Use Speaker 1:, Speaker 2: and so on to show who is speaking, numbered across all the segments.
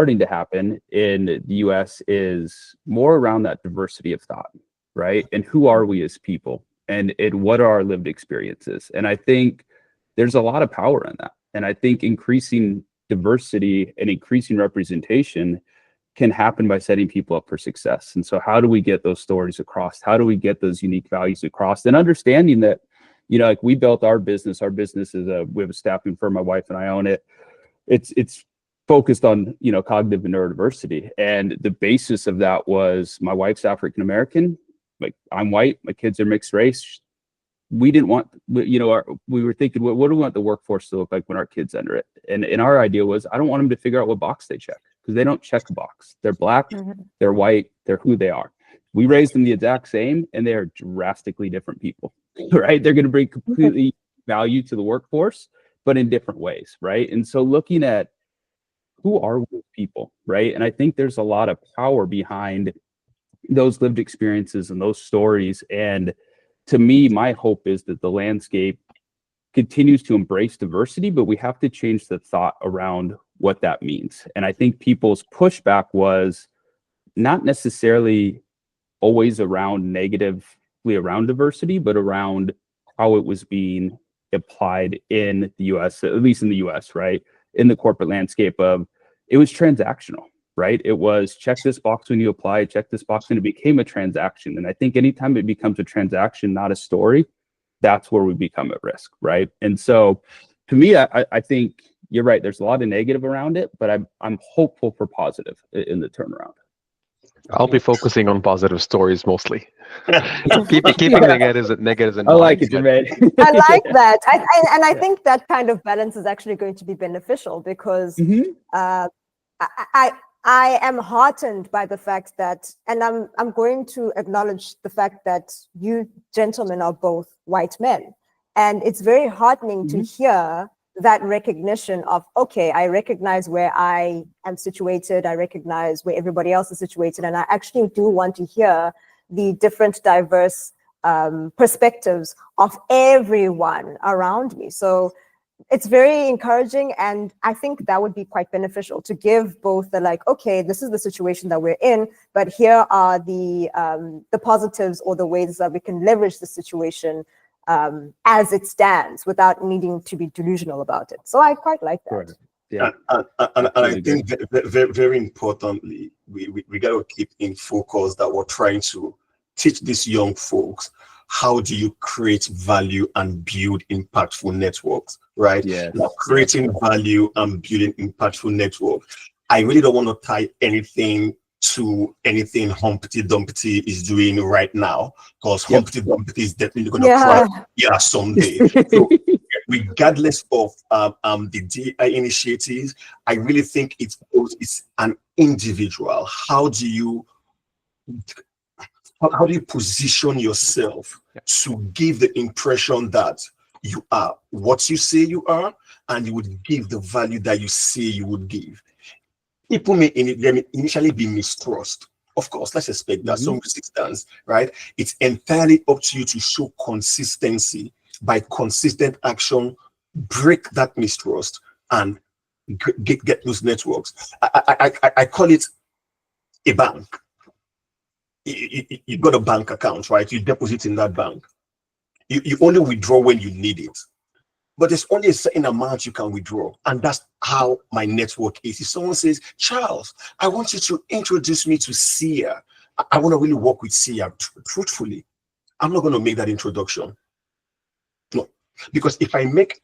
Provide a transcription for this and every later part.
Speaker 1: starting to happen in the US is more around that diversity of thought, right? And who are we as people? And what are our lived experiences? And I think there's a lot of power in that. And I think increasing diversity and increasing representation can happen by setting people up for success. And so how do we get those stories across? How do we get those unique values across? And understanding that, you know, like we built our business is we have a staffing firm, my wife and I own it. It's focused on, you know, cognitive and neurodiversity. And the basis of that was my wife's African American, like I'm white, my kids are mixed race. We didn't want, you know, we were thinking, what do we want the workforce to look like when our kids enter it? And our idea was, I don't want them to figure out what box they check, because they don't check a box. They're Black, they're white, they're who they are. We raised them the exact same, and they are drastically different people, right? They're going to bring completely value to the workforce, but in different ways, right? And so looking at who are we people, right? And I think there's a lot of power behind those lived experiences and those stories. And to me, my hope is that the landscape continues to embrace diversity, but we have to change the thought around what that means. And I think people's pushback was not necessarily always around negatively around diversity, but around how it was being applied in the US, at least in the US, right? In the corporate landscape of, it was transactional, right? It was check this box when you apply, check this box, and it became a transaction. And I think anytime it becomes a transaction, not a story, that's where we become at risk, right? And so to me, I think you're right. There's a lot of negative around it, but I'm hopeful for positive in the turnaround.
Speaker 2: I'll be focusing on positive stories mostly. Keeping negatives in
Speaker 1: I like it, Jermaine.
Speaker 3: I like that. And I think that kind of balance is actually going to be beneficial, because I am heartened by the fact that, and I'm going to acknowledge the fact that you gentlemen are both white men. And it's very heartening to hear that recognition of, okay, I recognize where I am situated, I recognize where everybody else is situated, and I actually do want to hear the different diverse perspectives of everyone around me. So it's very encouraging, and I think that would be quite beneficial to give both the, like, okay, this is the situation that we're in, but here are the positives or the ways that we can leverage the situation as it stands without needing to be delusional about it. So I quite like that.
Speaker 1: Right. Yeah.
Speaker 4: And I think very, very importantly, we got to keep in focus that we're trying to teach these young folks, how do you create value and build impactful networks, right?
Speaker 1: Yeah.
Speaker 4: Now, creating value and building impactful networks. I really don't want to tie anything to anything Humpty Dumpty is doing right now, because Humpty Dumpty is definitely going to cry someday. So regardless of the DI initiatives, I really think it's an individual. How do you position yourself to give the impression that you are what you say you are, and you would give the value that you say you would give? People may initially be mistrust. Of course, let's expect that some resistance, right? It's entirely up to you to show consistency. By consistent action, break that mistrust and get those networks. I call it a bank. You got a bank account, right? You deposit in that bank. You only withdraw when you need it. But there's only a certain amount you can withdraw. And that's how my network is. If someone says, Charles, I want you to introduce me to Sia. I want to really work with Sia. Truthfully, I'm not going to make that introduction. No. Because if I make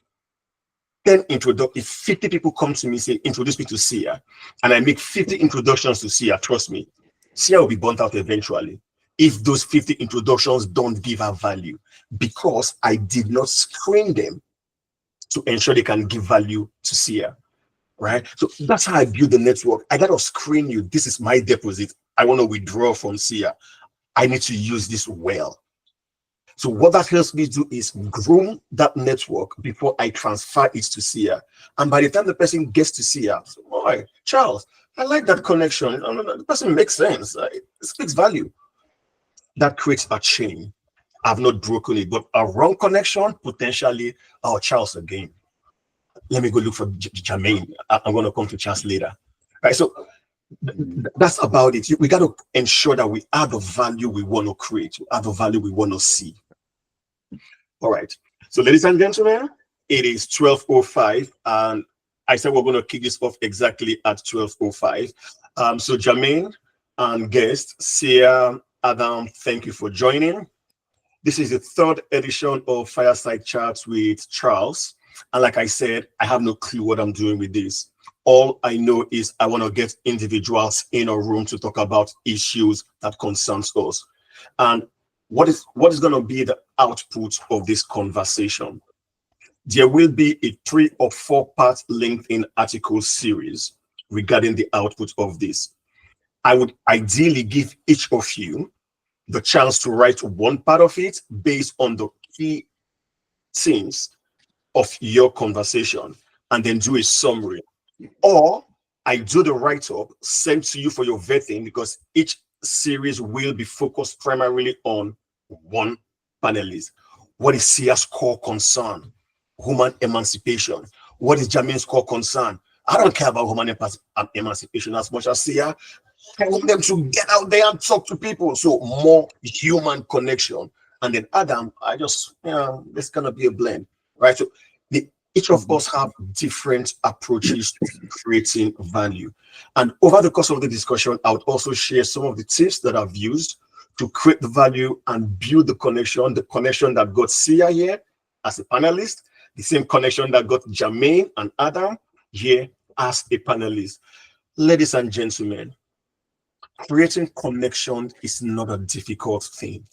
Speaker 4: 10 introductions, if 50 people come to me and say, introduce me to Sia, and I make 50 introductions to Sia, trust me, Sia will be burnt out eventually if those 50 introductions don't give her value, because I did not screen them to ensure they can give value to Sia, right? So that's how I build the network. I got to screen you. This is my deposit. I want to withdraw from Sia. I need to use this well. So what that helps me do is groom that network before I transfer it to Sia. And by the time the person gets to Sia, so, all right, Charles, I like that connection. The person makes sense. It speaks value. That creates a chain. I've not broken it, but a wrong connection, potentially, Charles again. Let me go look for Jermaine. I'm going to come to Charles later. right? So that's about it. We got to ensure that we add the value we want to create, add the value we want to see. All right. So, ladies and gentlemen, it is 12:05, and I said we're going to kick this off exactly at 12:05. So, Jermaine and guest, Sia, Adam, thank you for joining. This is the third edition of Fireside Chats with Charles. And like I said, I have no clue what I'm doing with this. All I know is I want to get individuals in a room to talk about issues that concerns us. And what is going to be the output of this conversation? There will be a 3 or 4 part LinkedIn article series regarding the output of this. I would ideally give each of you the chance to write one part of it based on the key themes of your conversation, and then do a summary. Or I do the write-up, sent to you for your vetting, because each series will be focused primarily on one panelist. What is Sia's core concern? Human emancipation. What is Jermaine's core concern? I don't care about human emancipation as much as Sia. I want them to get out there and talk to people. So more human connection. And then Adam, I just, it's going to be a blend, right? So each of us have different approaches to creating value. And over the course of the discussion, I would also share some of the tips that I've used to create the value and build the connection that got Sia here as a panelist, the same connection that got Jermaine and Adam here as a panelist. Ladies and gentlemen, creating connection is not a difficult thing.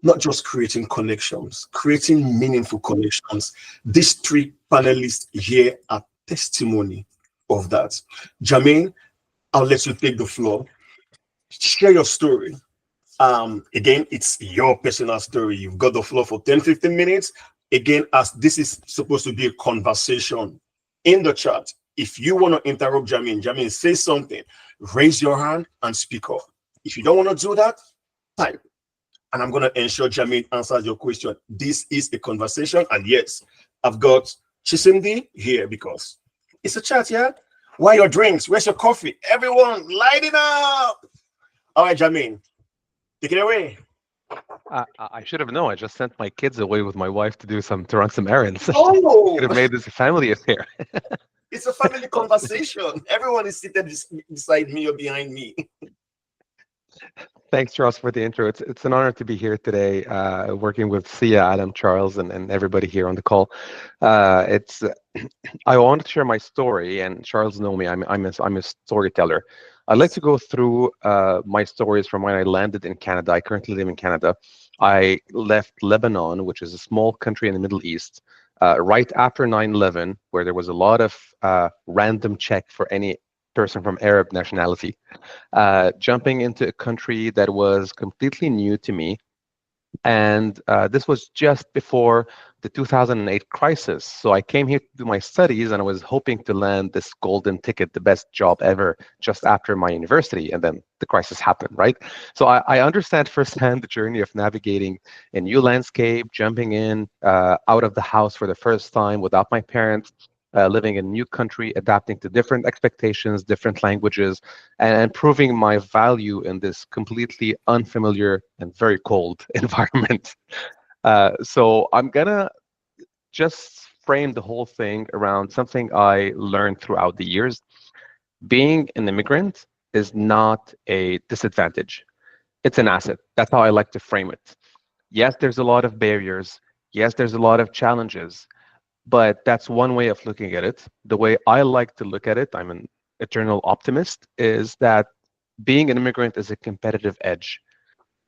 Speaker 4: Not just creating connections, creating meaningful connections. These 3 panelists here are testimony of that. Jermaine, I'll let you take the floor. Share your story. Again, it's your personal story. You've got the floor for 10-15 minutes. Again, as this is supposed to be a conversation in the chat, if you want to interrupt Jermaine, say something, raise your hand and speak up. If you don't want to do that, type. And I'm going to ensure Jermaine answers your question. This is a conversation. And yes, I've got Chisimdi here because it's a chat, yeah? Where are your drinks? Where's your coffee? Everyone, light it up. All right, Jermaine, take it away.
Speaker 2: I should have known. I just sent my kids away with my wife to run some errands.
Speaker 4: Oh,
Speaker 2: Could have made this a family affair.
Speaker 4: It's a family conversation. Everyone is seated beside me or behind me.
Speaker 2: Thanks, Charles, for the intro. It's an honor to be here today, working with Sia, Adam, Charles, and everybody here on the call. I want to share my story, and Charles know me. I'm a storyteller. I'd like to go through my stories from when I landed in Canada. I currently live in Canada. I left Lebanon, which is a small country in the Middle East, right after 9/11, where there was a lot of random check for any person from Arab nationality, jumping into a country that was completely new to me. And this was just before the 2008 crisis. So I came here to do my studies, and I was hoping to land this golden ticket, the best job ever, just after my university. And then the crisis happened, right? So I understand firsthand the journey of navigating a new landscape, jumping in out of the house for the first time without my parents, living in a new country, adapting to different expectations, different languages, and proving my value in this completely unfamiliar and very cold environment. So I'm gonna just frame the whole thing around something I learned throughout the years. Being an immigrant is not a disadvantage. It's an asset. That's how I like to frame it. Yes, there's a lot of barriers. Yes, there's a lot of challenges. But that's one way of looking at it. The way I like to look at it, I'm an eternal optimist, is that being an immigrant is a competitive edge.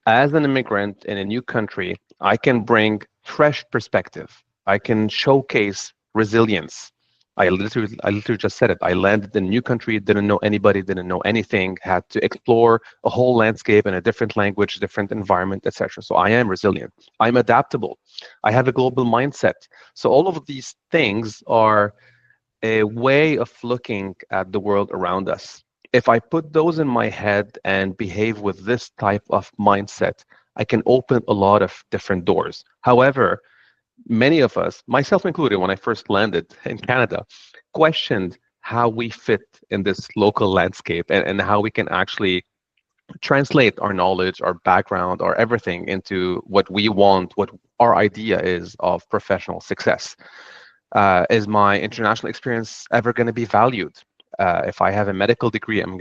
Speaker 2: As an immigrant in a new country, I can bring fresh perspective. I can showcase resilience. I literally just said it. I landed in a new country, didn't know anybody, didn't know anything, had to explore a whole landscape in a different language, different environment, etc. So I am resilient. I'm adaptable. I have a global mindset. So all of these things are a way of looking at the world around us. If I put those in my head and behave with this type of mindset, I can open a lot of different doors. However, many of us, myself included, when I first landed in Canada, questioned how we fit in this local landscape, and how we can actually translate our knowledge, our background, our everything into what we want, what our idea is of professional success. Is my international experience ever going to be valued? If I have a medical degree, am I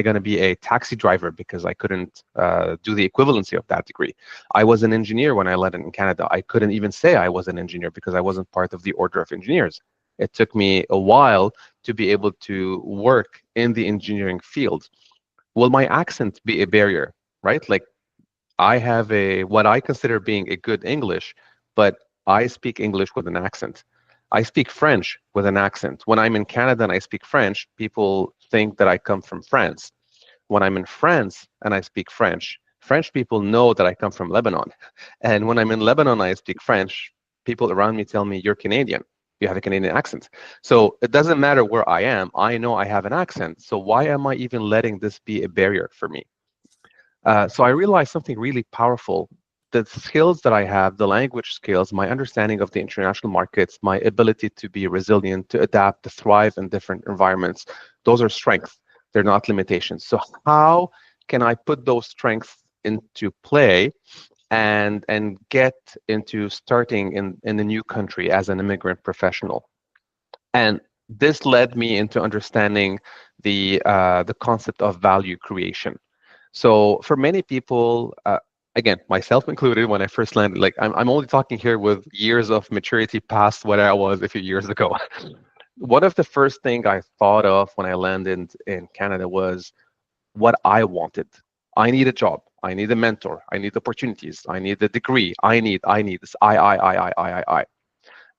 Speaker 2: going to be a taxi driver because I couldn't do the equivalency of that degree? I was an engineer when I landed in Canada. I couldn't even say I was an engineer because I wasn't part of the Order of Engineers. It took me a while to be able to work in the engineering field. Will my accent be a barrier, right? Like, I have what I consider being a good English, but I speak English with an accent. I speak French with an accent. When I'm in Canada and I speak French, people think that I come from France. When I'm in France and I speak French, French people know that I come from Lebanon. And when I'm in Lebanon and I speak French, people around me tell me, "You're Canadian. You have a Canadian accent." So it doesn't matter where I am. I know I have an accent. So why am I even letting this be a barrier for me? So I realized something really powerful. The skills that I have, the language skills, my understanding of the international markets, my ability to be resilient, to adapt, to thrive in different environments, those are strengths. They're not limitations. So how can I put those strengths into play and get into starting in a new country as an immigrant professional? And this led me into understanding the concept of value creation. So for many people, again, myself included, when I first landed, like I'm only talking here with years of maturity past what I was a few years ago. One of the first thing I thought of when I landed in Canada was what I wanted. I need a job. I need a mentor. I need opportunities. I need a degree. I need this. I.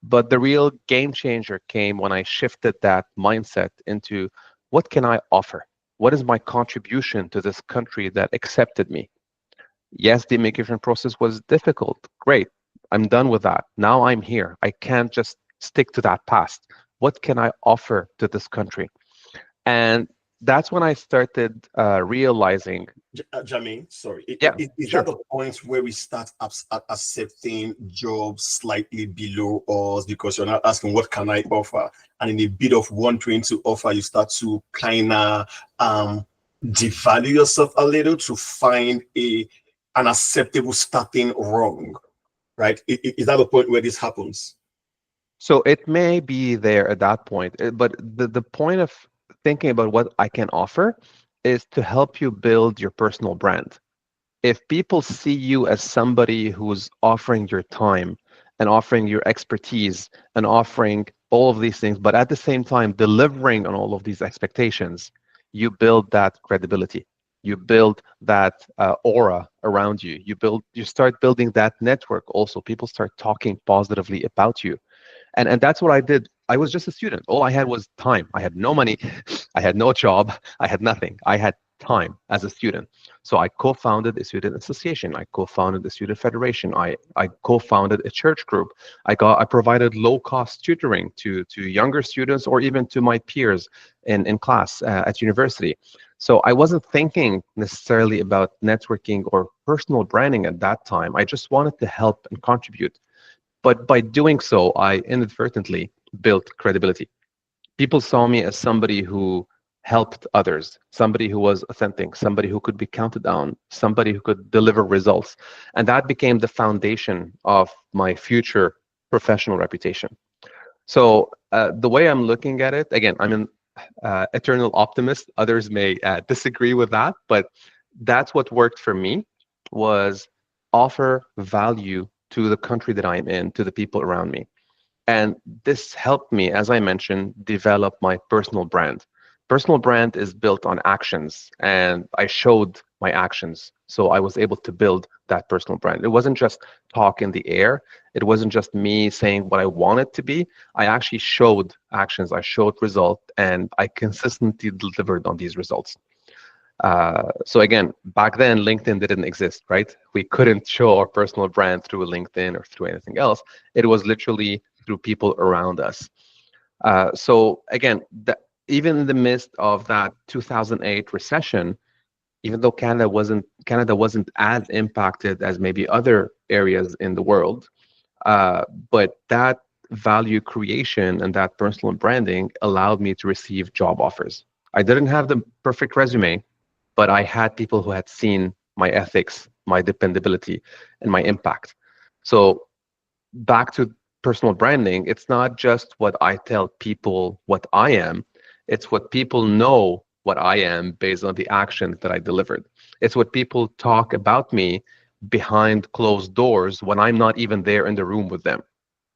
Speaker 2: But the real game changer came when I shifted that mindset into what can I offer? What is my contribution to this country that accepted me? Yes, the immigration process was difficult. Great. I'm done with that. Now I'm here. I can't just stick to that past. What can I offer to this country? And that's when I started realizing.
Speaker 4: Jermaine, sorry.
Speaker 2: Yeah,
Speaker 4: Is
Speaker 2: sure.
Speaker 4: that the point where we start accepting jobs slightly below us because you're not asking what can I offer? And in a bit of wanting to offer, you start to kind of devalue yourself a little to find an acceptable starting wrong, right? Is that the point where this happens?
Speaker 2: So it may be there at that point, but the point of thinking about what I can offer is to help you build your personal brand. If people see you as somebody who's offering your time and offering your expertise and offering all of these things, but at the same time delivering on all of these expectations, you build that credibility. You build that aura around you. You start building that network also. People start talking positively about you. And that's what I did. I was just a student. All I had was time. I had no money. I had no job. I had nothing. I had time as a student. So I co-founded a student association. I co-founded a student federation. I co-founded a church group. I provided low-cost tutoring to younger students or even to my peers in class at university. So I wasn't thinking necessarily about networking or personal branding at that time. I just wanted to help and contribute. But by doing so, I inadvertently built credibility. People saw me as somebody who helped others, somebody who was authentic, somebody who could be counted on, somebody who could deliver results. And that became the foundation of my future professional reputation. So the way I'm looking at it, again, I'm an eternal optimist. Others may disagree with that, but that's what worked for me, was offer value to the country that I'm in, to the people around me. And this helped me, as I mentioned, develop my personal brand. Personal brand is built on actions, and I showed my actions. So I was able to build that personal brand. It wasn't just talk in the air. It wasn't just me saying what I wanted to be. I actually showed actions. I showed results, and I consistently delivered on these results. So again, back then, LinkedIn didn't exist, right? We couldn't show our personal brand through LinkedIn or through anything else. It was literally through people around us. So again, even in the midst of that 2008 recession, even though Canada wasn't as impacted as maybe other areas in the world, but that value creation and that personal branding allowed me to receive job offers. I didn't have the perfect resume, but I had people who had seen my ethics, my dependability, and my impact. So back to personal branding, it's not just what I tell people what I am, it's what people know what I am based on the actions that I delivered. It's what people talk about me behind closed doors when I'm not even there in the room with them.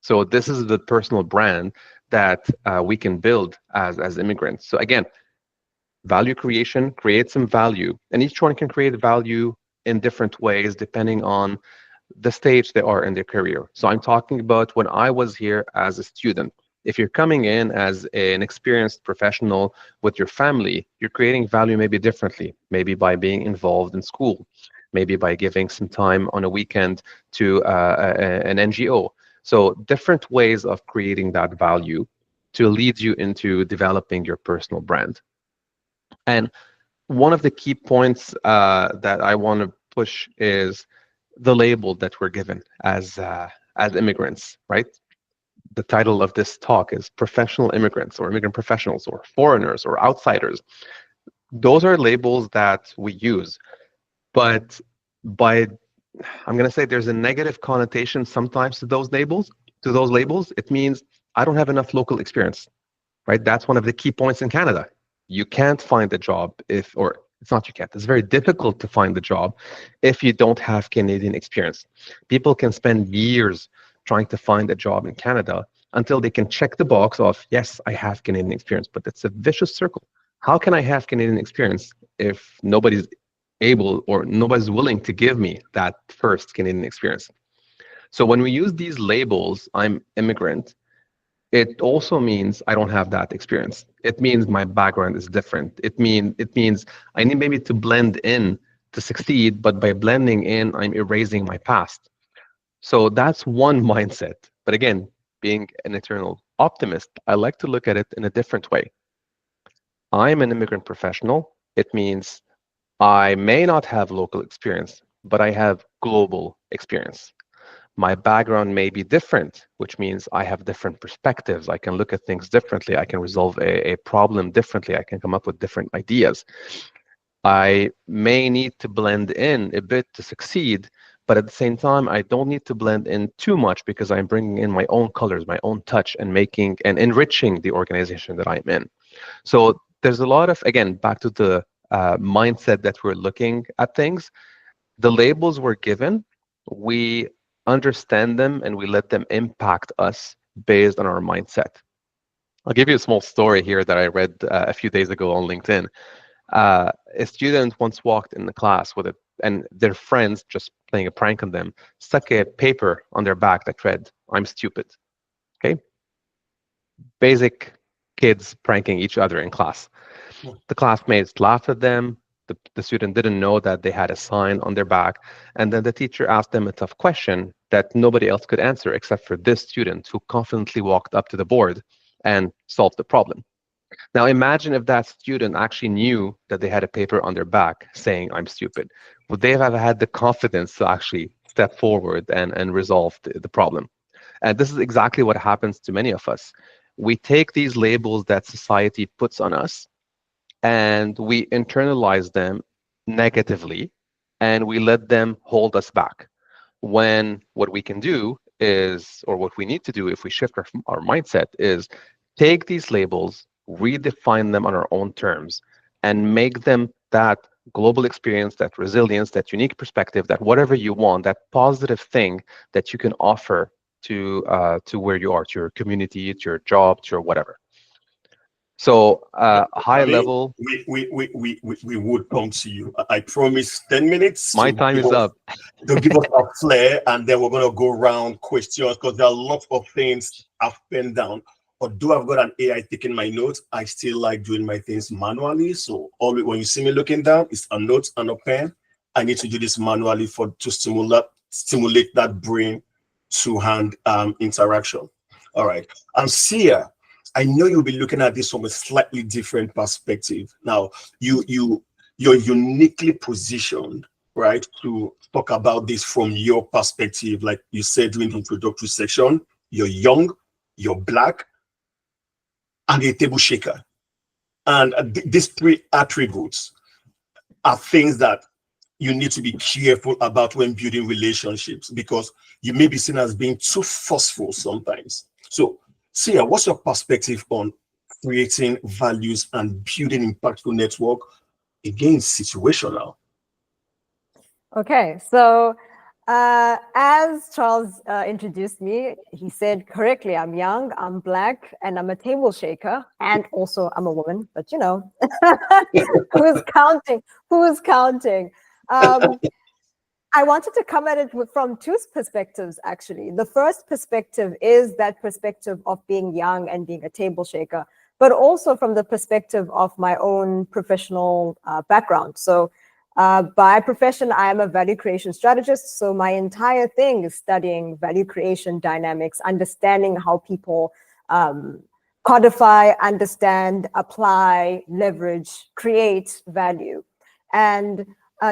Speaker 2: So this is the personal brand that we can build as immigrants. So again, value creation, create some value, and each one can create value in different ways depending on the stage they are in their career. So I'm talking about when I was here as a student. If you're coming in as an experienced professional with your family, you're creating value maybe differently, maybe by being involved in school, maybe by giving some time on a weekend to an NGO. So different ways of creating that value to lead you into developing your personal brand. And one of the key points that I want to push is the label that we're given as immigrants, right? The title of this talk is Professional Immigrants or Immigrant Professionals or Foreigners or Outsiders. Those are labels that we use, but by I'm going to say there's a negative connotation sometimes to those labels. To those labels, it means I don't have enough local experience, right? That's one of the key points in Canada. You can't find a job or it's not you can't, it's very difficult to find the job if you don't have Canadian experience. People can spend years trying to find a job in Canada until they can check the box of, yes, I have Canadian experience, but it's a vicious circle. How can I have Canadian experience if nobody's able or nobody's willing to give me that first Canadian experience? So when we use these labels, I'm immigrant, it also means I don't have that experience. It means my background is different. It means I need maybe to blend in to succeed, but by blending in, I'm erasing my past. So that's one mindset. But again, being an eternal optimist, I like to look at it in a different way. I'm an immigrant professional. It means I may not have local experience, but I have global experience. My background may be different, which means I have different perspectives. I can look at things differently. I can resolve a problem differently. I can come up with different ideas. I may need to blend in a bit to succeed, but at the same time, I don't need to blend in too much because I'm bringing in my own colors, my own touch, and making and enriching the organization that I'm in. So there's a lot of, again, back to the mindset that we're looking at things. The labels we're given, we understand them and we let them impact us based on our mindset. I'll give you a small story here that I read a few days ago on LinkedIn. A student once walked in the class and their friends, just playing a prank on them, stuck a paper on their back that read, "I'm stupid." Okay? Basic kids pranking each other in class. The classmates laughed at them. The student didn't know that they had a sign on their back. And then the teacher asked them a tough question that nobody else could answer except for this student who confidently walked up to the board and solved the problem. Now imagine if that student actually knew that they had a paper on their back saying, "I'm stupid." Would they have had the confidence to actually step forward and resolve the problem? And this is exactly what happens to many of us. We take these labels that society puts on us and we internalize them negatively and we let them hold us back. When what we can do is, or what we need to do if we shift our mindset is take these labels, redefine them on our own terms, and make them that global experience, that resilience, that unique perspective, that whatever you want, that positive thing that you can offer to where you are, to your community, to your job, to your whatever. So high level.
Speaker 4: We would come to you. I promise 10 minutes.
Speaker 2: My time is up.
Speaker 4: To give us a flair, and then we're going to go around questions because there are lots of things I've penned down. Although I've got an AI taking my notes, I still like doing my things manually. So always when you see me looking down, it's a note and a pen. I need to do this manually to stimulate that brain to hand interaction. All right. And Sia, I know you'll be looking at this from a slightly different perspective. Now, you're uniquely positioned, right, to talk about this from your perspective. Like you said during the introductory section, you're young, you're black, and a table shaker. And these three attributes are things that you need to be careful about when building relationships, because you may be seen as being too forceful sometimes. So, Sia, what's your perspective on creating values and building impactful network? Again, situational.
Speaker 3: Okay, so as Charles introduced me, he said correctly, I'm young, I'm black, and I'm a table shaker, and also I'm a woman, but you know, who's counting? Who's counting? I wanted to come at it from two perspectives, actually. The first perspective is that perspective of being young and being a table shaker, but also from the perspective of my own professional background. So by profession, I am a value creation strategist. So my entire thing is studying value creation dynamics, understanding how people codify, understand, apply, leverage, create value. And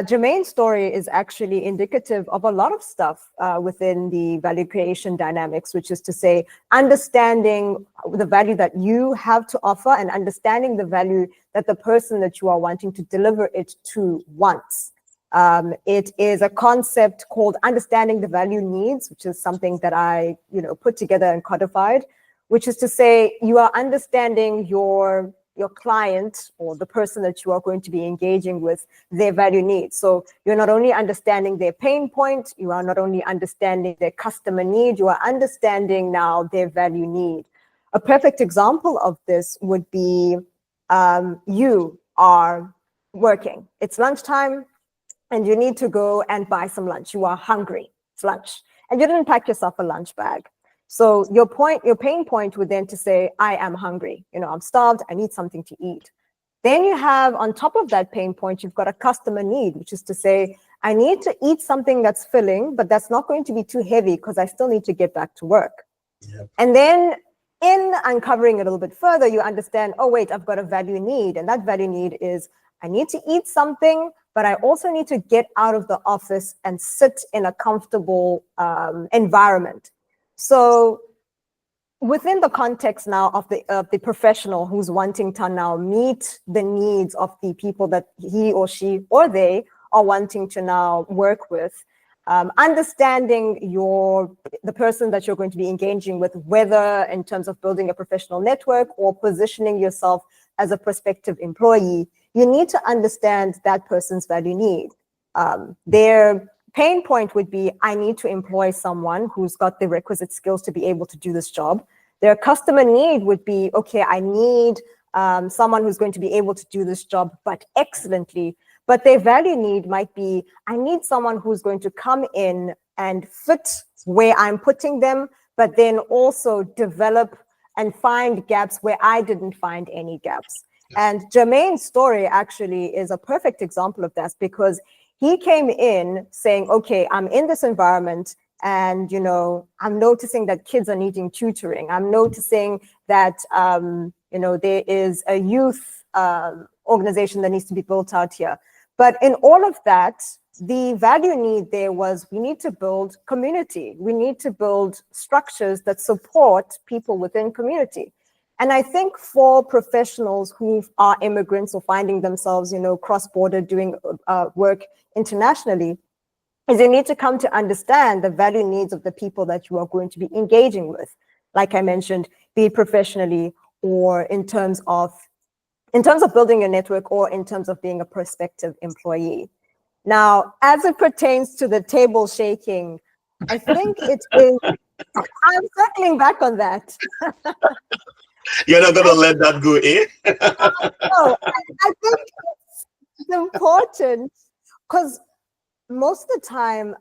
Speaker 3: Jermaine's story is actually indicative of a lot of stuff within the value creation dynamics, which is to say, understanding the value that you have to offer and understanding the value that the person that you are wanting to deliver it to wants. It is a concept called understanding the value needs, which is something that I put together and codified, which is to say you are understanding your client or the person that you are going to be engaging with, their value needs. So you're not only understanding their pain point, you are not only understanding their customer need, you are understanding now their value need. A perfect example of this would be you are working. It's lunchtime and you need to go and buy some lunch. You are hungry. It's lunch. And you didn't pack yourself a lunch bag. So your pain point would then to say, I am hungry. I'm starved. I need something to eat. Then you have on top of that pain point, you've got a customer need, which is to say, I need to eat something that's filling, but that's not going to be too heavy because I still need to get back to work. Yep. And then in uncovering it a little bit further, you understand, oh, wait, I've got a value need. And that value need is I need to eat something, but I also need to get out of the office and sit in a comfortable environment. So within the context now of the professional who's wanting to now meet the needs of the people that he or she or they are wanting to now work with, understanding the person that you're going to be engaging with, whether in terms of building a professional network or positioning yourself as a prospective employee, you need to understand that person's value need. Their pain point would be, I need to employ someone who's got the requisite skills to be able to do this job. Their customer need would be, okay, I need someone who's going to be able to do this job, but excellently. But their value need might be, I need someone who's going to come in and fit where I'm putting them, but then also develop and find gaps where I didn't find any gaps. And Jermaine's story actually is a perfect example of that, because he came in saying, okay, I'm in this environment and, I'm noticing that kids are needing tutoring. I'm noticing that, there is a youth organization that needs to be built out here. But in all of that, the value need there was, we need to build community. We need to build structures that support people within community. And I think for professionals who are immigrants or finding themselves, cross-border doing work internationally, is you need to come to understand the value needs of the people that you are going to be engaging with. Like I mentioned, be it professionally or in terms of building a network or in terms of being a prospective employee. Now, as it pertains to the table shaking, I think it is, I'm circling back on that.
Speaker 4: You're not going to let that go, eh?
Speaker 3: No, I think it's important because most of the time,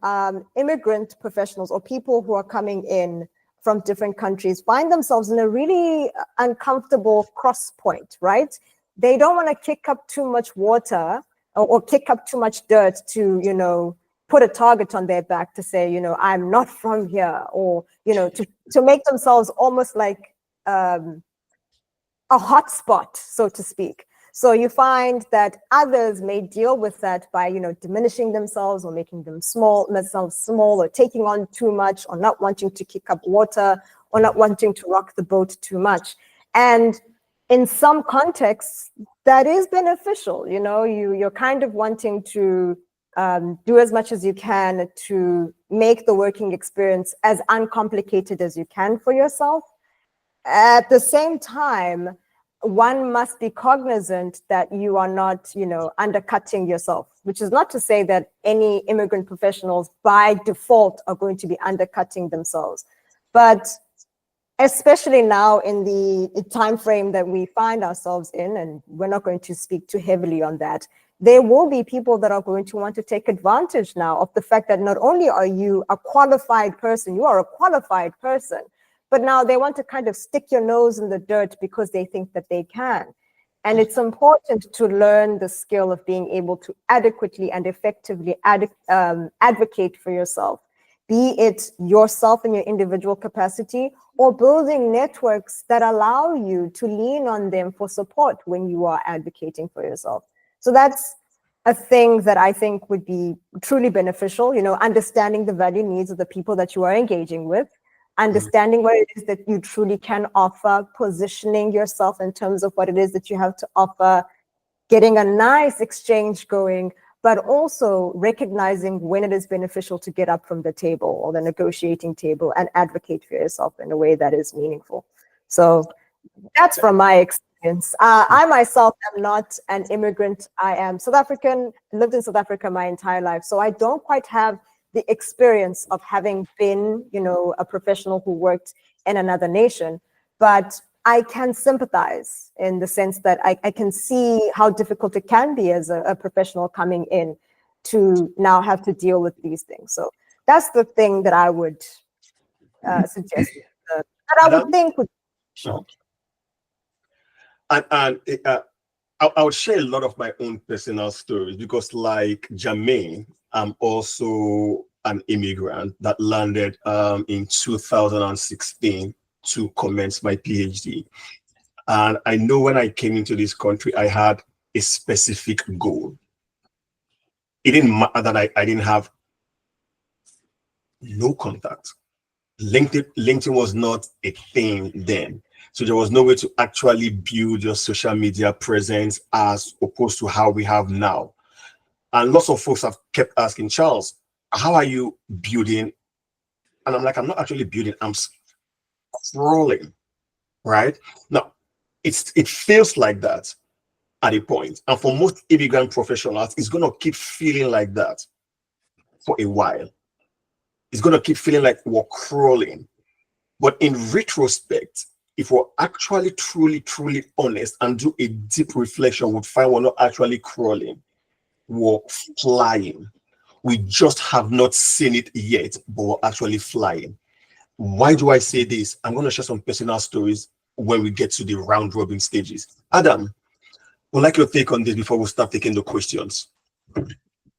Speaker 3: immigrant professionals or people who are coming in from different countries find themselves in a really uncomfortable cross point, right? They don't want to kick up too much water or kick up too much dirt to, put a target on their back to say, I'm not from here, or, to make themselves almost like a hot spot, so to speak. So you find that others may deal with that by, diminishing themselves or making themselves small or taking on too much or not wanting to kick up water or not wanting to rock the boat too much. And in some contexts, that is beneficial. You know, you're kind of wanting to do as much as you can to make the working experience as uncomplicated as you can for yourself. At the same time, one must be cognizant that you are not, you know, undercutting yourself, which is not to say that any immigrant professionals by default are going to be undercutting themselves. But especially now in the time frame that we find ourselves in, and we're not going to speak too heavily on that, there will be people that are going to want to take advantage now of the fact that not only are you a qualified person, you are a qualified person, but now they want to kind of stick your nose in the dirt because they think that they can. And it's important to learn the skill of being able to adequately and effectively advocate for yourself, be it yourself in your individual capacity or building networks that allow you to lean on them for support when you are advocating for yourself. So that's a thing that I think would be truly beneficial, you know, understanding the value needs of the people that you are engaging with, understanding what it is that you truly can offer, positioning yourself in terms of what it is that you have to offer, getting a nice exchange going, but also recognizing when it is beneficial to get up from the table or the negotiating table and advocate for yourself in a way that is meaningful. So that's from my experience. I myself am not an immigrant. I am South African, lived in South Africa my entire life. So I don't quite have the experience of having been, you know, a professional who worked in another nation, but I can sympathize in the sense that I can see how difficult it can be as a professional coming in to now have to deal with these things. So that's the thing that I would suggest, that I would think would be beneficial.
Speaker 4: I would share a lot of my own personal stories because, like Jermaine, I'm also an immigrant that landed in 2016 to commence my PhD. And I know when I came into this country, I had a specific goal. It didn't matter that I didn't have no contact. LinkedIn was not a thing then. So there was no way to actually build your social media presence as opposed to how we have now. And lots of folks have kept asking, Charles, how are you building? And I'm like, I'm not actually building, I'm scrolling, right? Now, it feels like that at a point. And for most immigrant professionals, it's going to keep feeling like that for a while. It's going to keep feeling like we're crawling. But in retrospect, if we're actually truly honest and do a deep reflection, we'd find we're not actually crawling, we're flying. We just have not seen it yet, but we're actually flying. Why do I say this? I'm going to share some personal stories when we get to the round robin stages. Adam, would like your take on this before we start taking the questions.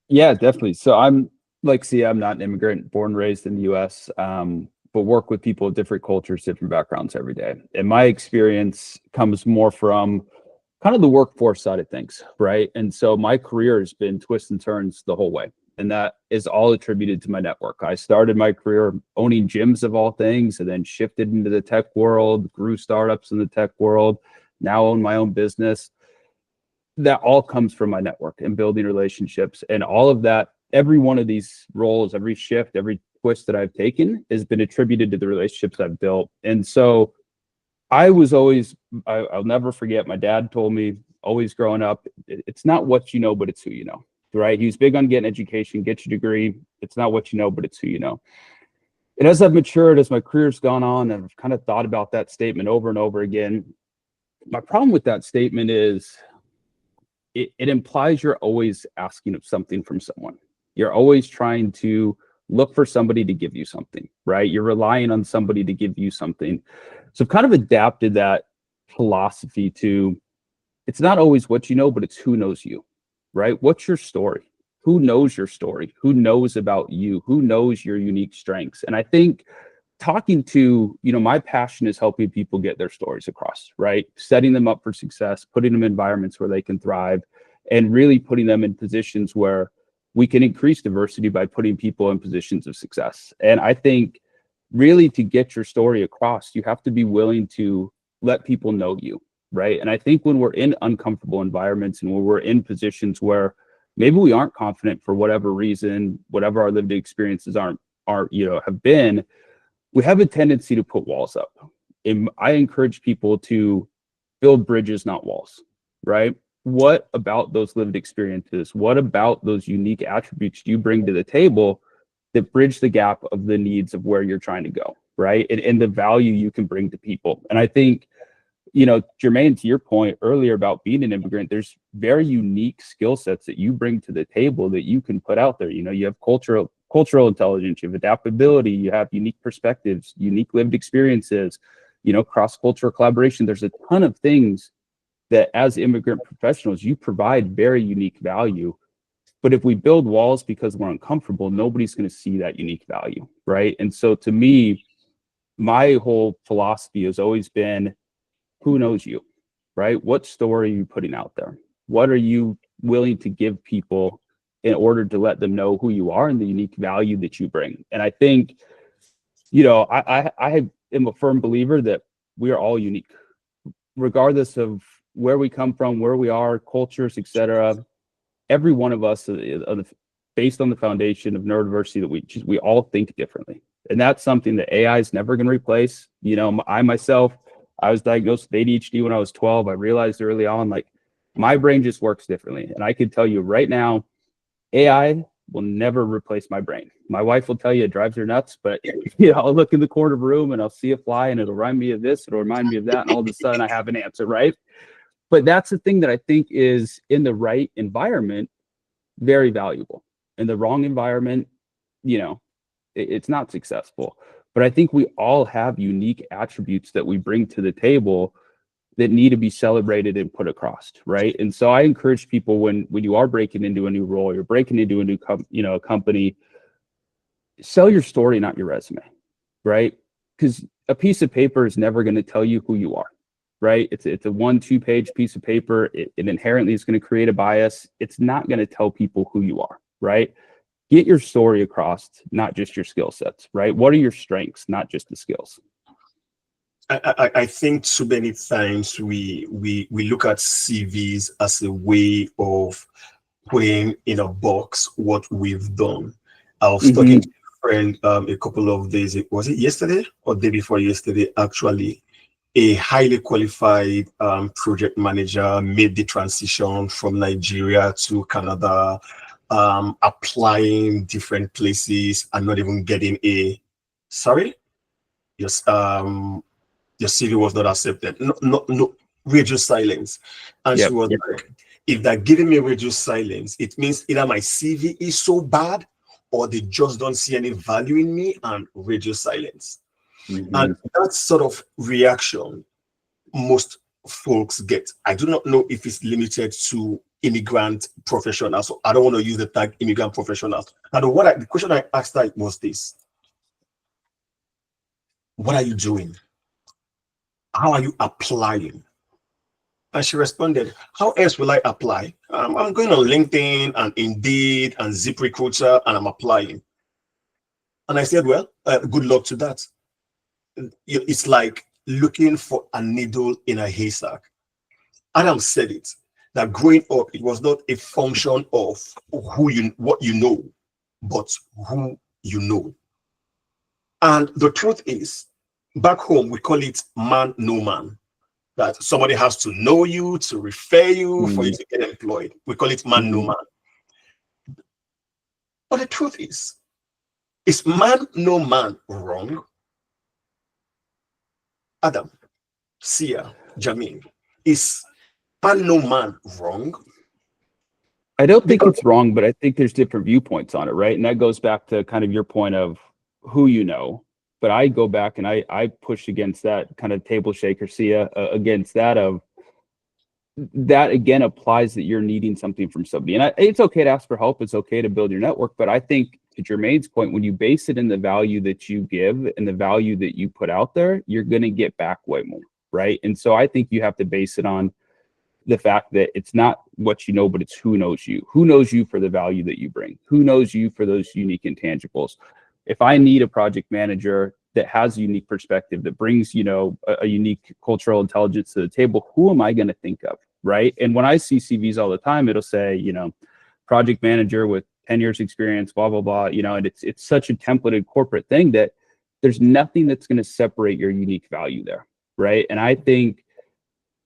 Speaker 1: Yeah, definitely. So I'm like, I'm not an immigrant, born and raised in the US, but work with people of different cultures, different backgrounds every day. And my experience comes more from kind of the workforce side of things, right? And so my career has been twists and turns the whole way. And that is all attributed to my network. I started my career owning gyms of all things, and then shifted into the tech world, grew startups in the tech world, now own my own business. That all comes from my network and building relationships. And all of that, every one of these roles, every shift, every twist that I've taken has been attributed to the relationships I've built. And so I was always, I'll never forget, my dad told me always growing up, it's not what you know, but it's who you know, right? He was big on getting education, get your degree. It's not what you know, but it's who you know. And as I've matured, as my career's gone on, and I've kind of thought about that statement over and over again. My problem with that statement is it implies you're always asking of something from someone. You're always trying to look for somebody to give you something, right? You're relying on somebody to give you something. So I've kind of adapted that philosophy to, it's not always what you know, but it's who knows you, right? What's your story? Who knows your story? Who knows about you? Who knows your unique strengths? And I think talking to, my passion is helping people get their stories across, right? Setting them up for success, putting them in environments where they can thrive, and really putting them in positions where we can increase diversity by putting people in positions of success. And I think really to get your story across, you have to be willing to let people know you, right? And I think when we're in uncomfortable environments and when we're in positions where maybe we aren't confident for whatever reason, whatever our lived experiences aren't have been, we have a tendency to put walls up. And I encourage people to build bridges, not walls, right? What about those lived experiences? What about those unique attributes you bring to the table that bridge the gap of the needs of where you're trying to go, right? And the value you can bring to people. And I think, Jermaine, to your point earlier about being an immigrant, there's very unique skill sets that you bring to the table that you can put out there. You have cultural intelligence, you have adaptability, you have unique perspectives, unique lived experiences, cross-cultural collaboration. There's a ton of things that as immigrant professionals, you provide very unique value. But if we build walls because we're uncomfortable, nobody's going to see that unique value, right? And so to me, my whole philosophy has always been, who knows you, right? What story are you putting out there? What are you willing to give people in order to let them know who you are and the unique value that you bring? And I think, I am a firm believer that we are all unique, regardless of where we come from, where we are, cultures, etc. Every one of us, based on the foundation of neurodiversity, that we all think differently, and that's something that AI is never going to replace. I was diagnosed with ADHD when I was 12. I realized early on, like, my brain just works differently, and I can tell you right now, AI will never replace my brain. My wife will tell you it drives her nuts, but I'll look in the corner of a room and I'll see a fly, and it'll remind me of this, it'll remind me of that, and all of a sudden I have an answer, right? But that's the thing that I think is, in the right environment, very valuable. In the wrong environment, it's not successful. But I think we all have unique attributes that we bring to the table that need to be celebrated and put across, right? And so I encourage people, when you are breaking into a new role, you're breaking into a new company, sell your story, not your resume, right? Because a piece of paper is never going to tell you who you are, right? It's a 1-2 page piece of paper. It inherently is going to create a bias. It's not going to tell people who you are, right? Get your story across, not just your skill sets, right? What are your strengths, not just the skills?
Speaker 4: I think too many times we look at CVs as a way of putting in a box what we've done. I was talking to a friend a couple of days, was it yesterday or day before yesterday, actually. A highly qualified project manager made the transition from Nigeria to Canada, applying different places and not even getting your CV was not accepted. No, radio silence. And she was like, if they're giving me radio silence, it means either my CV is so bad or they just don't see any value in me, and radio silence. And that sort of reaction most folks get. I do not know if it's limited to immigrant professionals. So I don't want to use the tag immigrant professionals. And the question I asked her was this: what are you doing? How are you applying? And she responded, how else will I apply? I'm going on LinkedIn and Indeed and ZipRecruiter, and I'm applying. And I said, well, good luck to that. It's like looking for a needle in a haystack. Adam said it, that growing up, it was not a function of what you know, but who you know. And the truth is, back home, we call it man, no man. That somebody has to know you, to refer you, for you to get employed. We call it man, no man. But the truth is man, no man wrong? Adam, Sia, Jamin, is man, no man wrong?
Speaker 1: I don't think it's wrong, but I think there's different viewpoints on it, right? And that goes back to kind of your point of who you know. But I go back and I push against that kind of table shaker, Sia, against that of that again applies that you're needing something from somebody. And it's okay to ask for help. It's okay to build your network. But I think to Jermaine's point, when you base it in the value that you give and the value that you put out there, you're going to get back way more, right? And so I think you have to base it on the fact that it's not what you know, but it's who knows you. Who knows you for the value that you bring? Who knows you for those unique intangibles? If I need a project manager that has a unique perspective, that brings, a unique cultural intelligence to the table, who am I going to think of, right? And when I see CVs all the time, it'll say, project manager with 10 years experience, blah, blah, blah, and it's such a templated corporate thing that there's nothing that's going to separate your unique value there, right? And I think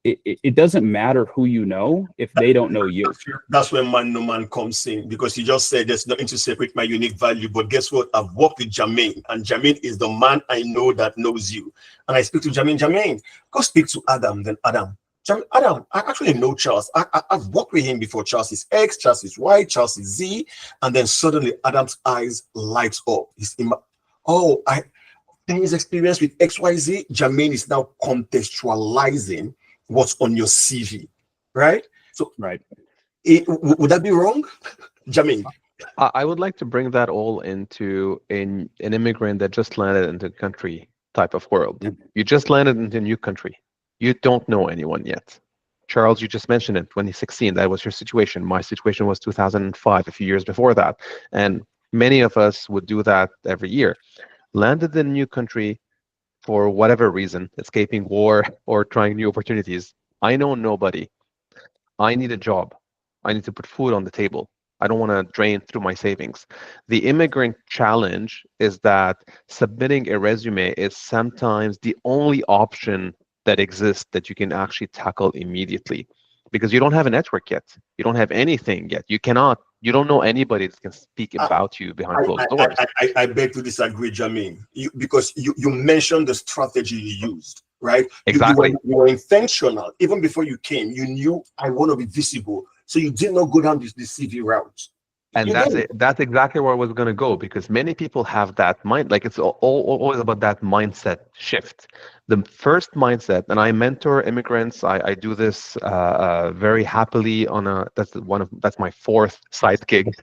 Speaker 1: it doesn't matter who you know if they don't know you.
Speaker 4: That's when man no man comes in, because you just said there's nothing to separate my unique value. But guess what? I've worked with Jermaine, and Jermaine is the man I know that knows you. And I speak to Jermaine, go speak to Adam. Then Adam, I actually know Charles. I've worked with him before. Charles is X, Charles is Y, Charles is Z. And then suddenly Adam's eyes lights up. I think his experience with XYZ. Jermaine is now contextualizing what's on your CV, right? So,
Speaker 1: right.
Speaker 2: Would
Speaker 4: that be wrong, Jermaine?
Speaker 2: I would like to bring that all into an immigrant that just landed into the country type of world.
Speaker 1: Mm-hmm.
Speaker 2: You just landed into a new country. You don't know anyone yet. Charles, you just mentioned it, 2016, that was your situation. My situation was 2005, a few years before that. And many of us would do that every year. Landed in a new country for whatever reason, escaping war or trying new opportunities. I know nobody. I need a job. I need to put food on the table. I don't want to drain through my savings. The immigrant challenge is that submitting a resume is sometimes the only option that exists that you can actually tackle immediately, because you don't have a network yet. You don't have anything yet. You don't know anybody that can speak about you behind closed doors.
Speaker 4: I beg to disagree, Jermaine, because you mentioned the strategy you used, right?
Speaker 2: Exactly.
Speaker 4: You were intentional. Even before you came, you knew I want to be visible. So you did not go down the CV route.
Speaker 2: And that's exactly where I was going to go, because many people have that mind, like it's always about that mindset shift. The first mindset, and I mentor immigrants. I do this very happily that's my fourth side gig.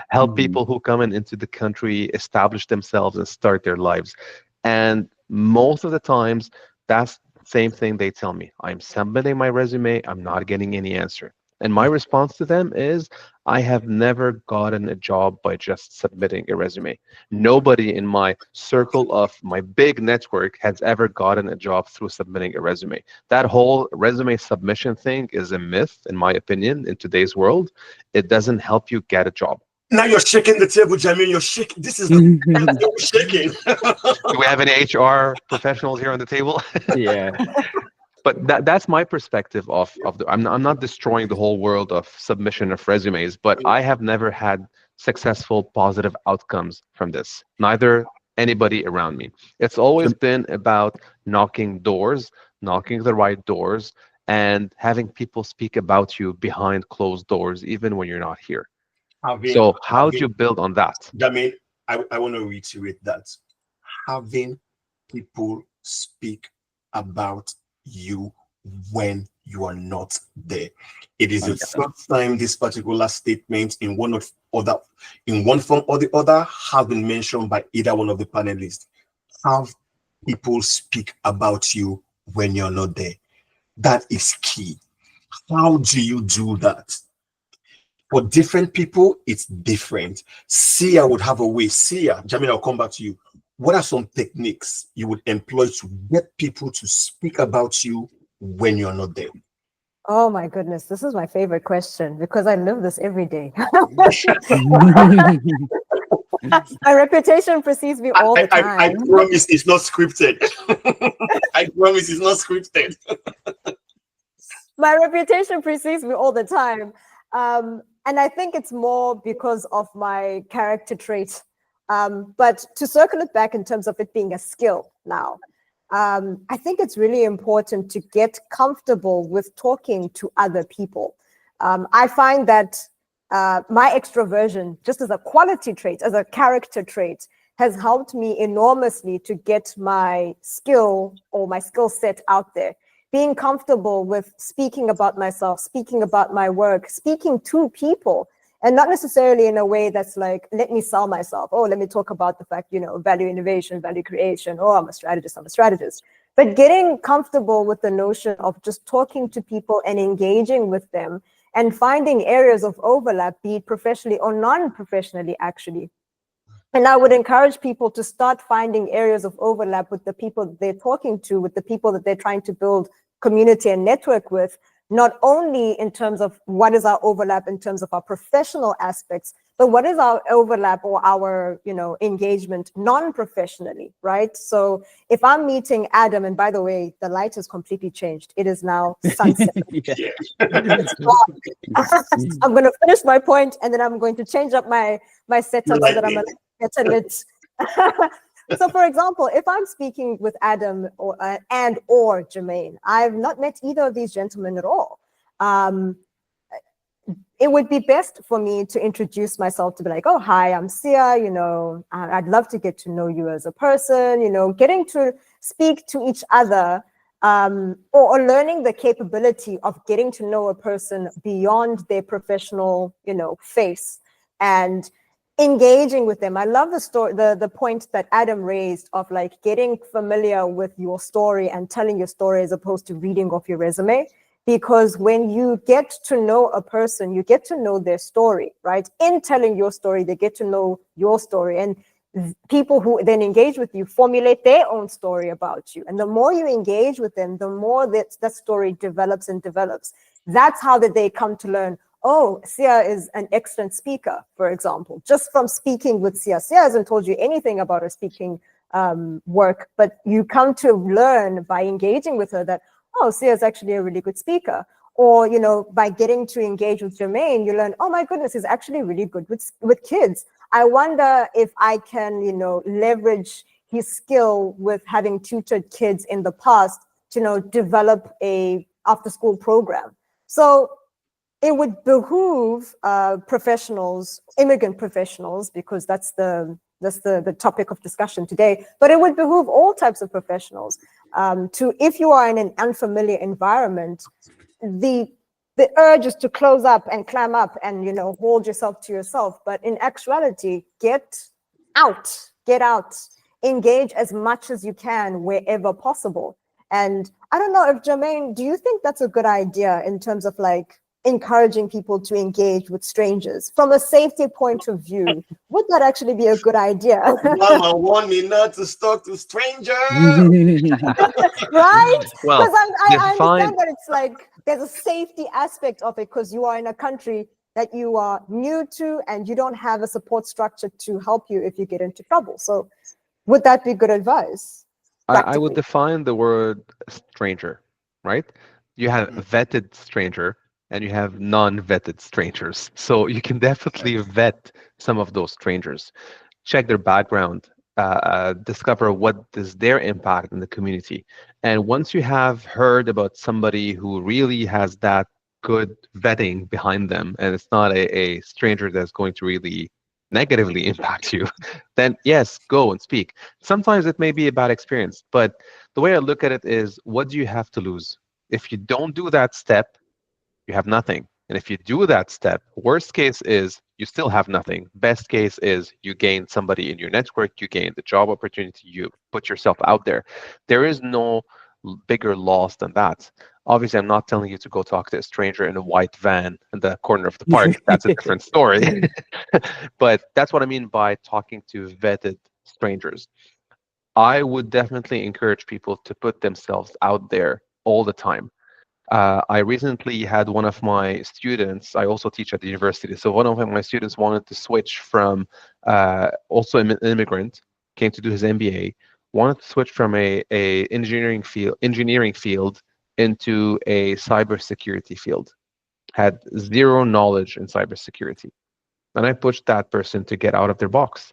Speaker 2: Help people who come into the country establish themselves and start their lives. And most of the times, that's the same thing they tell me. I'm submitting my resume. I'm not getting any answer. And my response to them is, I have never gotten a job by just submitting a resume. Nobody in my circle of my big network has ever gotten a job through submitting a resume. That whole resume submission thing is a myth, in my opinion, in today's world. It doesn't help you get a job.
Speaker 4: Now you're shaking the table, Jermaine. You're shaking. This is the shaking.
Speaker 2: Do we have any HR professionals here on the table?
Speaker 1: Yeah.
Speaker 2: But that's my perspective I'm not destroying the whole world of submission of resumes, but I have never had successful positive outcomes from this. Neither anybody around me. It's always been about knocking the right doors, and having people speak about you behind closed doors, even when you're not here. So how do you build on that?
Speaker 4: Jermaine, I want to reiterate that. Having people speak about you when you are not there. It is the first time this particular statement in one form or the other has been mentioned by either one of the panelists. Have people speak about you when you're not there. That is key. How do you do that? For different people, it's different. Sia would have a way. Sia, Jermaine, I'll come back to you. What are some techniques you would employ to get people to speak about you when you're not there?
Speaker 3: Oh my goodness, this is my favorite question because I live this every day. My reputation precedes me all the time.
Speaker 4: I promise it's not scripted. I promise it's not scripted.
Speaker 3: My reputation precedes me all the time. And I think it's more because of my character trait. But to circle it back in terms of it being a skill now, I think it's really important to get comfortable with talking to other people. I find that my extroversion, just as a quality trait, as a character trait, has helped me enormously to get my skill or my skill set out there. Being comfortable with speaking about myself, speaking about my work, speaking to people, and not necessarily in a way that's like, let me sell myself. Oh, let me talk about the fact, value innovation, value creation. Oh, I'm a strategist. But getting comfortable with the notion of just talking to people and engaging with them and finding areas of overlap, be it professionally or non-professionally, actually. And I would encourage people to start finding areas of overlap with the people that they're talking to, with the people that they're trying to build community and network with, not only in terms of what is our overlap in terms of our professional aspects, but what is our overlap or our, engagement non-professionally, right? So if I'm meeting Adam, and by the way, the light has completely changed. It is now sunset.
Speaker 4: Yeah.
Speaker 3: It's dark. I'm going to finish my point, and then I'm going to change up my setup so that I'm better lit. So, for example, if I'm speaking with Adam or Jermaine, I've not met either of these gentlemen at all. It would be best for me to introduce myself, to be like, oh, hi, I'm Sia, I'd love to get to know you as a person, getting to speak to each other, or learning the capability of getting to know a person beyond their professional, face, and engaging with them. I love the story, the point that Adam raised of like getting familiar with your story and telling your story as opposed to reading off your resume. Because when you get to know a person, you get to know their story, right? In telling your story, they get to know your story. And people who then engage with you formulate their own story about you. And the more you engage with them, the more that story develops and develops. That's how that they come to learn, oh, Sia is an excellent speaker, for example, just from speaking with Sia. Sia hasn't told you anything about her speaking work, but you come to learn by engaging with her that, oh, Sia is actually a really good speaker. Or, by getting to engage with Jermaine, you learn, oh my goodness, he's actually really good with kids. I wonder if I can, leverage his skill with having tutored kids in the past to, develop a after-school program. So it would behoove professionals, immigrant professionals, because that's the topic of discussion today, but it would behoove all types of professionals to, if you are in an unfamiliar environment, the urge is to close up and clam up and, hold yourself to yourself. But in actuality, get out, engage as much as you can wherever possible. And I don't know if Jermaine, do you think that's a good idea in terms of like encouraging people to engage with strangers from a safety point of view? Would that actually be a good idea?
Speaker 4: Mama warned me not to talk to strangers.
Speaker 3: Right?
Speaker 2: Well,
Speaker 3: Because I understand that it's like there's a safety aspect of it because you are in a country that you are new to and you don't have a support structure to help you if you get into trouble. So would that be good advice?
Speaker 2: I would define the word stranger, right? You have vetted stranger and you have non-vetted strangers. So you can definitely vet some of those strangers, check their background, discover what is their impact in the community. And once you have heard about somebody who really has that good vetting behind them, and it's not a stranger that's going to really negatively impact you, then yes, go and speak. Sometimes it may be a bad experience, but the way I look at it is, what do you have to lose? If you don't do that step, you have nothing. And if you do that step, worst case is you still have nothing. Best case is you gain somebody in your network, you gain the job opportunity, you put yourself out there. There is no bigger loss than that. Obviously, I'm not telling you to go talk to a stranger in a white van in the corner of the park. That's a different story. But that's what I mean by talking to vetted strangers. I would definitely encourage people to put themselves out there all the time. I recently had one of my students, I also teach at the university, so one of my students wanted to switch from, also an immigrant, came to do his MBA, wanted to switch from a engineering field into a cybersecurity field, had zero knowledge in cybersecurity. And I pushed that person to get out of their box.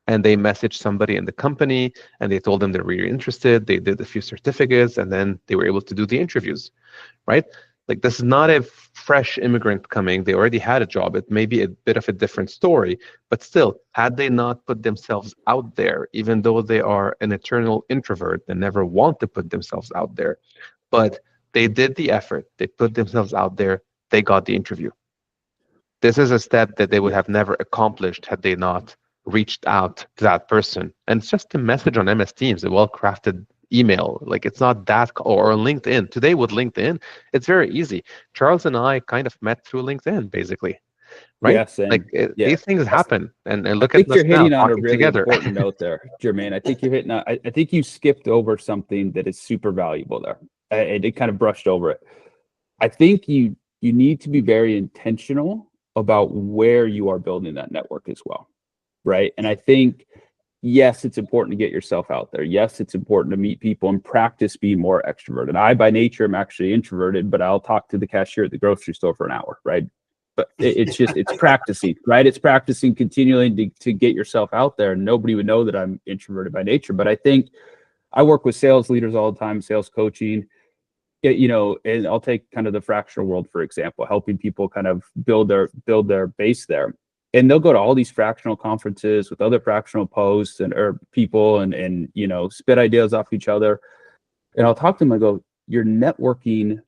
Speaker 2: And they messaged somebody in the company and they told them they're really interested. They did a few certificates and then they were able to do the interviews, right? Like, this is not a fresh immigrant coming. They already had a job. It may be a bit of a different story, but still, had they not put themselves out there, even though they are an eternal introvert and never want to put themselves out there, but they did the effort, they put themselves out there, they got the interview. This is a step that they would have never accomplished had they not reached out to that person. And it's just a message on MS Teams, a well-crafted email. Like, it's not that, or LinkedIn. Today with LinkedIn, it's very easy. Charles and I kind of met through LinkedIn, basically. right?
Speaker 1: Yes, and
Speaker 2: these things happen, and look
Speaker 1: I think
Speaker 2: at
Speaker 1: you're
Speaker 2: us now
Speaker 1: hitting on a
Speaker 2: talking
Speaker 1: really
Speaker 2: together.
Speaker 1: important note there, Jermaine. I think you're hitting on, I think you skipped over something that is super valuable there. It kind of brushed over it. I think you need to be very intentional about where you are building that network as well, right? And I think, yes, it's important to get yourself out there. Yes, it's important to meet people and practice being more extroverted. I, by nature, am actually introverted, but I'll talk to the cashier at the grocery store for an hour, right? But it's practicing, right? It's practicing continually to get yourself out there. And nobody would know that I'm introverted by nature. But I think I work with sales leaders all the time, sales coaching, and I'll take kind of the fractional world, for example, helping people kind of build their base there. And they'll go to all these fractional conferences with other fractional posts or people and spit ideas off each other. And I'll talk to them. I go, you're networking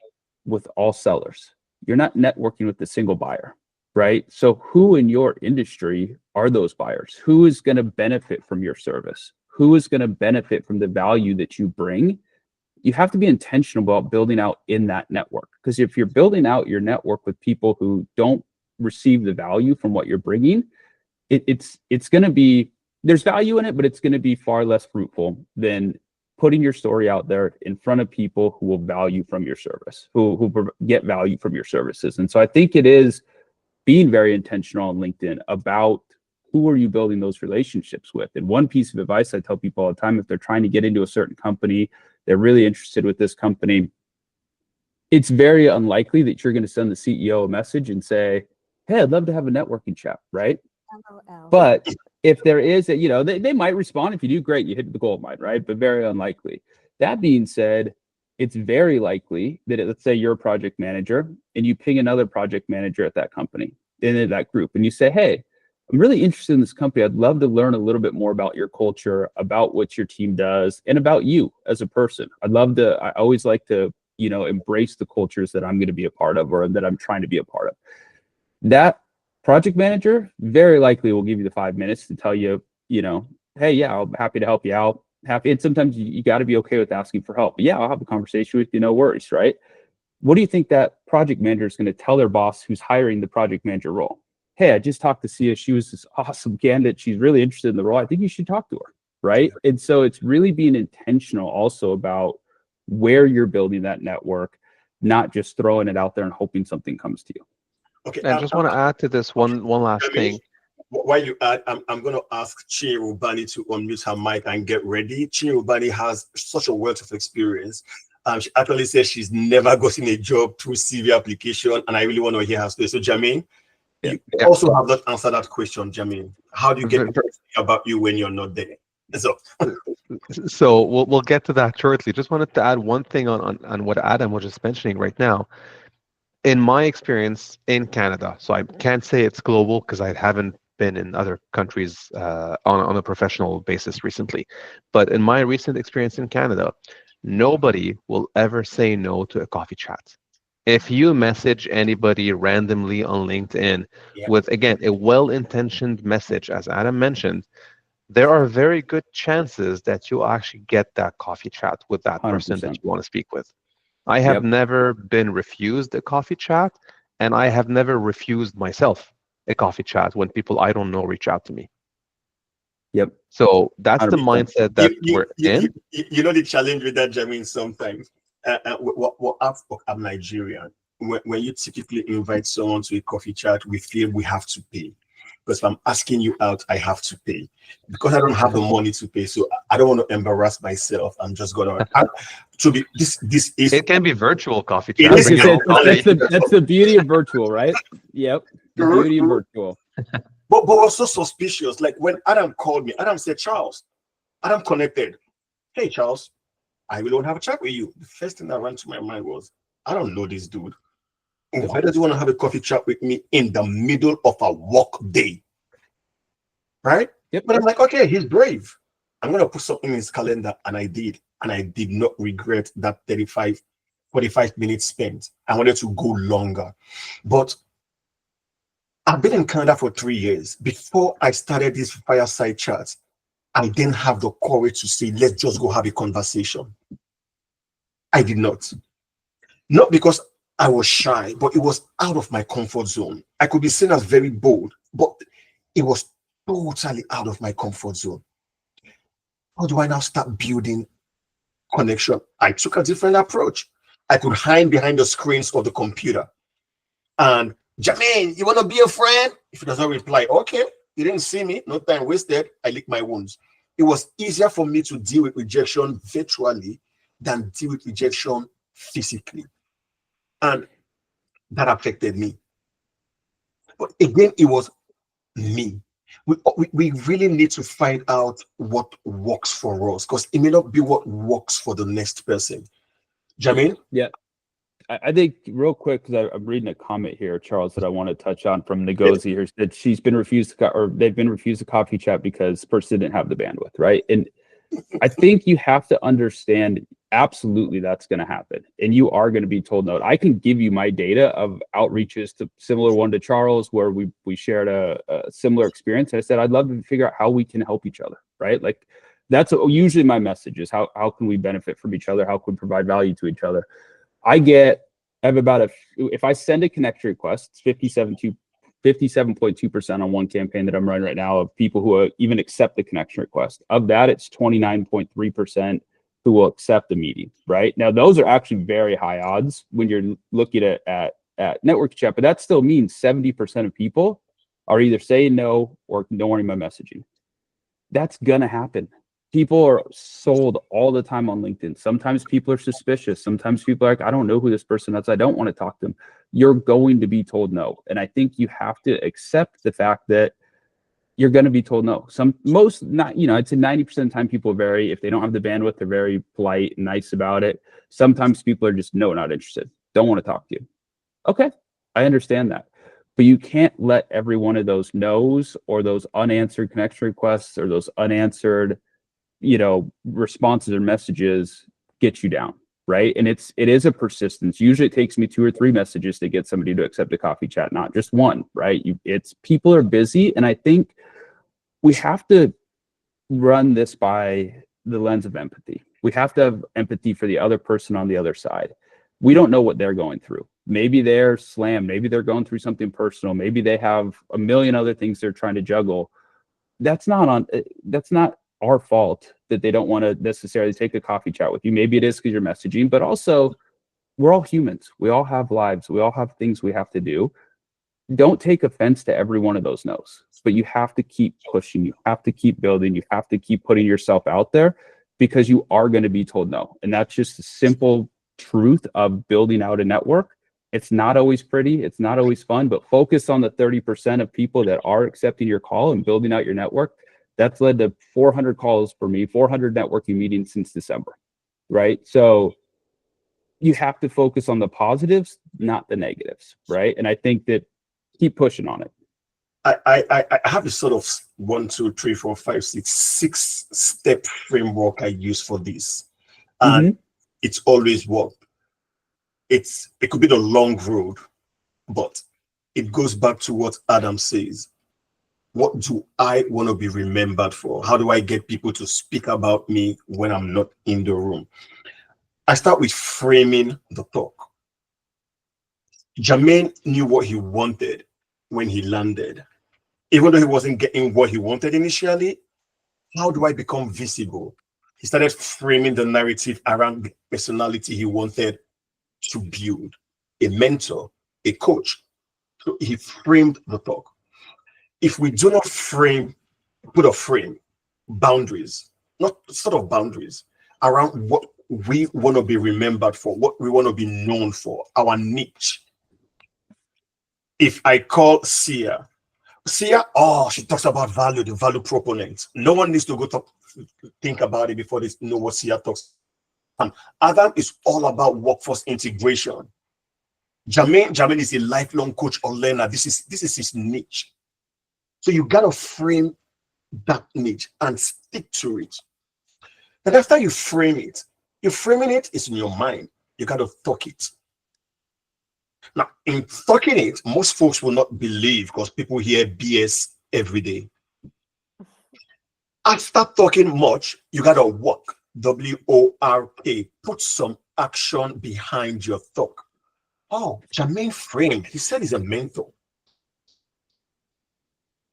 Speaker 1: with all sellers. You're not networking with the single buyer, right? So who in your industry are those buyers? Who is going to benefit from your service? Who is going to benefit from the value that you bring? You have to be intentional about building out in that network. Because if you're building out your network with people who don't receive the value from what you're bringing, it's going to be, there's value in it, but it's going to be far less fruitful than putting your story out there in front of people who will value from your service, who get value from your services. And so I think it is being very intentional on LinkedIn about who are you building those relationships with. And one piece of advice I tell people all the time, if they're trying to get into a certain company, they're really interested with this company, it's very unlikely that you're going to send the CEO a message and say, hey, I'd love to have a networking chat, right?
Speaker 3: LOL.
Speaker 1: But if there is they might respond. If you do, great, you hit the gold mine, right? But very unlikely. That being said, it's very likely that let's say you're a project manager and you ping another project manager at that company, in that group, and you say, hey, I'm really interested in this company. I'd love to learn a little bit more about your culture, about what your team does, and about you as a person. I always like to, embrace the cultures that I'm going to be a part of or that I'm trying to be a part of. That project manager very likely will give you the 5 minutes to tell you, hey, yeah, I'm happy to help you out. Happy. And sometimes you got to be okay with asking for help. But yeah, I'll have a conversation with you. No worries, right? What do you think that project manager is going to tell their boss who's hiring the project manager role? Hey, I just talked to Sia. She was this awesome candidate. She's really interested in the role. I think you should talk to her, right? And so it's really being intentional also about where you're building that network, not just throwing it out there and hoping something comes to you.
Speaker 2: Okay. I just want to add to this one last thing.
Speaker 4: While you add, I'm going to ask Chinyere to unmute her mic and get ready. Chinyere has such a wealth of experience. She actually says she's never gotten a job through CV application, and I really want to hear her story. So, Jermaine, you also have not answered that question, Jermaine. How do you get about you when you're not there? So
Speaker 2: we'll get to that shortly. Just wanted to add one thing on what Adam was just mentioning right now. In my experience in Canada, so I can't say it's global because I haven't been in other countries on a professional basis recently, but in my recent experience in Canada, nobody will ever say no to a coffee chat. If you message anybody randomly on LinkedIn with, again, a well-intentioned message, as Adam mentioned, there are very good chances that you'll actually get that coffee chat with that person
Speaker 1: 100%.
Speaker 2: that you want to speak with. I have never been refused a coffee chat, and I have never refused myself a coffee chat when people I don't know reach out to me.
Speaker 1: Yep.
Speaker 2: So that's 100%. The mindset that we're in.
Speaker 4: You know the challenge with that, Jermaine, sometimes. What I'm Nigerian. When you typically invite someone to a coffee chat, we feel we have to pay. Because if I'm asking you out, I have to pay. Because I don't have the money to pay, so I don't want to embarrass myself. I'm just gonna this is.
Speaker 2: It can be virtual coffee
Speaker 1: chat. That's the beauty of virtual, right? Yep, the beauty of virtual.
Speaker 4: But we're so suspicious. Like when Adam called me, Adam said, Charles, Adam connected. Hey, Charles, I really want to have a chat with you. The first thing that ran to my mind was, I don't know this dude. Why does he want to have a coffee chat with me in the middle of a work day? Right?
Speaker 1: Yep.
Speaker 4: But I'm like, okay, he's brave. I'm going to put something in his calendar. And I did. And I did not regret that 45 minutes spent. I wanted to go longer. But I've been in Canada for 3 years. Before I started these fireside chats, I didn't have the courage to say, let's just go have a conversation. I did not. Not because I was shy, but it was out of my comfort zone. I could be seen as very bold, but it was totally out of my comfort zone. How do I now start building connection? I took a different approach. I could hide behind the screens of the computer. And Jermaine, you want to be a friend? If he does not reply, okay, you didn't see me, no time wasted. I lick my wounds. It was easier for me to deal with rejection virtually than deal with rejection physically. And that affected me. But again, it was me. We really need to find out what works for us, because it may not be what works for the next person. Jermaine?
Speaker 1: Yeah. I think real quick, because I'm reading a comment here, Charles, that I want to touch on from Ngozi here, that she's been refused to, or they've been refused a coffee chat because the person didn't have the bandwidth, right? And I think you have to understand, absolutely, that's going to happen, and you are going to be told no. I can give you my data of outreaches to similar one to Charles, where we shared a similar experience. I said I'd love to figure out how we can help each other, right? Like that's usually my message is how can we benefit from each other? How can we provide value to each other? I have about if I send a connection request, it's 57.2% on one campaign that I'm running right now of people who even accept the connection request. Of that, it's 29.3% who will accept the meeting, right? Now, those are actually very high odds when you're looking at network chat, but that still means 70% of people are either saying no or ignoring my messaging. That's gonna happen. People are sold all the time on LinkedIn. Sometimes people are suspicious. Sometimes people are like, I don't know who this person is. I don't want to talk to them. You're going to be told no. And I think you have to accept the fact that you're going to be told no. I'd say 90% of the time people if they don't have the bandwidth, they're very polite and nice about it. Sometimes people are just, no, not interested. Don't want to talk to you. Okay, I understand that. But you can't let every one of those no's or those unanswered connection requests or those unanswered responses or messages get you down, right? And it is a persistence. Usually it takes me 2 or 3 messages to get somebody to accept a coffee chat, not just one, right? People are busy, and I think we have to run this by the lens of empathy. We have to have empathy for the other person on the other side. We don't know what they're going through. Maybe they're slammed, maybe they're going through something personal, maybe they have a million other things they're trying to juggle. That's not our fault that they don't want to necessarily take a coffee chat with you. Maybe it is because you're messaging, but also we're all humans. We all have lives. We all have things we have to do. Don't take offense to every one of those no's, but you have to keep pushing. You have to keep building. You have to keep putting yourself out there, because you are going to be told no. And that's just the simple truth of building out a network. It's not always pretty. It's not always fun, but focus on the 30% of people that are accepting your call and building out your network. That's led to 400 calls for me, 400 networking meetings since December, right? So you have to focus on the positives, not the negatives, right? And I think that keep pushing on it.
Speaker 4: I have a sort of 1, 2, 3, 4, 5, 6 step framework I use for this, and it's always worked. It could be the long road, but it goes back to what Adam says. What do I want to be remembered for? How do I get people to speak about me when I'm not in the room? I start with framing the talk. Jermaine knew what he wanted when he landed. Even though he wasn't getting what he wanted initially, how do I become visible? He started framing the narrative around the personality he wanted to build, a mentor, a coach. So he framed the talk. If we do not put a frame, boundaries, not sort of boundaries around what we want to be remembered for, what we want to be known for, our niche. If I call Sia, she talks about value, the value proponent. No one needs to go think about it before they know what Sia talks. And Adam is all about workforce integration. Jermaine is a lifelong coach or learner. This is his niche. So you got to frame that niche and stick to it. Then after you frame it, it's in your mind. You got to talk it. Now, in talking it, most folks will not believe because people hear BS every day. After talking much, you got to work, WORK, put some action behind your talk. Oh, Jermaine framed. He said he's a mentor.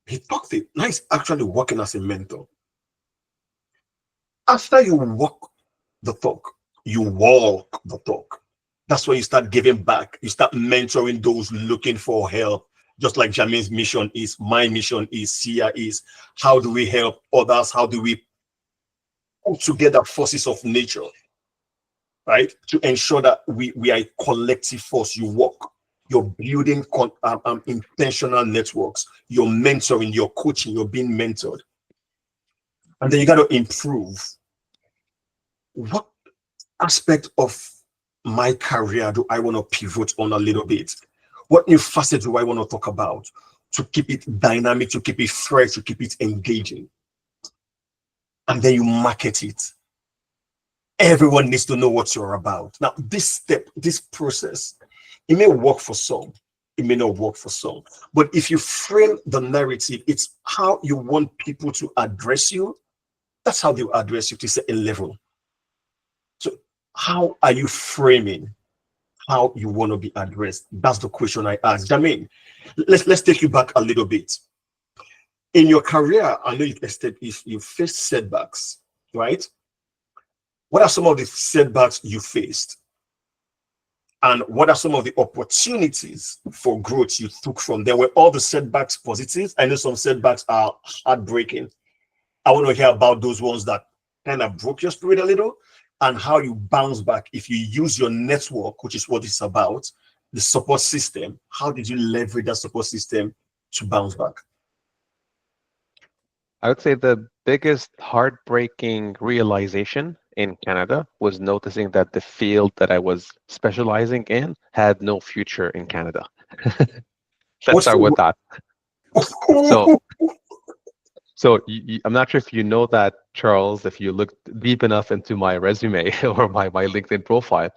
Speaker 4: He talked it. Now he's actually working as a mentor. After you walk the talk, you walk the talk. That's when you start giving back. You start mentoring those looking for help. Just like Jermaine's mission is, my mission is, Sia is. How do we help others? How do we put together forces of nature, right? To ensure that we are a collective force. You work. You're building intentional networks. You're mentoring, you're coaching, you're being mentored. And then you got to improve. What aspect of my career do I want to pivot on a little bit? What new facet do I want to talk about to keep it dynamic, to keep it fresh, to keep it engaging? And then you market it. Everyone needs to know what you're about. Now, this step, this process, it may work for some, it may not work for some. But if you frame the narrative, it's how you want people to address you. That's how they will address you to a certain level. So how are you framing how you want to be addressed? That's the question I asked. Jermaine, let's take you back a little bit. In your career, I know you've faced setbacks, right? What are some of the setbacks you faced? And what are some of the opportunities for growth you took from them? Were all the setbacks positive? I know some setbacks are heartbreaking. I want to hear about those ones that kind of broke your spirit a little, and how you bounce back if you use your network, which is what it's about, the support system. How did you leverage that support system to bounce back?
Speaker 2: I would say the biggest heartbreaking realization in Canada was noticing that the field that I was specializing in had no future in Canada. Let's start with that. So, I'm not sure if you know that, Charles, if you look deep enough into my resume or my LinkedIn profile,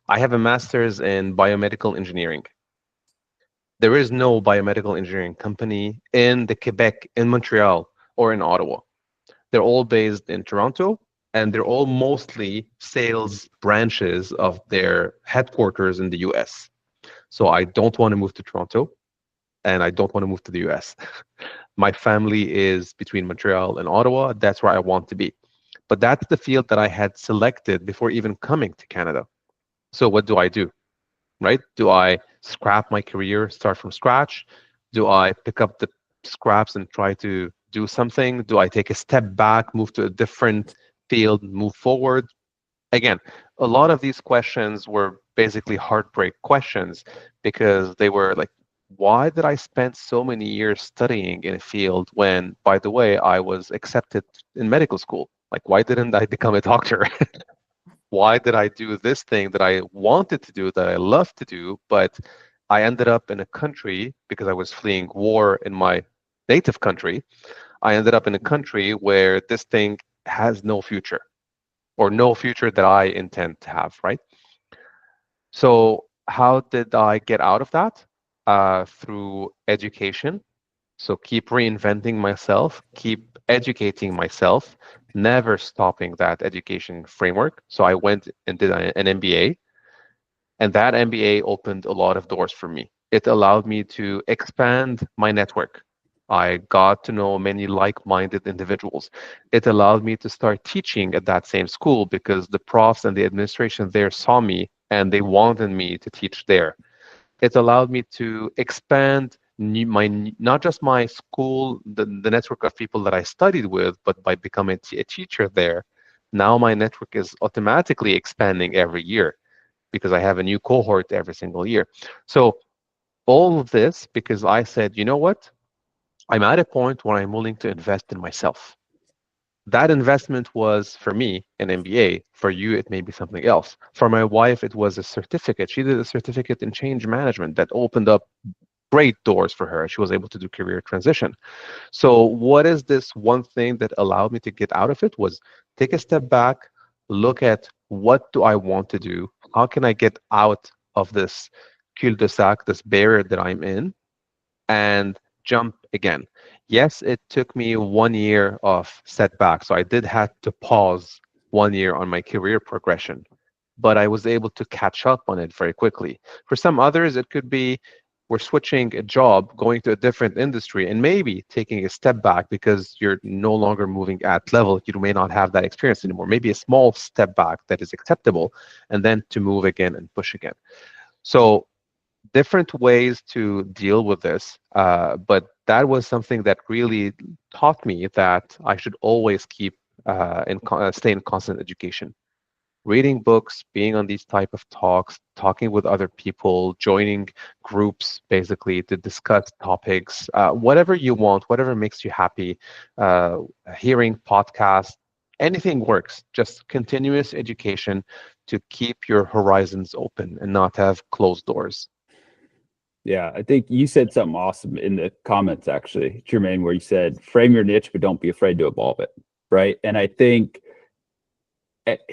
Speaker 2: I have a master's in biomedical engineering. There is no biomedical engineering company in the Quebec, in Montreal, or in Ottawa. They're all based in Toronto, and they're all mostly sales branches of their headquarters in the US. So I don't want to move to Toronto, and I don't want to move to the US. My family is between Montreal and Ottawa. That's where I want to be. But that's the field that I had selected before even coming to Canada. So what do I do? Right? Do I scrap my career, start from scratch? Do I pick up the scraps and try to do something? Do I take a step back, move to a different field, move forward? Again, a lot of these questions were basically heartbreak questions, because they were like, why did I spend so many years studying in a field when, by the way, I was accepted in medical school? Like, why didn't I become a doctor? Why did I do this thing that I wanted to do, that I love to do, but I ended up in a country, because I was fleeing war in my native country, I ended up in a country where this thing has no future, or no future that I intend to have, right? So how did I get out of that? Through education. So keep reinventing myself, keep educating myself, never stopping that education framework. So I went and did an MBA, and that MBA opened a lot of doors for me. It allowed me to expand my network. I got to know many like-minded individuals. It allowed me to start teaching at that same school, because the profs and the administration there saw me and they wanted me to teach there. It allowed me to expand not just my school, the network of people that I studied with, but by becoming a teacher there, now my network is automatically expanding every year, because I have a new cohort every single year. So all of this because I said, you know what? I'm at a point where I'm willing to invest in myself. That investment was, for me, an MBA. For you, it may be something else. For my wife, it was a certificate. She did a certificate in change management that opened up great doors for her. She was able to do career transition. So what is this one thing that allowed me to get out of it? Was take a step back, look at what do I want to do? How can I get out of this cul-de-sac, this barrier that I'm in, and jump again? Yes, it took me 1 year of setback. So I did have to pause 1 year on my career progression. but I was able to catch up on it very quickly. For some others, it could be we're switching a job, going to a different industry, and maybe taking a step back because you're no longer moving at level. You may not have that experience anymore. Maybe a small step back that is acceptable, and then to move again and push again. So different ways to deal with this, but that was something that really taught me that I should always keep stay in constant education, reading books, being on these type of talks, talking with other people, joining groups basically to discuss topics, whatever you want, whatever makes you happy, uh, hearing podcasts, anything works. Just continuous education to keep your horizons open and not have closed doors.
Speaker 1: Yeah, I think you said something awesome in the comments, actually, Jermaine, where you said, frame your niche, but don't be afraid to evolve it. Right. And I think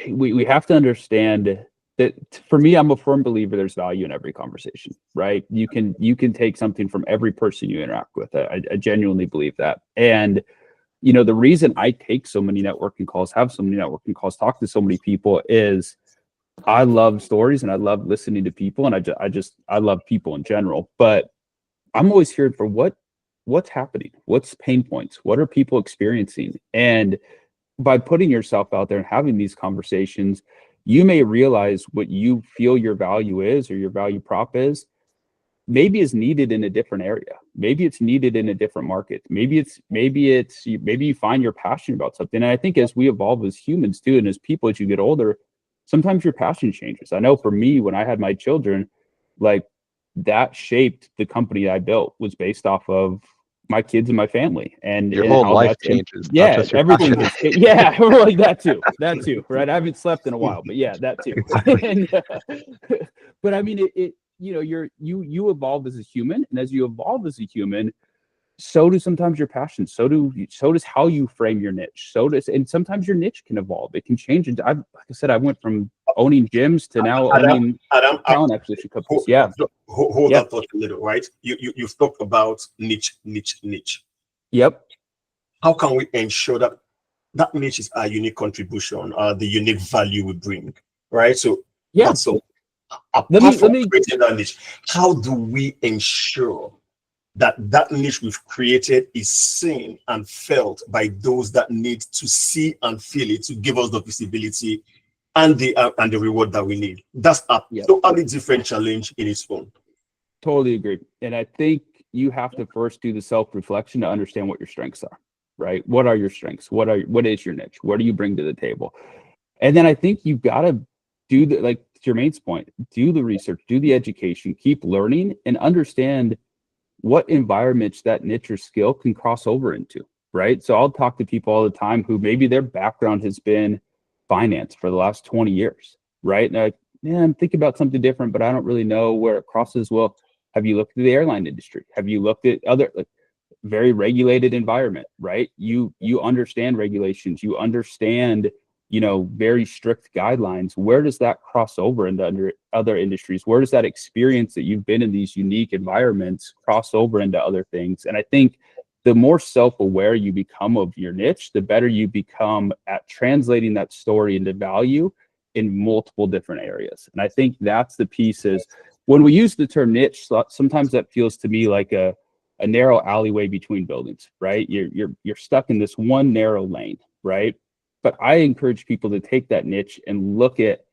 Speaker 1: we have to understand that, for me, I'm a firm believer there's value in every conversation, right? You can take something from every person you interact with. I genuinely believe that. And, the reason I take so many networking calls, have so many networking calls, talk to so many people is I love stories and I love listening to people. And I love people in general, but I'm always hearing for what's happening, what's pain points, what are people experiencing? And by putting yourself out there and having these conversations, you may realize what you feel your value is or your value prop is, maybe is needed in a different area. Maybe it's needed in a different market. Maybe you find you're passionate about something. And I think as we evolve as humans too, and as people, as you get older, sometimes your passion changes. I know for me, when I had my children, like, that shaped the company I built, was based off of my kids and my family, and
Speaker 2: Your whole
Speaker 1: how
Speaker 2: life
Speaker 1: that's
Speaker 2: changes, not
Speaker 1: yeah,
Speaker 2: just your
Speaker 1: everything
Speaker 2: passion.
Speaker 1: is, yeah, like that too, right? I haven't slept in a while, but yeah, that too. And, but I mean, you evolve as a human, and as you evolve as a human, so do sometimes your passions, so does how you frame your niche, and sometimes your niche can evolve, it can change. And like I said, I went from owning gyms to now owning talent acquisition companies. Yeah.
Speaker 4: Hold that thought a little, right? You've talked about niche.
Speaker 1: Yep.
Speaker 4: How can we ensure that that niche is our unique contribution, the unique value we bring, right? So
Speaker 1: Yeah.
Speaker 4: that's so.
Speaker 1: Let
Speaker 4: Apart from
Speaker 1: me
Speaker 4: creating that niche, how do we ensure that that niche we've created is seen and felt by those that need to see and feel it to give us the visibility and the reward that we need? That's a totally different challenge in its own.
Speaker 1: Totally agree. And I think you have to first do the self-reflection to understand what your strengths are, right? What are your strengths? What is your niche? What do you bring to the table? And then I think you've got to do the, like Jermaine's point, do the research, do the education, keep learning, and understand what environments that niche or skill can cross over into, right? So I'll talk to people all the time who maybe their background has been finance for the last 20 years, right? And like, yeah, I'm thinking about something different, but I don't really know where it crosses. Well, have you looked at the airline industry? Have you looked at other, like, very regulated environment, right? You understand regulations, you understand, very strict guidelines. Where does that cross over into other industries? Where does that experience that you've been in these unique environments cross over into other things? And I think the more self-aware you become of your niche, the better you become at translating that story into value in multiple different areas. And I think that's the piece. Is when we use the term niche, sometimes that feels to me like a narrow alleyway between buildings, right? You're stuck in this one narrow lane, right? But I encourage people to take that niche and look at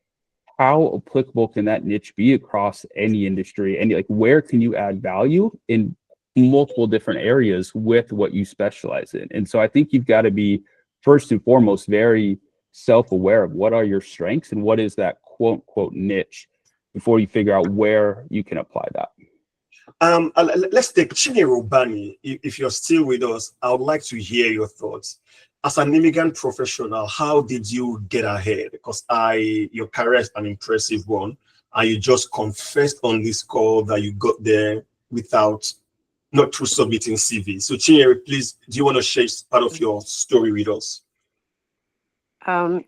Speaker 1: how applicable can that niche be across any industry, and like, where can you add value in multiple different areas with what you specialize in. And so I think you've got to be, first and foremost, very self-aware of what are your strengths and what is that quote unquote niche before you figure out where you can apply that.
Speaker 4: Let's take Chinero Bani. If you're still with us, I would like to hear your thoughts. As an immigrant professional, how did you get ahead? Because your career is an impressive one, and you just confessed on this call that you got there not through submitting CV. So Chinero, please, do you want to share part of your story with us?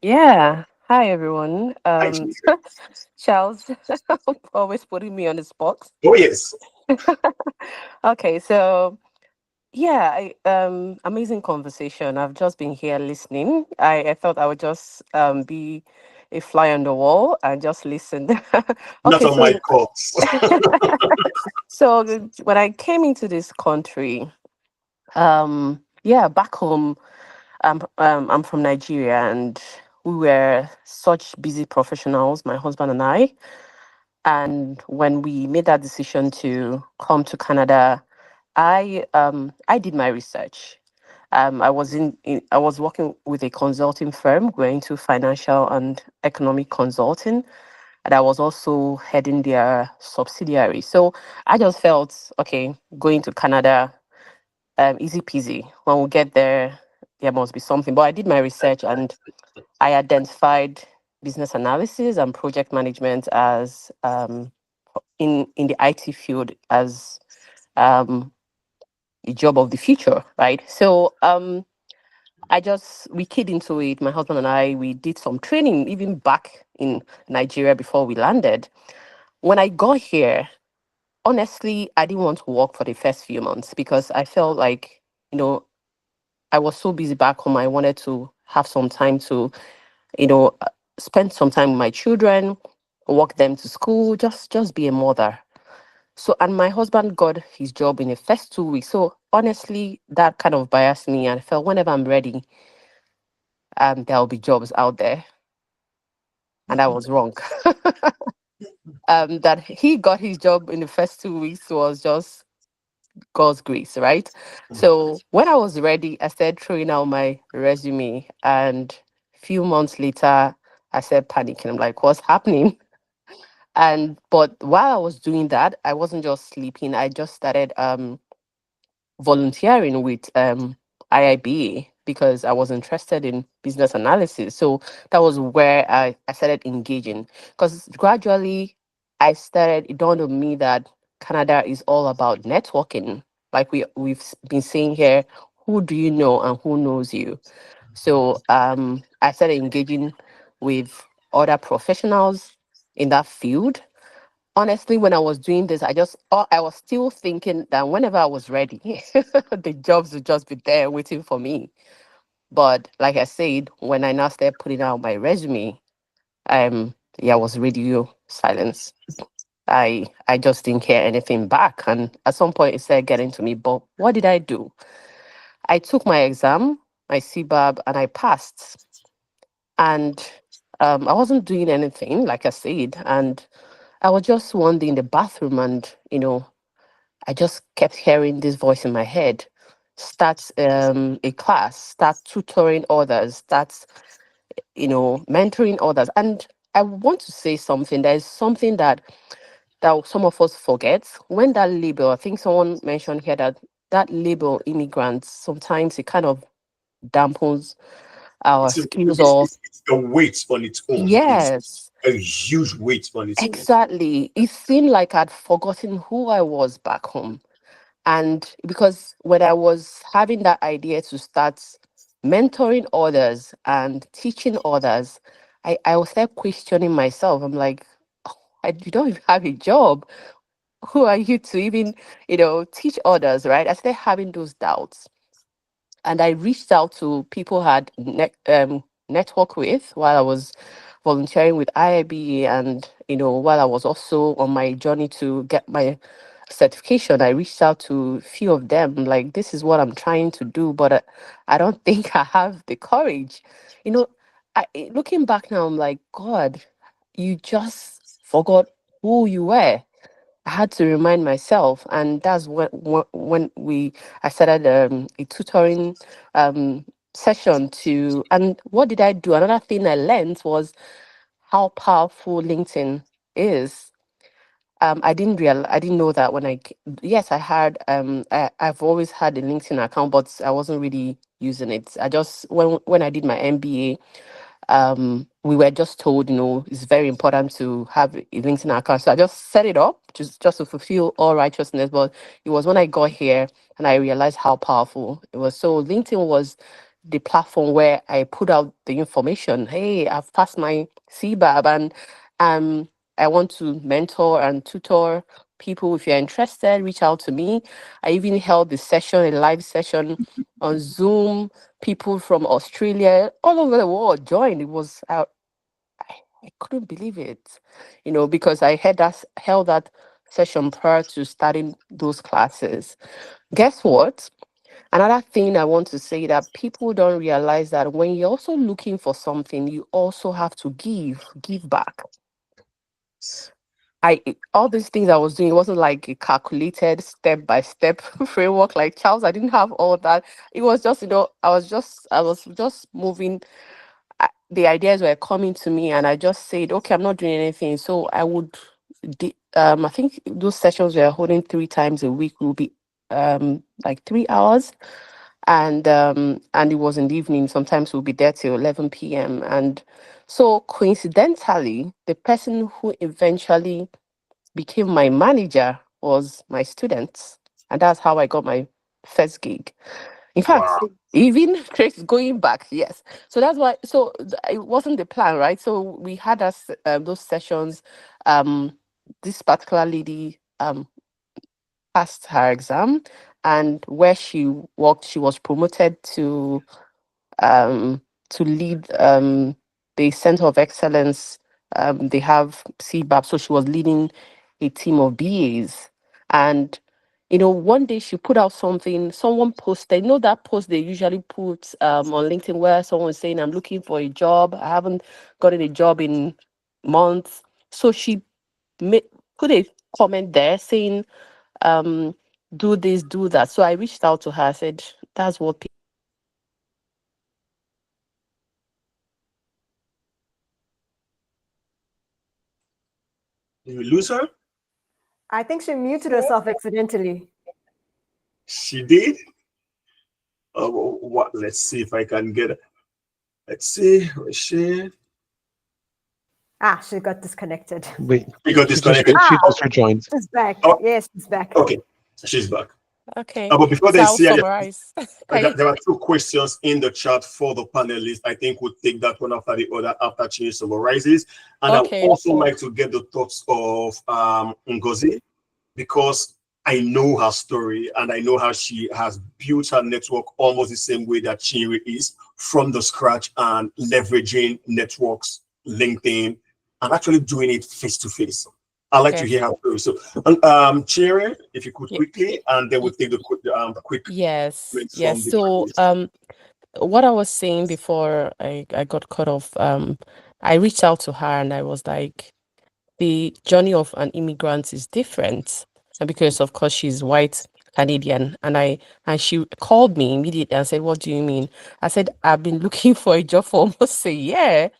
Speaker 5: Yeah. Hi, everyone.
Speaker 4: Hi, Chinero.
Speaker 5: Charles, always putting me on the spot.
Speaker 4: Oh, yes.
Speaker 5: Okay, so yeah, amazing conversation. I've just been here listening. I thought I would just be a fly on the wall and just listened.
Speaker 4: Not
Speaker 5: Okay,
Speaker 4: on my
Speaker 5: so
Speaker 4: course.
Speaker 5: so when I came into this country, yeah, back home, I'm from Nigeria, and we were such busy professionals, my husband and I. And when we made that decision to come to Canada, I did my research. I was working with a consulting firm. We're into financial and economic consulting, and I was also heading their subsidiary. So I just felt okay going to Canada, easy peasy. When we get there, there must be something. But I did my research and I identified business analysis and project management as in the IT field as um, a job of the future, right? So we keyed into it. My husband and I, we did some training even back in Nigeria before we landed. When I got here, honestly, I didn't want to work for the first few months because I felt like, you know, I was so busy back home. I wanted to have some time to, you know, uh, spend some time with my children, walk them to school, just be a mother. So, and my husband got his job in the first 2 weeks. So honestly, that kind of biased me, and I felt whenever I'm ready, there'll be jobs out there, and I was wrong. That he got his job in the first 2 weeks was just God's grace, right? So when I was ready, I started throwing out my resume, and few months later, I started panicking. I'm like, what's happening? And but while I was doing that, I wasn't just sleeping. I just started volunteering with IIBA because I was interested in business analysis. So that was where I started engaging. Because gradually it dawned on me that Canada is all about networking. Like we've been saying here, who do you know and who knows you? So I started engaging with other professionals in that field. Honestly, when I was doing this, I was still thinking that whenever I was ready, the jobs would just be there waiting for me. But like I said, when I now started putting out my resume, yeah, it was radio silence. I just didn't hear anything back, and at some point it started getting to me. But what did I do? I took my exam, my CBAB, and I passed. And I wasn't doing anything, like I said, and I was just one day in the bathroom, and I just kept hearing this voice in my head. Start a class, start tutoring others, start mentoring others. And I want to say something. There is something that some of us forget. When that label, I think someone mentioned here that label immigrants, sometimes it kind of dampens our skills or
Speaker 4: It's a weight on its own. It's
Speaker 5: yes.
Speaker 4: a huge weight on its own.
Speaker 5: Exactly. It seemed like I'd forgotten who I was back home. And because when I was having that idea to start mentoring others and teaching others, I was there questioning myself. I'm like, "Oh, you don't even have a job. Who are you to even, teach others, right?" I started having those doubts. And I reached out to people I had network with while I was volunteering with IIB, and while I was also on my journey to get my certification. I reached out to a few of them, like, this is what I'm trying to do, but I don't think I have the courage. you know Looking back now, I'm like, God, you just forgot who you were. I had to remind myself, and that's when I started a tutoring um, session to. And what did I do? Another thing I learned was how powerful LinkedIn is. I didn't know that yes, I had I've always had a LinkedIn account, but I wasn't really using it. I just when I did my MBA, we were just told, it's very important to have a LinkedIn account. So I just set it up just to fulfill all righteousness. But it was when I got here and I realized how powerful it was. So LinkedIn was the platform where I put out the information. Hey, I've passed my CBAB, and um I want to mentor and tutor people. If you're interested, reach out to me. I even held a live session on Zoom. People from Australia, all over the world joined. I couldn't believe it, because I held that session prior to starting those classes. Guess what? Another thing I want to say that people don't realize that when you're also looking for something, you also have to give back. All these things I was doing, it wasn't like a calculated step by step framework like Charles. I didn't have all that. It was just, I was just moving. The ideas were coming to me, and I just said, okay, I'm not doing anything. So I would, I think those sessions we are holding 3 times a week will be like 3 hours, and it was in the evening. Sometimes we'll be there till 11 p.m. And so coincidentally, the person who eventually became my manager was my student, and that's how I got my first gig. In fact,
Speaker 4: Wow.
Speaker 5: even Chris going back, yes. So that's why. So it wasn't the plan, right? So we had us those sessions. Um, this particular lady passed her exam, and where she worked, she was promoted um, to lead the Center of Excellence. They have CBAP, so she was leading a team of BAs. And one day she put out something. Someone posted. That post they usually put on LinkedIn where someone is saying, "I'm looking for a job. I haven't gotten a job in months." So she put a comment there saying, "Do this, do that." So I reached out to her. I said, "That's what."
Speaker 4: Did we lose her?
Speaker 3: I think she muted herself accidentally.
Speaker 4: She did. What? Let's see if I can get it. Let's see. She
Speaker 3: She got disconnected.
Speaker 2: Wait,
Speaker 4: got disconnected.
Speaker 2: she just rejoined.
Speaker 3: She's back.
Speaker 4: Oh,
Speaker 3: Yes, she's back.
Speaker 4: okay, she's back.
Speaker 5: Okay.
Speaker 4: But before
Speaker 5: So
Speaker 4: they
Speaker 5: I'll
Speaker 4: see,
Speaker 5: summarize.
Speaker 4: there are 2 questions in the chat for the panelists. I think we'll take that one after the other after Chinny summarizes. And I would
Speaker 5: Okay.
Speaker 4: also like to get the thoughts of Ngozi, because I know her story and I know how she has built her network almost the same way that Chinny is, from the scratch and leveraging networks, LinkedIn, and actually doing it face to face. I'd like to hear her story. So, Chinny, if you could quickly, and then we'll take the quick.
Speaker 5: Yes.
Speaker 4: comments
Speaker 5: Yes.
Speaker 4: from the
Speaker 5: So
Speaker 4: panelists.
Speaker 5: what I was saying before I got cut off, I reached out to her and I was like, the journey of an immigrant is different. And because of course she's white Canadian, and she called me immediately and said, "What do you mean?" I said, "I've been looking for a job for almost a year,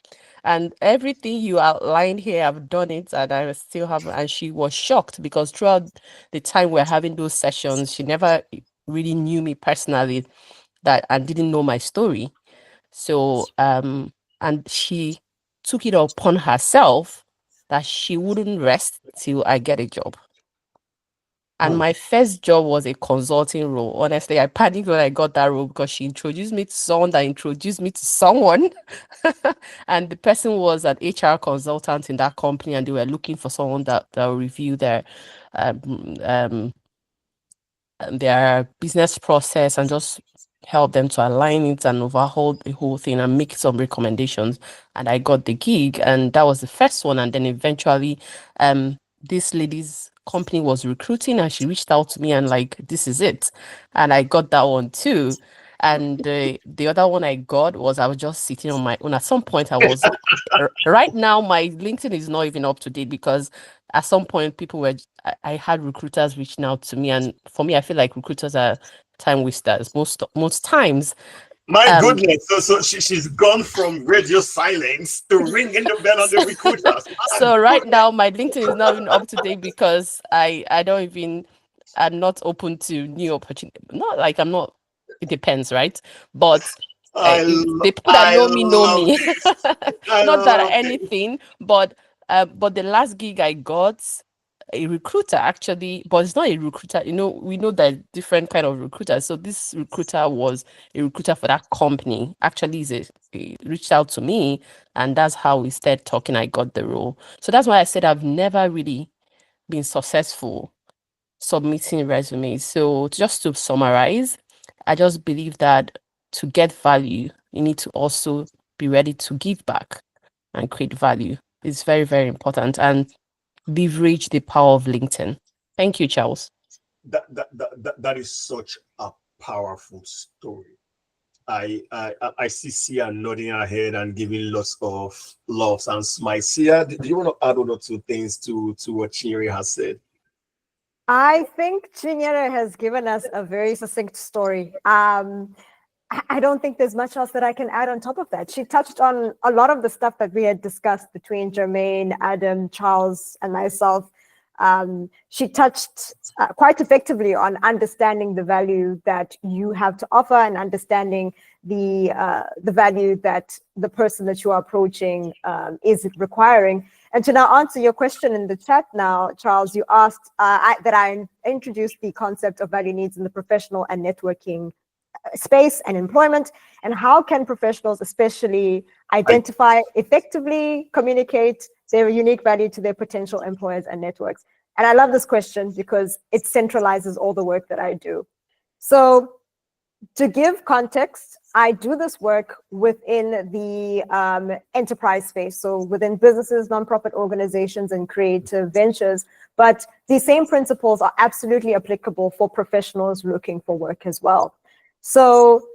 Speaker 5: and everything you outlined here, I've done it, and I still haven't." And she was shocked because throughout the time we're having those sessions, she never really knew me personally, that and didn't know my story. So and she took it upon herself that she wouldn't rest till I get a job. And my first job was a consulting role. Honestly, I panicked when I got that role because she introduced me to someone that introduced me to someone. And the person was an HR consultant in that company, and they were looking for someone that will review um, um, their business process and just help them to align it and overhaul the whole thing and make some recommendations. And I got the gig, and that was the first one. And then eventually this lady's company was recruiting, and she reached out to me and like, this is it. And I got that one too. And the other one I got was, I was just sitting on my own. At some point I was right now my LinkedIn is not even up to date, because at some point people were I had recruiters reaching out to me, and for me I feel like recruiters are time wasters most times.
Speaker 4: My goodness, so she's gone from radio silence to ringing the bell on the recruiters.
Speaker 5: So right now my LinkedIn is not even up to date, because I don't even, I'm not open to new opportunity. Not like I'm not, it depends, right? But the people that
Speaker 4: I
Speaker 5: know me know
Speaker 4: love
Speaker 5: me.
Speaker 4: it. I
Speaker 5: Not that
Speaker 4: love it.
Speaker 5: anything, but the last gig I got, a recruiter actually, but it's not a recruiter. We know that different kind of recruiters. So this recruiter was a recruiter for that company. Actually, he reached out to me, and that's how we started talking. I got the role. So that's why I said I've never really been successful submitting resumes. So just to summarize, I just believe that to get value, you need to also be ready to give back. and create value. It's very, very important. And leverage the power of LinkedIn. Thank you, Charles.
Speaker 4: That is such a powerful story. I see Sia nodding her head and giving lots of loves and smiles. Sia, do you want to add one or two things to what Chinyere has said?
Speaker 3: I think Chinyere has given us a very succinct story. I don't think there's much else that I can add on top of that. She touched on a lot of the stuff that we had discussed between Jermaine, Adam, Charles, and myself. She touched quite effectively on understanding the value that you have to offer and understanding the value that the person that you are approaching is requiring. And to now answer your question in the chat now, Charles, you asked that I introduced the concept of value needs in the professional and networking space and employment, and how can professionals especially identify, effectively communicate their unique value to their potential employers and networks. And I love this question because it centralizes all the work that I do. So to give context, I do this work within the enterprise space, so within businesses, nonprofit organizations, and creative ventures. But these same principles are absolutely applicable for professionals looking for work as well. So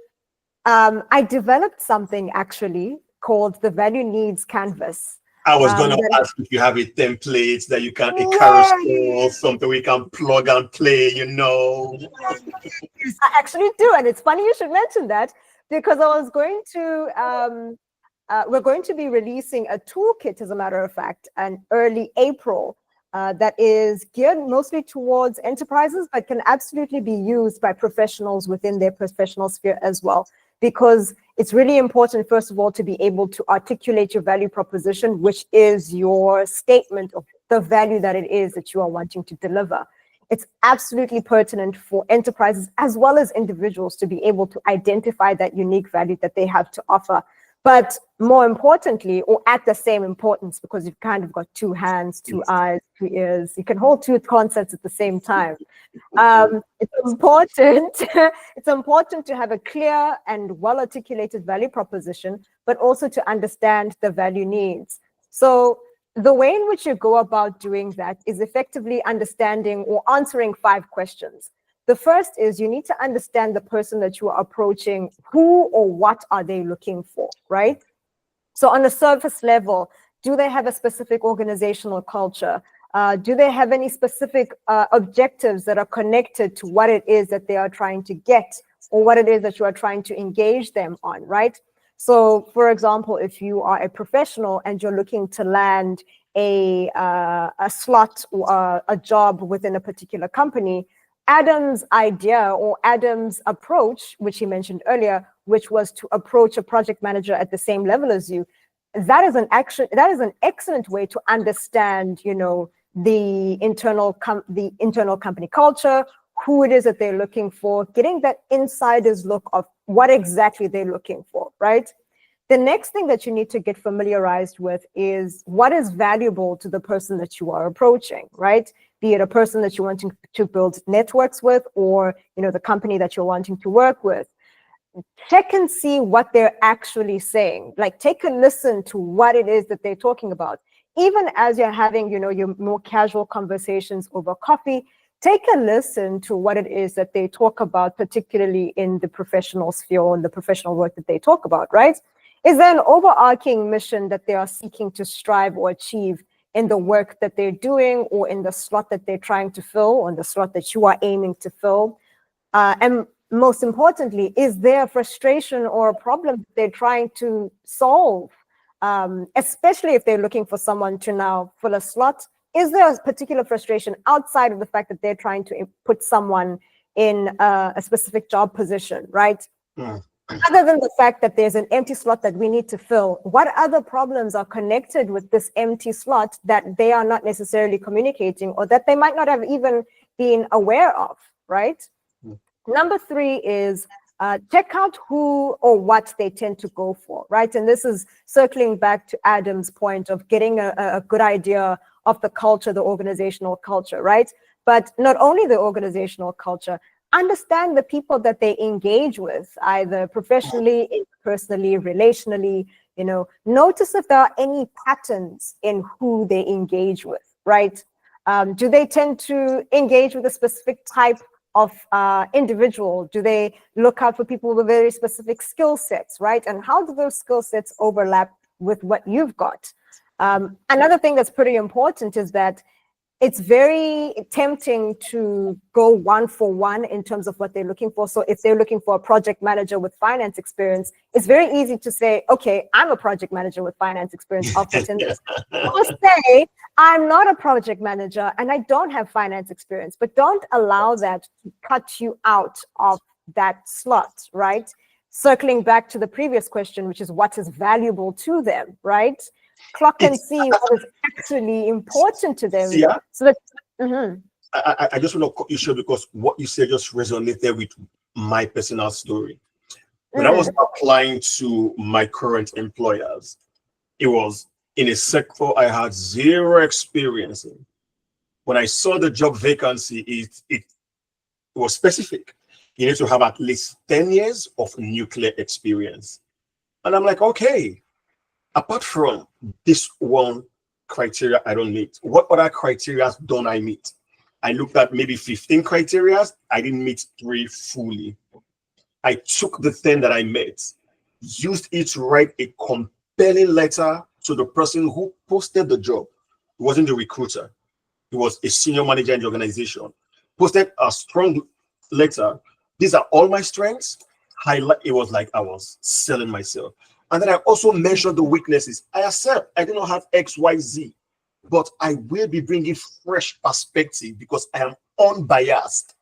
Speaker 3: I developed something actually called the Value Needs Canvas.
Speaker 4: I was going to ask if you have a template that you can, a carousel, something we can plug and play, you know.
Speaker 3: I actually do. And it's funny you should mention that, because I was going to, we're going to be releasing a toolkit, as a matter of fact, in early April. That is geared mostly towards enterprises, but can absolutely be used by professionals within their professional sphere as well. Because it's really important, first of all, to be able to articulate your value proposition, which is your statement of the value that it is that you are wanting to deliver. It's absolutely pertinent for enterprises as well as individuals to be able to identify that unique value that they have to offer. But more importantly, or at the same importance, because you've kind of got two hands, two eyes, two ears, you can hold two concepts at the same time. It's important. It's important to have a clear and well-articulated value proposition, but also to understand the value needs. So the way in which you go about doing that is effectively understanding or answering 5 questions. The first is you need to understand the person that you are approaching. Who or what are they looking for, right? So on a surface level, do they have a specific organizational culture? Do they have any specific objectives that are connected to what it is that they are trying to get, or what it is that you are trying to engage them on, right? So for example, if you are a professional and you're looking to land a slot or a job within a particular company, Adam's idea or Adam's approach, which he mentioned earlier, which was to approach a project manager at the same level as you, that is an excellent way to understand, you know, the internal company culture, who it is that they're looking for, getting that insider's look of what exactly they're looking for, right? The next thing that you need to get familiarized with is what is valuable to the person that you are approaching, right? Be it a person that you're wanting to build networks with, or, you know, the company that you're wanting to work with. Check and see what they're actually saying. Like, take a listen to what it is that they're talking about. Even as you're having, you know, your more casual conversations over coffee, take a listen to what it is that they talk about, particularly in the professional sphere and the professional work that they talk about, right? Is there an overarching mission that they are seeking to strive or achieve in the work that they're doing, or in the slot that they're trying to fill, or in the slot that you are aiming to fill? And most importantly, is there a frustration or a problem that they're trying to solve? Especially if they're looking for someone to now fill a slot. Is there a particular frustration outside of the fact that they're trying to put someone in a specific job position, right?
Speaker 4: Yeah.
Speaker 3: Other than the fact that there's an empty slot that we need to fill, what other problems are connected with this empty slot that they are not necessarily communicating, or that they might not have even been aware of, right? Number 3 is check out who or what they tend to go for, right? And this is circling back to Adam's point of getting a good idea of the culture, the organizational culture, right? But not only the organizational culture, understand the people that they engage with, either professionally, in the personally, relationally, notice if there are any patterns in who they engage with, right? Do they tend to engage with a specific type of individual? Do they look out for people with very specific skill sets, right? And how do those skill sets overlap with what you've got? Another thing that's pretty important is that it's very tempting to go one for one in terms of what they're looking for. So if they're looking for a project manager with finance experience, it's very easy to say, okay, I'm a project manager with finance experience, I'll fit in this. Or say, I'm not a project manager and I don't have finance experience, but don't allow that to cut you out of that slot, right? Circling back to the previous question, which is what is valuable to them, right? Clock and see what is actually important to them.
Speaker 4: Yeah.
Speaker 3: So that
Speaker 4: I just want to cut you short because what you said just resonated with my personal story. When I was applying to my current employers, it was in a sector I had zero experience in. When I saw the job vacancy, it was specific. You need to have at least 10 years of nuclear experience. And I'm like, okay, apart from this one criteria I don't meet, what other criteria don't I meet? I looked at maybe 15 criteria. I didn't meet 3 fully. I took the 10 that I met, used it to write a compelling letter to the person who posted the job. It wasn't the recruiter. It was a senior manager in the organization. Posted a strong letter. These are all my strengths. Highlight. It was like I was selling myself. And then I also mentioned the weaknesses. I accept I do not have X, Y, Z, but I will be bringing fresh perspective because I am unbiased.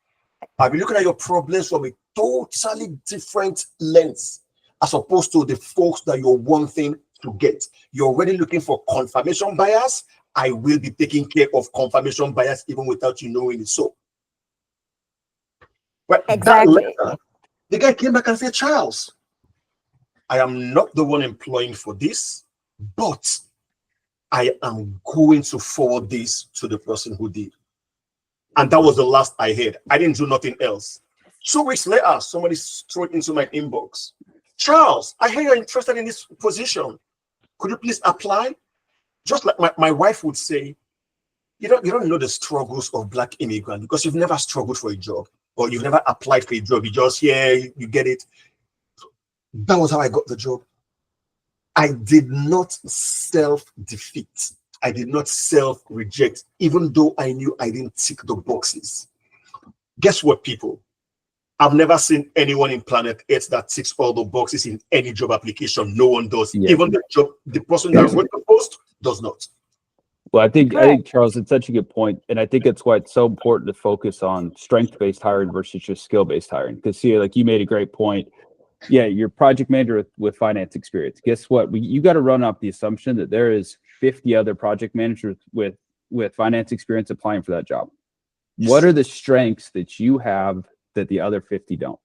Speaker 4: I'll be looking at your problems from a totally different lens as opposed to the folks that you're wanting to get. You're already looking for confirmation bias. I will be taking care of confirmation bias even without you knowing it. So, right,
Speaker 3: exactly.
Speaker 4: That letter, the guy came back and said, Charles, I am not the one employing for this, but I am going to forward this to the person who did. And that was the last I heard. I didn't do nothing else. 2 weeks later, somebody threw it into my inbox. Charles, I hear you're interested in this position. Could you please apply? Just like my wife would say, you don't know the struggles of Black immigrant because you've never struggled for a job or you've never applied for a job. You just, you get it. That was how I got the job. I did not self-defeat. I did not self-reject, even though I knew I didn't tick the boxes. Guess what, people? I've never seen anyone in planet Earth that ticks all the boxes in any job application. No one does.
Speaker 1: Yeah.
Speaker 4: Even the person that wrote the post does not.
Speaker 1: Well, I think Charles, it's such a good point, and I think it's why it's so important to focus on strength-based hiring versus just skill-based hiring. Because see, like you made a great point. Yeah, you're project manager with finance experience. Guess what? You got to run off the assumption that there is 50 other project managers with finance experience applying for that job. What are the strengths that you have that the other 50 don't?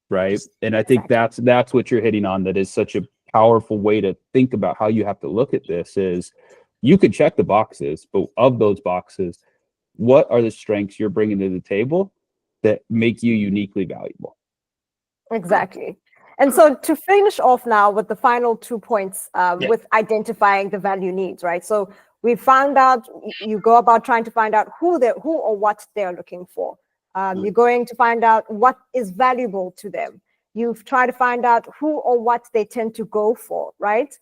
Speaker 1: Right. And I think that's what you're hitting on. That is such a powerful way to think about how you have to look at this. Is you could check the boxes, but of those boxes, what are the strengths you're bringing to the table that make you uniquely valuable?
Speaker 3: Exactly. And so to finish off now with the final 2 points with identifying the value needs, right? So we found out, you go about trying to find out who or what they're looking for. You're going to find out what is valuable to them. You've tried to find out who or what they tend to go for, right?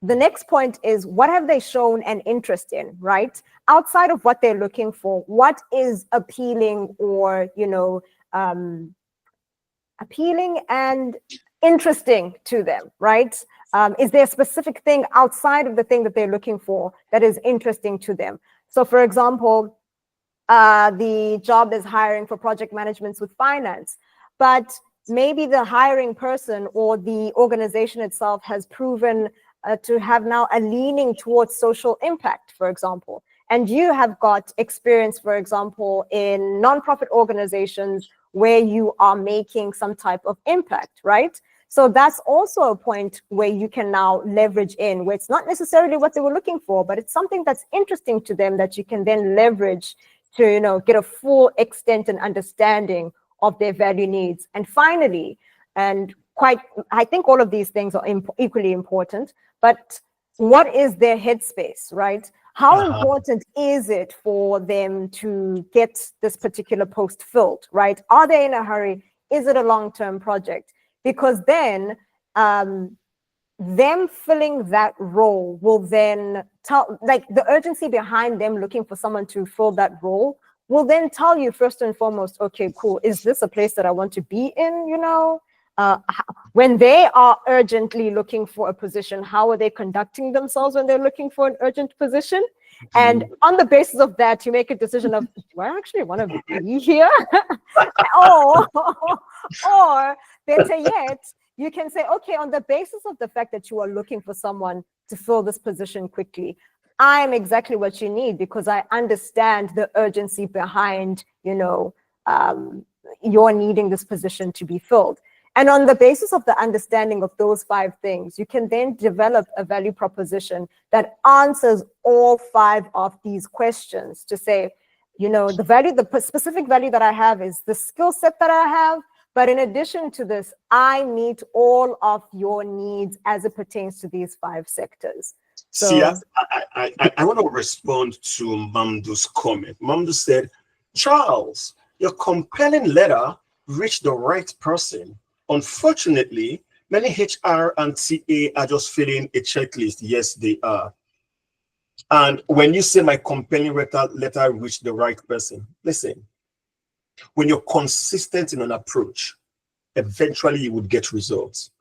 Speaker 3: The next point is what have they shown an interest in, right? Outside of what they're looking for, what is appealing or, appealing and interesting to them, right? Is there a specific thing outside of the thing that they're looking for that is interesting to them? So for example, the job is hiring for project management with finance, but maybe the hiring person or the organization itself has proven to have now a leaning towards social impact, for example. And you have got experience, for example, in nonprofit organizations where you are making some type of impact, right? So that's also a point where you can now leverage in, where it's not necessarily what they were looking for, but it's something that's interesting to them that you can then leverage to, get a full extent and understanding of their value needs. And finally, and I think all of these things are equally important, but what is their headspace, right? How important is it for them to get this particular post filled, right? Are they in a hurry? Is it a long-term project? Because then them filling that role will then tell, like the urgency behind them looking for someone to fill that role will then tell you first and foremost, okay, cool, is this a place that I want to be in, you know? When they are urgently looking for a position, how are they conducting themselves when they're looking for an urgent position? And on the basis of that, you make a decision of, do I actually want to be here? or better yet, you can say, okay, on the basis of the fact that you are looking for someone to fill this position quickly, I am exactly what you need because I understand the urgency behind, you know, you're needing this position to be filled. And on the basis of the understanding of those 5 things, you can then develop a value proposition that answers all 5 of these questions to say, you know, the specific value that I have is the skill set that I have. But in addition to this, I meet all of your needs as it pertains to these 5 sectors. So,
Speaker 4: see, I want to respond to Mamdu's comment. Mamdu said, Charles, your compelling letter reached the right person. Unfortunately, many HR and TA are just filling a checklist. Yes, they are. And when you say my compelling letter reached the right person, listen, when you're consistent in an approach, eventually you would get results.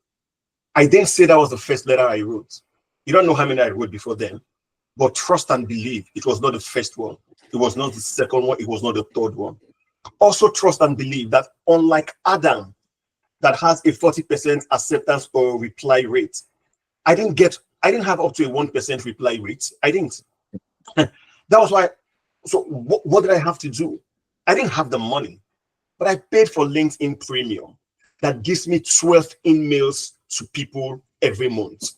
Speaker 4: I didn't say that was the first letter I wrote. You don't know how many I wrote before then, but trust and believe it was not the first one. It was not the second one. It was not the third one. Also trust and believe that unlike Adam, that has a 40% acceptance or reply rate, I didn't have up to a 1% reply rate. I didn't. That was why. So what did I have to do? I didn't have the money, but I paid for LinkedIn Premium that gives me 12 emails to people every month.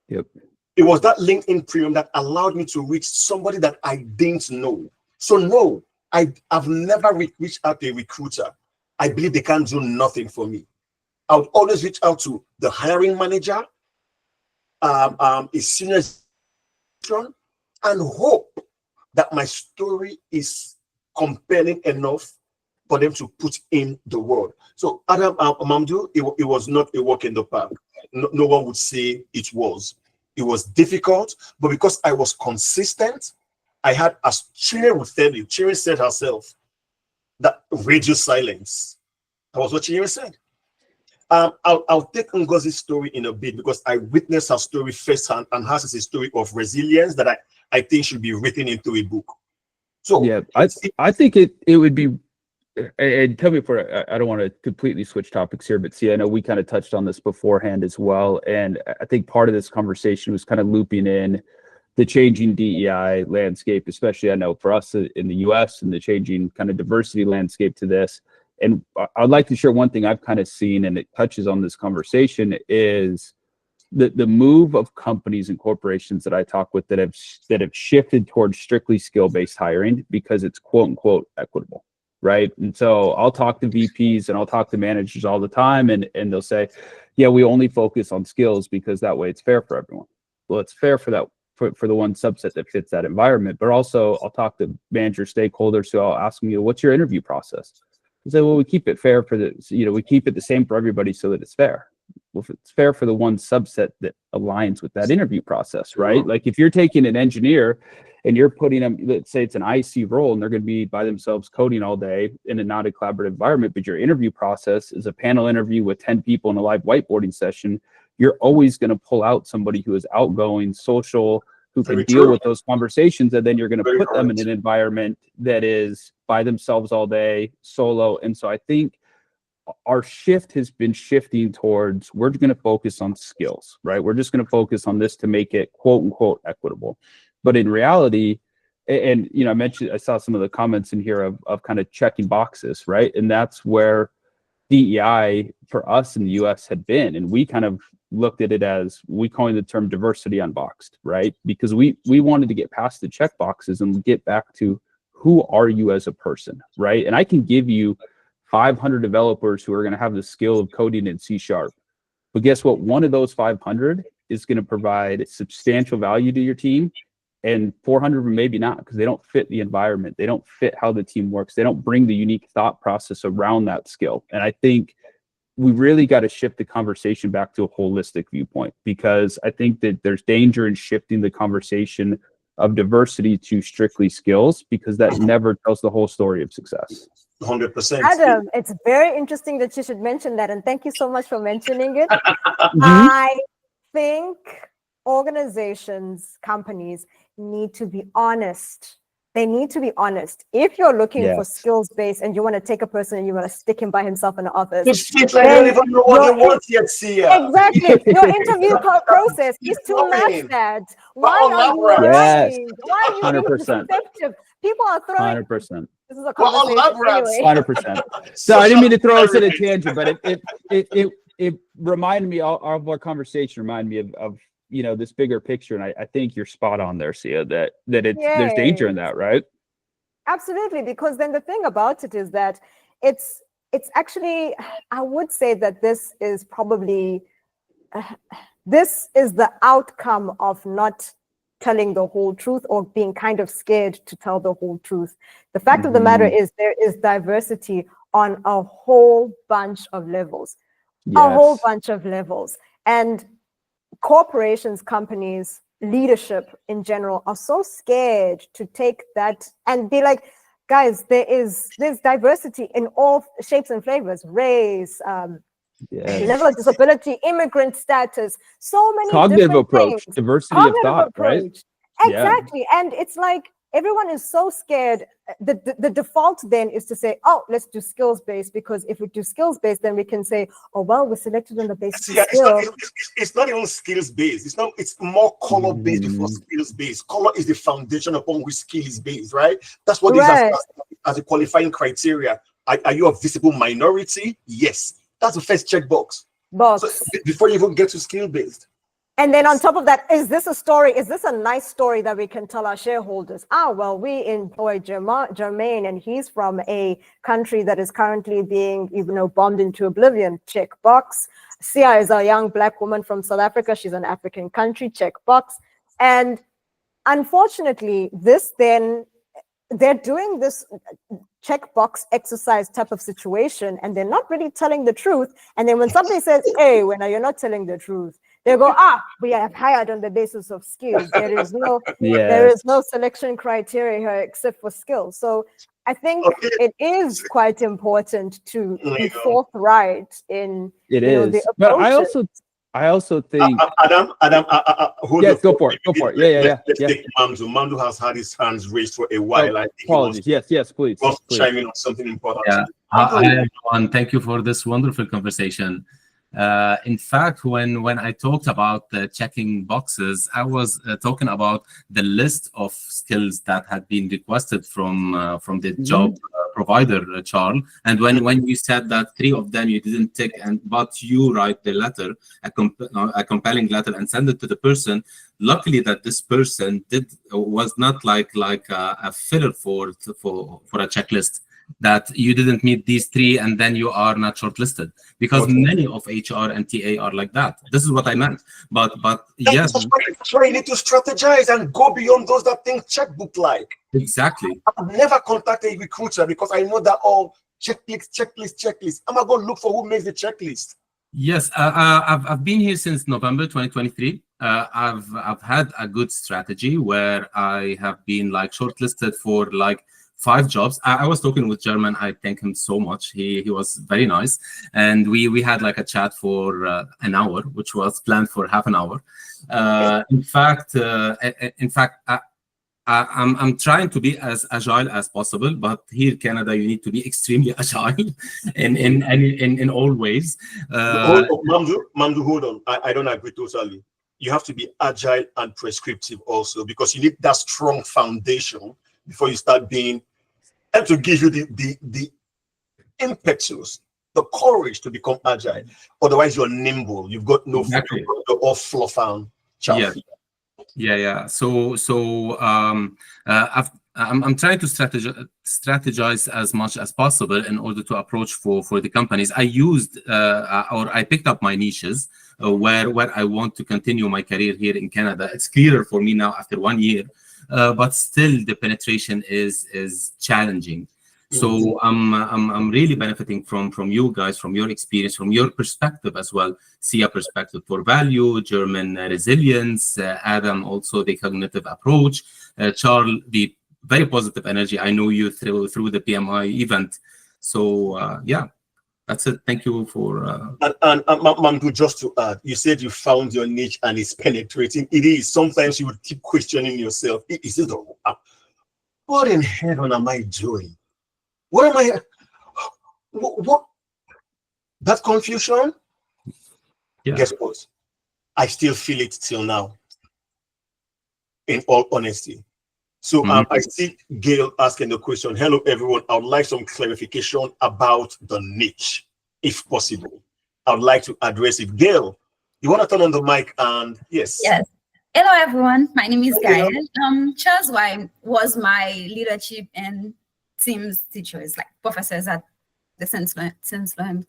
Speaker 1: Yep.
Speaker 4: It was that LinkedIn Premium that allowed me to reach somebody that I didn't know. So no, I've never reached out to a recruiter. I believe they can't do nothing for me. I would always reach out to the hiring manager, a senior, and hope that my story is compelling enough for them to put in the word. So Adam Mamdu, it was not a walk in the park. No one would say it was. It was difficult, but because I was consistent, I had, as Chire would tell you, Chire said herself, that radio silence. That was what Chire said. I'll take Ngozi's story in a bit because I witnessed her story firsthand, and hers is a story of resilience that I think should be written into a book. So
Speaker 1: yeah, I think it would be, and tell me if I don't want to completely switch topics here, but see, I know we kind of touched on this beforehand as well, and I think part of this conversation was kind of looping in the changing DEI landscape, especially I know for us in the US and the changing kind of diversity landscape to this. And I'd like to share one thing I've kind of seen, and it touches on this conversation, is the move of companies and corporations that I talk with that have shifted towards strictly skill-based hiring because it's quote unquote equitable, right? And so I'll talk to VPs and I'll talk to managers all the time, and they'll say, yeah, we only focus on skills because that way it's fair for everyone. Well, it's fair for that for the one subset that fits that environment, but also I'll talk to manager stakeholders who I'll ask them, what's your interview process? I say, well, we keep it fair we keep it the same for everybody so that it's fair. Well, if it's fair for the one subset that aligns with that interview process, right? Like if you're taking an engineer and you're putting them, let's say it's an IC role and they're going to be by themselves coding all day in a not a collaborative environment, but your interview process is a panel interview with 10 people in a live whiteboarding session, you're always going to pull out somebody who is outgoing, social, who can deal with those conversations, and then you're going to put them in an environment that is by themselves all day, solo. And so I think our shift has been shifting towards, we're going to focus on skills, right? We're just going to focus on this to make it quote unquote equitable. But in reality, and I saw some of the comments in here of kind of checking boxes, right? And that's where DEI for us in the US had been. And we kind of looked at it as, we coined the term diversity unboxed, right? Because we wanted to get past the check boxes and get back to, who are you as a person, right? And I can give you 500 developers who are going to have the skill of coding in C#, But guess what? One of those 500 is going to provide substantial value to your team, and 400 maybe not, because they don't fit the environment. They don't fit how the team works. They don't bring the unique thought process around that skill. And I think we really got to shift the conversation back to a holistic viewpoint, because I think that there's danger in shifting the conversation of diversity to strictly skills, because that never tells the whole story of success.
Speaker 4: 100%.
Speaker 3: Adam, it's very interesting that you should mention that, and thank you so much for mentioning it. I think organizations, companies need to be honest. They need to be honest. If you're looking for skills-based and you want to take a person and you want to stick him by himself in the office,
Speaker 4: it seems like I don't even know what they want yet, Sia.
Speaker 3: Exactly. Your interview process is too much, Dad. Why are you lying? Why are you being deceptive? People are throwing.
Speaker 1: 100%.
Speaker 3: This is a conversation anyway.
Speaker 1: 100%. So I didn't mean to throw us in a tangent, but it reminded me, all of our conversation reminded me of this bigger picture. And I think you're spot on there, Sia, that there's danger in that, right? Absolutely.
Speaker 3: Because then the thing about it is that it's actually, I would say that this is probably, this is the outcome of not telling the whole truth, or being kind of scared to tell the whole truth. The fact of the matter is there is diversity on a whole bunch of levels, a whole bunch of levels. And corporations, companies, leadership in general are so scared to take that and be like, guys, there's diversity in all shapes and flavors, race, level of disability, immigrant status, so many
Speaker 1: cognitive approach,
Speaker 3: things.
Speaker 1: Diversity of thought, right?
Speaker 3: Exactly. And it's like everyone is so scared. The default then is to say, oh, let's do skills-based, because if we do skills-based, then we can say, oh, well, we're selected on the basis of skills.
Speaker 4: It's not even skills-based. It's more color-based before skills-based. Color is the foundation upon which skill is based, right? That's what this as a qualifying criteria. Are you a visible minority? Yes. That's the first checkbox. So before you even get to skill-based.
Speaker 3: And then on top of that, is this a story? Is this a nice story that we can tell our shareholders? Well, we employ Jermaine, and he's from a country that is currently being, bombed into oblivion. Check box. Sia is a young Black woman from South Africa. She's an African country. Check box. And unfortunately, they're doing this checkbox exercise type of situation, and they're not really telling the truth. And then when somebody says, hey, you're not telling the truth, they go, we have hired on the basis of skills. There is no selection criteria here except for skills. So I think it is quite important to be forthright in the approach.
Speaker 1: But I also think
Speaker 4: Adam,
Speaker 1: yes, go for it.
Speaker 4: Let's take Mamdu. Mamdu has had his hands raised for a while. I think
Speaker 1: apologies. Yes, please.
Speaker 4: Chime in on something important.
Speaker 6: Yeah. Hi, everyone. Thank you for this wonderful conversation. In fact, when I talked about checking boxes, I was talking about the list of skills that had been requested from the job provider, Charles. And when you said that 3 of them you didn't tick, but you write the letter, a compelling letter, and send it to the person. Luckily, that this person was not like a filler for a checklist, that you didn't meet these 3 and then you are not shortlisted, because many of HR and TA are like that. This is what I meant. But yes,
Speaker 4: that's why you need to strategize and go beyond those that think checkbook like.
Speaker 6: Exactly.
Speaker 4: I've never contacted a recruiter because I know that checklist. I'm gonna go look for who makes the checklist.
Speaker 6: Yes, I've been here since November 2023. I've had a good strategy where I have been shortlisted for 5 jobs. I was talking with German. I thank him so much. He was very nice, and we had a chat for an hour, which was planned for half an hour. In fact, I'm trying to be as agile as possible, but here in Canada, you need to be extremely agile in all ways.
Speaker 4: Mamdu, hold on. I don't agree totally. You have to be agile and prescriptive also, because you need that strong foundation before you start being, and to give you the impetus, the courage to become agile. Otherwise, you're nimble. You've got no you're all fluff and chaff.
Speaker 6: Yeah. So I'm trying to strategize as much as possible in order to approach for the companies. I used or I picked up my niches. where I want to continue my career here in Canada. It's clearer for me now after 1 year, but still the penetration is challenging. So I'm really benefiting from you guys, from your experience, from your perspective as well. Sia perspective for value, German resilience, Adam also the cognitive approach, Charles the very positive energy. I know you through the PMI event. So yeah, that's it. Thank you for.
Speaker 4: And Mamdu, just to add, you said you found your niche and it's penetrating. It is. Sometimes you would keep questioning yourself. Is it the what in heaven am I doing? What am I? What? That confusion?
Speaker 6: Yeah.
Speaker 4: Guess what? I still feel it till now, in all honesty. So I see Gail asking the question. Hello, everyone. I would like some clarification about the niche, if possible. I would like to address it. Gail, you want to turn on the mic and yes.
Speaker 7: Yes. Hello, everyone. My name is
Speaker 4: Hello.
Speaker 7: Gael. Charles was my leadership and teams teachers, like professors at the Saint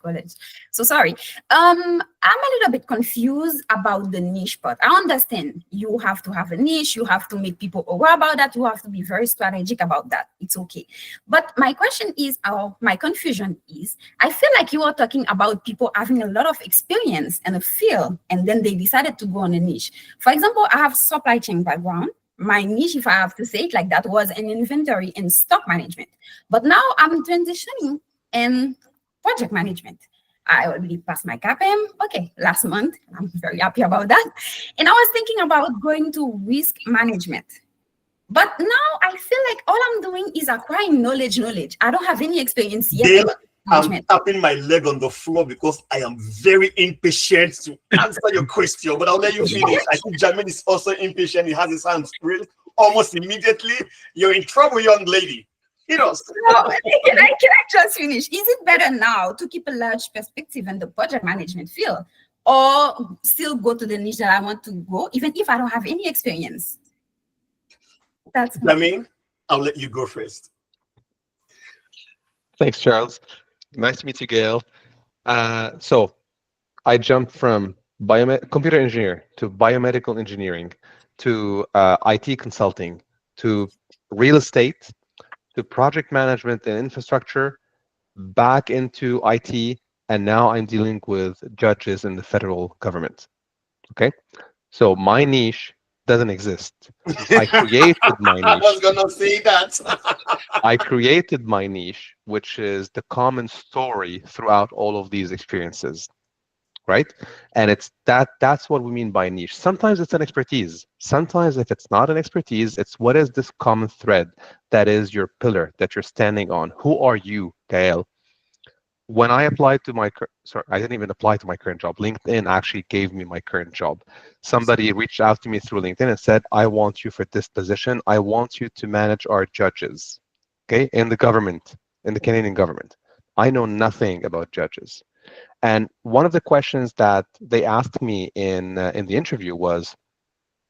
Speaker 7: College. So sorry. I'm a little bit confused about the niche part. I understand you have to have a niche, you have to make people aware about that, you have to be very strategic about that. It's okay. But my question is, or my confusion is, I feel like you are talking about people having a lot of experience in a field, and then they decided to go on a niche. For example, I have supply chain background. My niche, if I have to say it like that, was an inventory and stock management. But now I'm transitioning in project management. I already passed my CAPM, last month. I'm very happy about that. And I was thinking about going to risk management. But now I feel like all I'm doing is acquiring knowledge. I don't have any experience yet.
Speaker 4: Gail, I'm tapping my leg on the floor because I am very impatient to answer your question, but I'll let you finish. I think Jamin is also impatient. He has his hands raised almost immediately. You're in trouble, young lady. You know.
Speaker 7: No, can I just finish? Is it better now to keep a large perspective in the project management field, or still go to the niche that I want to go, even if I don't have any experience? That's
Speaker 4: Jamin, I'll let you go first.
Speaker 2: Thanks, Charles. Nice to meet you, Gail. So I jumped from computer engineer to biomedical engineering to IT consulting to real estate to project management and infrastructure, back into IT, and now I'm dealing with judges in the federal government. Okay, so my niche doesn't exist. I created my niche.
Speaker 4: I was gonna say that.
Speaker 2: I created my niche, which is the common story throughout all of these experiences, right? And it's that's what we mean by niche. Sometimes it's an expertise. Sometimes if it's not an expertise, it's what is this common thread that is your pillar that you're standing on. Who are you, Gael? When I applied to I didn't even apply to my current job. LinkedIn actually gave me my current job. Somebody reached out to me through LinkedIn and said, I want you for this position. I want you to manage our judges, okay, in the government, in the Canadian government. I know nothing about judges. And one of the questions that they asked me in the interview was,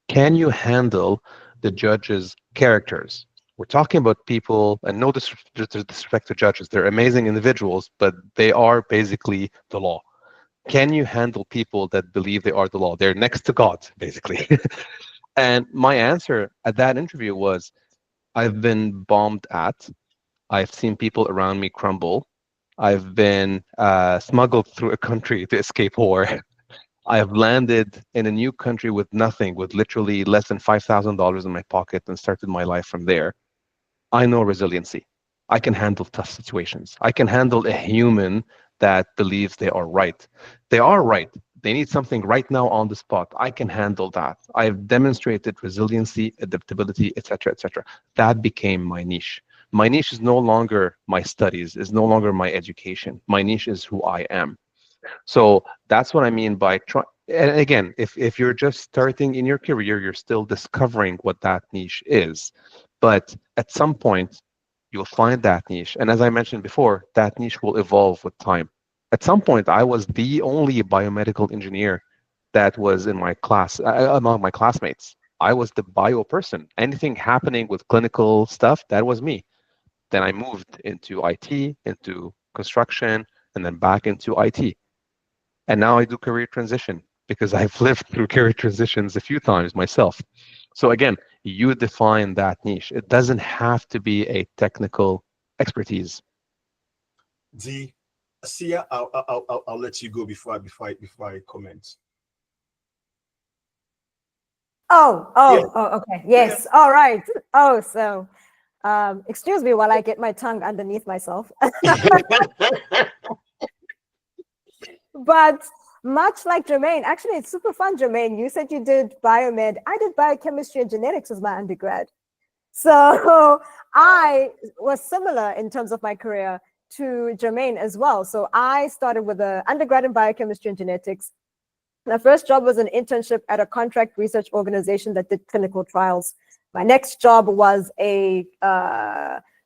Speaker 2: can you handle the judges' characters? We're talking about people, and no disrespect to judges, they're amazing individuals, but they are basically the law. Can you handle people that believe they are the law? They're next to God, basically. And my answer at that interview was, I've been bombed at. I've seen people around me crumble. I've been smuggled through a country to escape war. I've landed in a new country with nothing, with literally less than $5,000 in my pocket, and started my life from there. I know resiliency. I can handle tough situations. I can handle a human that believes they are right. They are right. They need something right now on the spot. I can handle that. I've demonstrated resiliency, adaptability, etc., etc. That became my niche. My niche is no longer my studies, is no longer my education. My niche is who I am. So that's what I mean by trying. And again, if you're just starting in your career, you're still discovering what that niche is. But at some point, you'll find that niche. And as I mentioned before, that niche will evolve with time. At some point, I was the only biomedical engineer that was in my class, among my classmates. I was the bio person. Anything happening with clinical stuff, that was me. Then I moved into IT, into construction, and then back into IT. And now I do career transition. because I've lived through career transitions a few times myself. So again, you define that niche. It doesn't have to be a technical expertise.
Speaker 4: Sia, I'll let you go before I comment.
Speaker 3: Okay. Yes. All right. Oh, so excuse me while I get my tongue underneath myself. But much like Jermaine, actually, it's super fun, Jermaine. You said you did biomed. I did biochemistry and genetics as my undergrad. So I was similar in terms of my career to Jermaine as well. So I started with an undergrad in biochemistry and genetics. My first job was an internship at a contract research organization that did clinical trials. My next job was a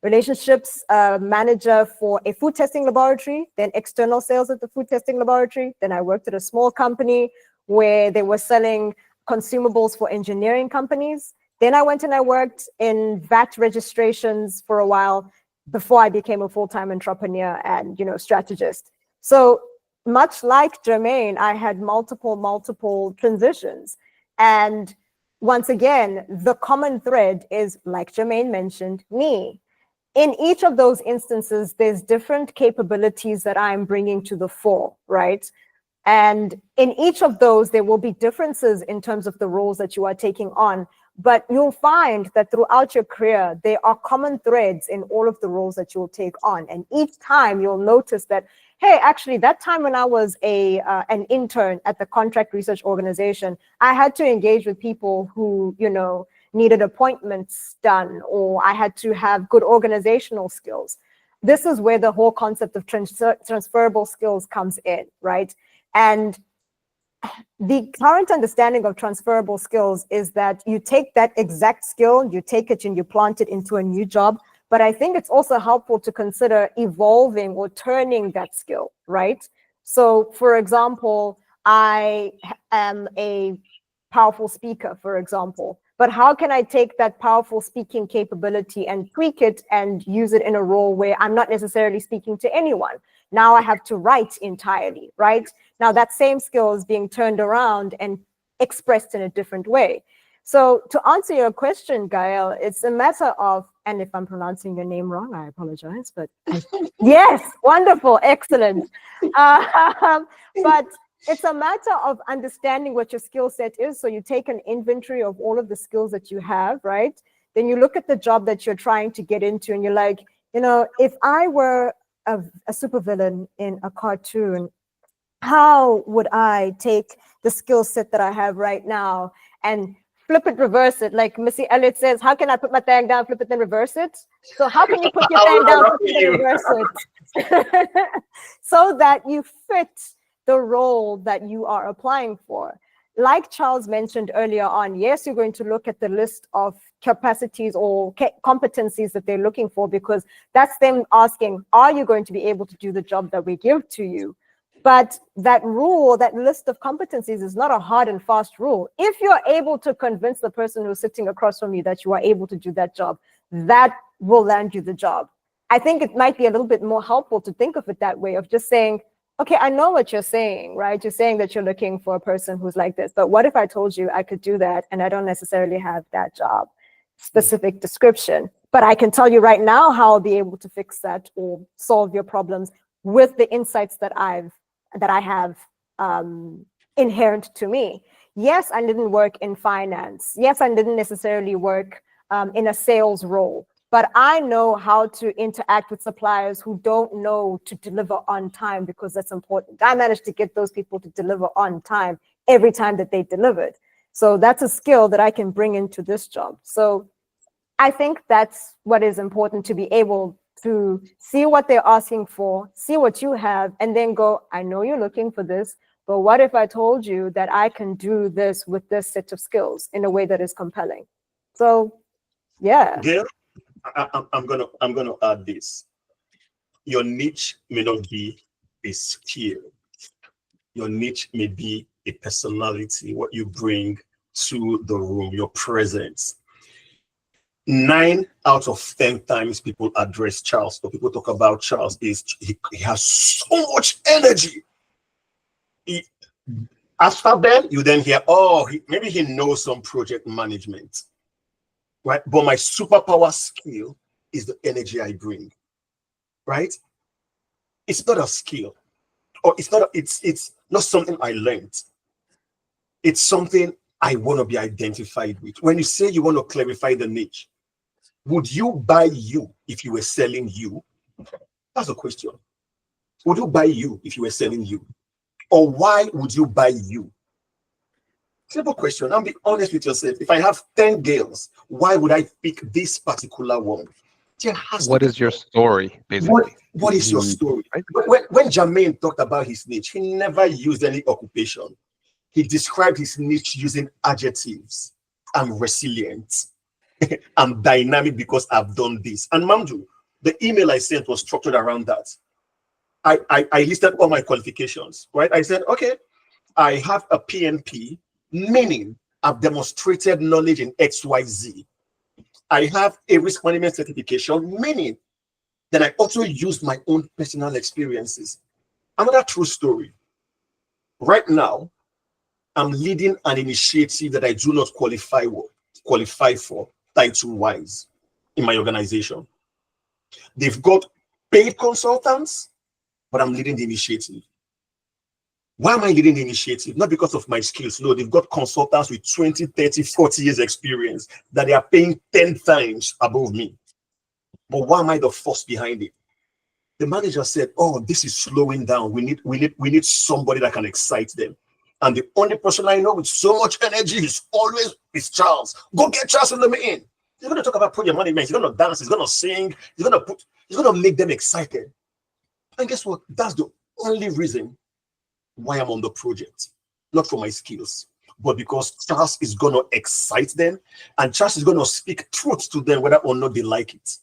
Speaker 3: relationships manager for a food testing laboratory, then external sales at the food testing laboratory. Then I worked at a small company where they were selling consumables for engineering companies. Then I went and I worked in VAT registrations for a while before I became a full-time entrepreneur and, strategist. So much like Jermaine, I had multiple transitions. And once again, the common thread is, like Jermaine mentioned, me. In each of those instances, there's different capabilities that I'm bringing to the fore, right? And in each of those, there will be differences in terms of the roles that you are taking on. But you'll find that throughout your career, there are common threads in all of the roles that you'll take on. And each time you'll notice that, hey, actually, that time when I was an intern at the contract research organization, I had to engage with people who, needed appointments done, or I had to have good organizational skills. This is where the whole concept of transferable skills comes in, right? And the current understanding of transferable skills is that you take that exact skill, you take it and you plant it into a new job. But I think it's also helpful to consider evolving or turning that skill, right? So for example, I am a powerful speaker, for example, but how can I take that powerful speaking capability and tweak it and use it in a role where I'm not necessarily speaking to anyone? Now I have to write entirely, right? Now that same skill is being turned around and expressed in a different way. So to answer your question, Gael, it's a matter of, and if I'm pronouncing your name wrong, I apologize, but yes, wonderful, excellent. But it's a matter of understanding what your skill set is. So you take an inventory of all of the skills that you have, right? Then you look at the job that you're trying to get into and you're like, if I were a supervillain in a cartoon, how would I take the skill set that I have right now and flip it, reverse it? Like Missy Elliott says, how can I put my thing down, flip it, then reverse it? So how can you put your thing down, flip it, then reverse it? So that you fit the role that you are applying for. Like Charles mentioned earlier on, yes, you're going to look at the list of capacities or competencies that they're looking for, because that's them asking, are you going to be able to do the job that we give to you? But that rule, that list of competencies is not a hard and fast rule. If you're able to convince the person who's sitting across from you that you are able to do that job, that will land you the job. I think it might be a little bit more helpful to think of it that way, of just saying, okay, I know what you're saying, right? You're saying that you're looking for a person who's like this, but what if I told you I could do that and I don't necessarily have that job specific description, but I can tell you right now how I'll be able to fix that or solve your problems with the insights that I have inherent to me. Yes, I didn't work in finance. Yes, I didn't necessarily work in a sales role, but I know how to interact with suppliers who don't know to deliver on time, because that's important. I managed to get those people to deliver on time every time that they delivered. So that's a skill that I can bring into this job. So I think that's what is important, to be able to see what they're asking for, see what you have, and then go, I know you're looking for this, but what if I told you that I can do this with this set of skills in a way that is compelling? So, yeah.
Speaker 4: Gail, I'm gonna add this. Your niche may not be a skill. Your niche may be a personality, what you bring to the room, your presence. 9 out of 10 times people address Charles, or people talk about Charles, is he has so much energy. After then, you then hear, oh, maybe he knows some project management, right? But my superpower skill is the energy I bring, right? It's not a skill, or it's not something I learned. It's something I want to be identified with. When you say you want to clarify the niche, would you buy you if you were selling you? That's the question. Would you buy you if you were selling you? Or why would you buy you? Simple question. I'll be honest with yourself. If I have 10 girls, why would I pick this particular one?
Speaker 2: What is your story, basically?
Speaker 4: What is your story?
Speaker 2: Right?
Speaker 4: When Jermaine talked about his niche, he never used any occupation. He described his niche using adjectives. I'm resilient. I'm dynamic because I've done this. And Mamdu, the email I sent was structured around that. I listed all my qualifications, right? I said, okay, I have a PNP, meaning I've demonstrated knowledge in XYZ. I have a risk management certification, meaning that I also used my own personal experiences. Another true story. Right now, I'm leading an initiative that I do not qualify for title-wise in my organization. They've got paid consultants, but I'm leading the initiative. Why am I leading the initiative? Not because of my skills. No, they've got consultants with 20, 30, 40 years experience that they are paying 10 times above me. But why am I the force behind it? The manager said, oh, this is slowing down. We need somebody that can excite them. And the only person I know with so much energy is Charles. Go get Charles and let me in. He's going to talk about project management. He's going to dance. He's going to sing. He's going to make them excited. And guess what? That's the only reason why I'm on the project. Not for my skills, but because Charles is going to excite them, and Charles is going to speak truth to them, whether or not they like it.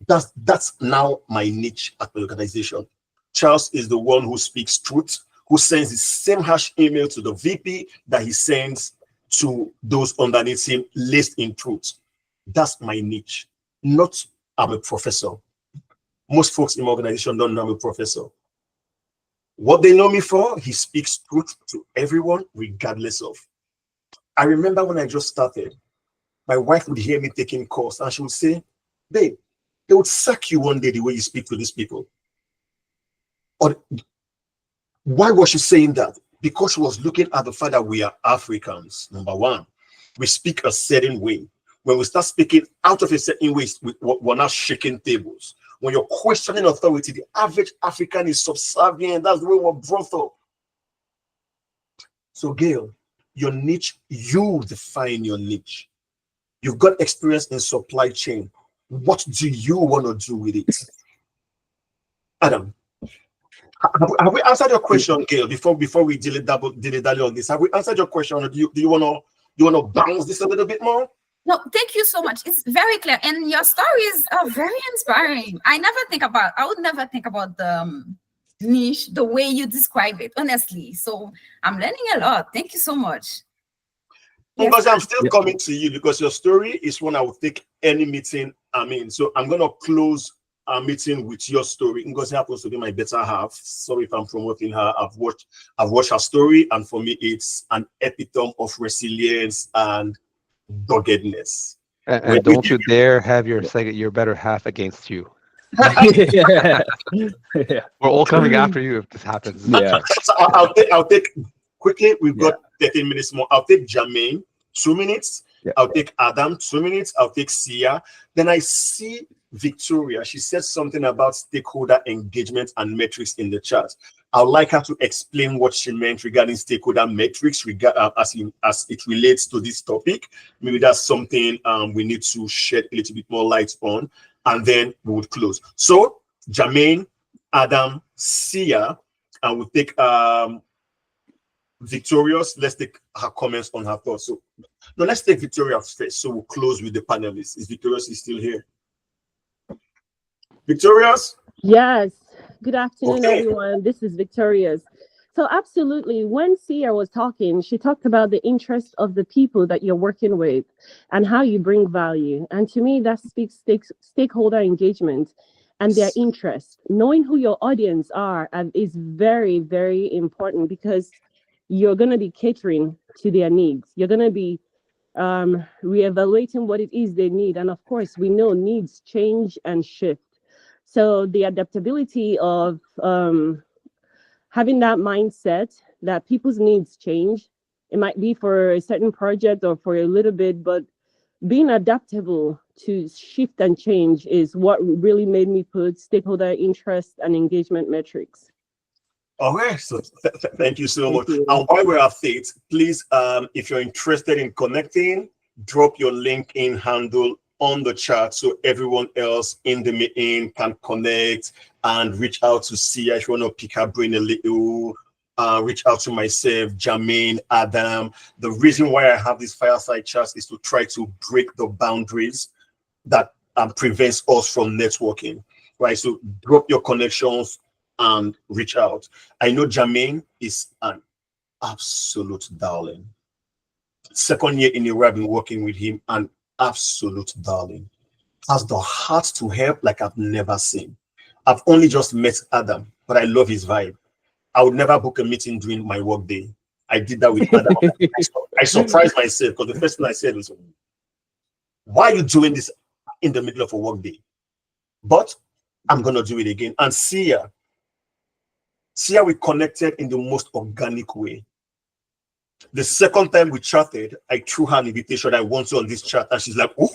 Speaker 4: That's now my niche at the organization. Charles is the one who speaks truth, who sends the same hash email to the VP that he sends to those underneath him, laced in truth. That's my niche. Not I'm a professor. Most folks in my organization don't know I'm a professor. What they know me for, he speaks truth to everyone, regardless of. I remember when I just started, my wife would hear me taking course, and she would say, babe, they would sack you one day the way you speak to these people. Or why was she saying that? Because she was looking at the fact that we are Africans, number one. We speak a certain way. When we start speaking out of a certain way, we're not shaking tables. When you're questioning authority, the average African is subservient. That's the way we're brought up. So, Gail, your niche, you define your niche. You've got experience in supply chain. What do you want to do with it? Adam, have we answered your question, Gail, before we dilly-dally on this? Have we answered your question, or do you want to bounce this a little bit more?
Speaker 7: No, thank you so much. It's very clear, and your stories are very inspiring. I would never think about the niche the way you describe it, honestly. So I'm learning a lot. Thank you so much.
Speaker 4: Because I'm still coming to you, because your story is one I would take any meeting I'm in. So I'm going to close our meeting with your story. Ngozi happens to be my better half. Sorry if I'm promoting her. I've watched her story, and for me, it's an epitome of resilience and doggedness.
Speaker 2: And don't you dare have your better half against you.
Speaker 1: Yeah.
Speaker 2: We're all coming after you if this happens.
Speaker 1: Yeah.
Speaker 4: So I'll take quickly. We've got 13 minutes more. I'll take Jermaine, 2 minutes.
Speaker 1: Yeah.
Speaker 4: I'll take Adam, 2 minutes. I'll take Sia. Then I see Victoria. She said something about stakeholder engagement and metrics in the chat. I would like her to explain what she meant regarding stakeholder metrics as it relates to this topic. Maybe that's something we need to shed a little bit more light on, and then we would close. So Jermaine, Adam, Sia, and we'll take Victoria's. Let's take her comments on her thoughts. So no, let's take Victoria first. So we'll close with the panelists. Is Victoria's still here? Victoria's?
Speaker 8: Yes. Good afternoon,
Speaker 4: Okay.
Speaker 8: everyone. This is Victoria's. So absolutely, when Sia was talking, she talked about the interest of the people that you're working with and how you bring value. And to me, that speaks stakeholder engagement and their interest. Knowing who your audience are is very, very important, because you're going to be catering to their needs. You're going to be reevaluating what it is they need. And of course, we know needs change and shift. So the adaptability of having that mindset that people's needs change, it might be for a certain project or for a little bit, but being adaptable to shift and change is what really made me put stakeholder interest and engagement metrics.
Speaker 4: Okay, so thank you so much.
Speaker 8: you.
Speaker 4: And while we're at it, please, if you're interested in connecting, drop your LinkedIn handle on the chat so everyone else in the meeting can connect and reach out to Sia if you want to pick her brain a little. Reach out to myself, Jermaine, Adam. The reason why I have this fireside chat is to try to break the boundaries that prevents us from networking, right? So drop your connections and reach out. I know Jermaine is an absolute darling. Second year in a row I've been working with him, an absolute darling. Has the heart to help like I've never seen. I've only just met Adam, but I love his vibe. I would never book a meeting during my work day. I did that with Adam. I surprised myself because the first thing I said was, why are you doing this in the middle of a work day? But I'm going to do it again. And Sia, we connected in the most organic way. The second time we chatted, I threw her an invitation. I want you on this chat. And she's like, oh,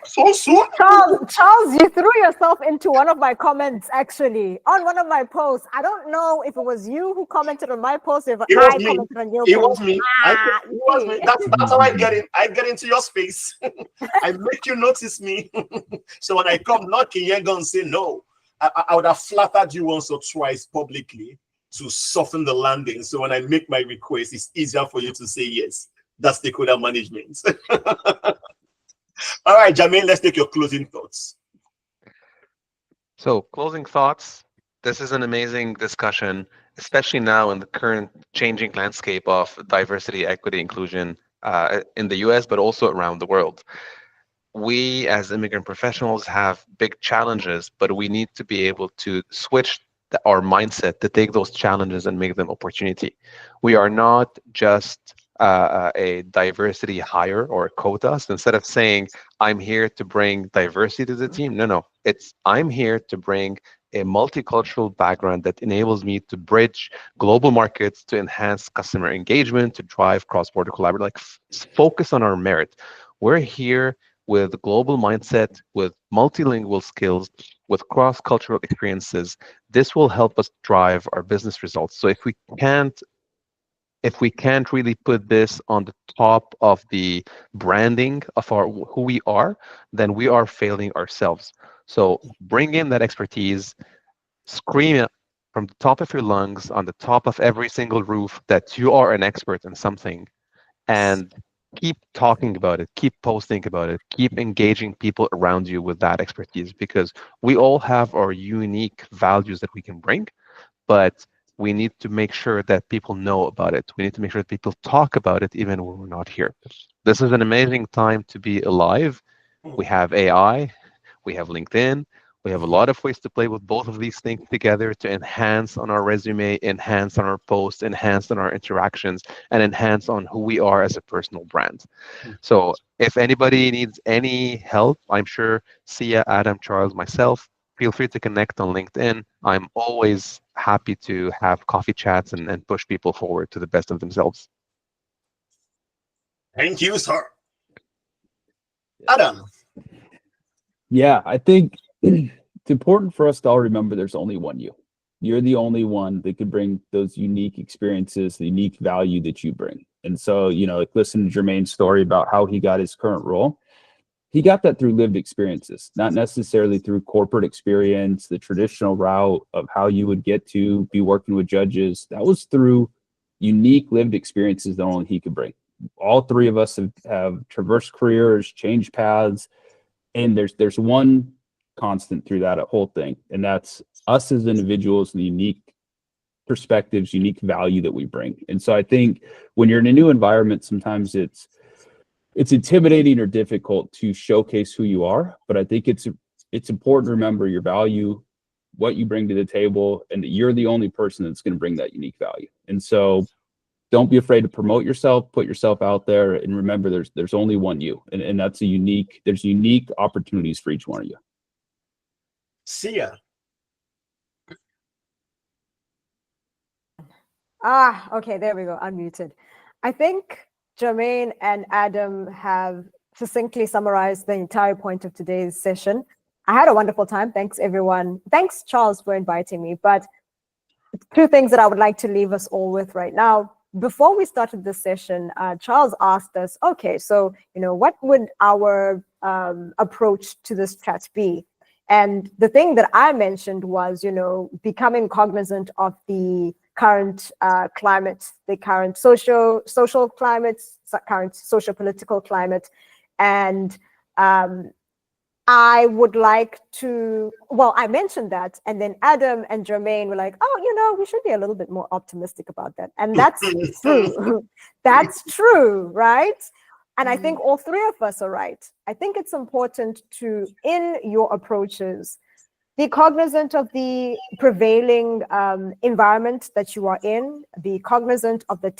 Speaker 4: so soon?
Speaker 3: Charles, you threw yourself into one of my comments, actually, on one of my posts. I don't know if it was you who commented on my post, or if I commented on your post.
Speaker 4: It was me. It was me. That's how I get in. I get into your space. I make you notice me. So when I come knocking, you're going to say no. I would have flattered you once or twice publicly to soften the landing. So when I make my request, it's easier for you to say yes. That's stakeholder management. All right, Jermaine, let's take your closing thoughts.
Speaker 2: So closing thoughts, this is an amazing discussion, especially now in the current changing landscape of diversity, equity, inclusion in the US, but also around the world. We as immigrant professionals have big challenges, but we need to be able to switch our mindset to take those challenges and make them opportunity. We are not just a diversity hire or a quota. So instead of saying, I'm here to bring diversity to the team, no, it's I'm here to bring a multicultural background that enables me to bridge global markets, to enhance customer engagement, to drive cross-border collaboration, like focus on our merit. We're here with a global mindset, with multilingual skills, with cross-cultural experiences. This will help us drive our business results. So if we can't really put this on the top of the branding of who we are, then we are failing ourselves. So bring in that expertise, scream it from the top of your lungs, on the top of every single roof, that you are an expert in something, and keep talking about it, keep posting about it, keep engaging people around you with that expertise, because we all have our unique values that we can bring, but we need to make sure that people know about it. We need to make sure that people talk about it even when we're not here. This is an amazing time to be alive. We have AI, we have LinkedIn, we have a lot of ways to play with both of these things together to enhance on our resume, enhance on our posts, enhance on our interactions, and enhance on who we are as a personal brand. So if anybody needs any help, I'm sure Sia, Adam, Charles, myself, feel free to connect on LinkedIn. I'm always happy to have coffee chats and push people forward to the best of themselves.
Speaker 4: Thank you, sir. Adam.
Speaker 1: Yeah, I think it's important for us to all remember there's only one you. You're the only one that could bring those unique experiences, the unique value that you bring. And so, like listen to Jermaine's story about how he got his current role. He got that through lived experiences, not necessarily through corporate experience, the traditional route of how you would get to be working with judges. That was through unique lived experiences that only he could bring. All three of us have traversed careers, changed paths, and there's one constant through that whole thing, and that's us as individuals, the unique perspectives, unique value that we bring. And so I think when you're in a new environment, sometimes it's intimidating or difficult to showcase who you are, but I think it's important to remember your value what you bring to the table, and you're the only person that's going to bring that unique value. And so don't be afraid to promote yourself, put yourself out there, and remember there's only one you, and that's there's unique opportunities for each one of you.
Speaker 4: Sia.
Speaker 3: Okay, there we go, unmuted. I think Jermaine and Adam have succinctly summarized the entire point of today's session. I had a wonderful time. Thanks, everyone. Thanks, Charles, for inviting me. But two things that I would like to leave us all with right now. Before we started this session, Charles asked us, okay, so, what would our approach to this chat be? And the thing that I mentioned was, becoming cognizant of the current climate, the current social climate, current social-political climate. And I would like to, well, I mentioned that, and then Adam and Jermaine were like, oh, we should be a little bit more optimistic about that. And that's true. That's true, right? And I think all three of us are right. I think it's important to, in your approaches, be cognizant of the prevailing environment that you are in, be cognizant of the,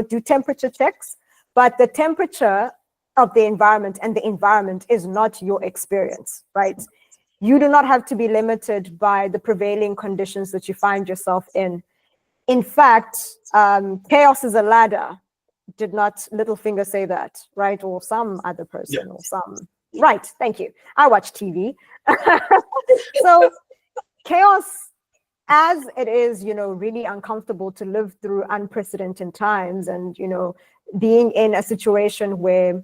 Speaker 3: do temperature checks, but the temperature of the environment and the environment is not your experience, right? You do not have to be limited by the prevailing conditions that you find yourself in. In fact, chaos is a ladder. Did not Littlefinger say that, right? Or some other person, or some, right, thank you. I watch TV. So chaos, as it is, really uncomfortable to live through unprecedented times and, being in a situation where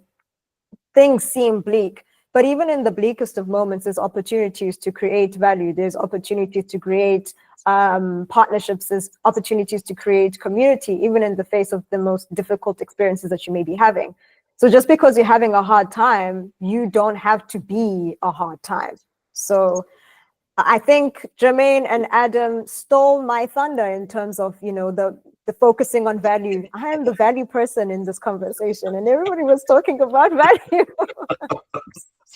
Speaker 3: things seem bleak, but even in the bleakest of moments, there's opportunities to create value. There's opportunities to create partnerships. There's opportunities to create community, even in the face of the most difficult experiences that you may be having. So just because you're having a hard time, you don't have to be a hard time. So I think Jermaine and Adam stole my thunder in terms of, the focusing on value. I am the value person in this conversation, and everybody was talking about value.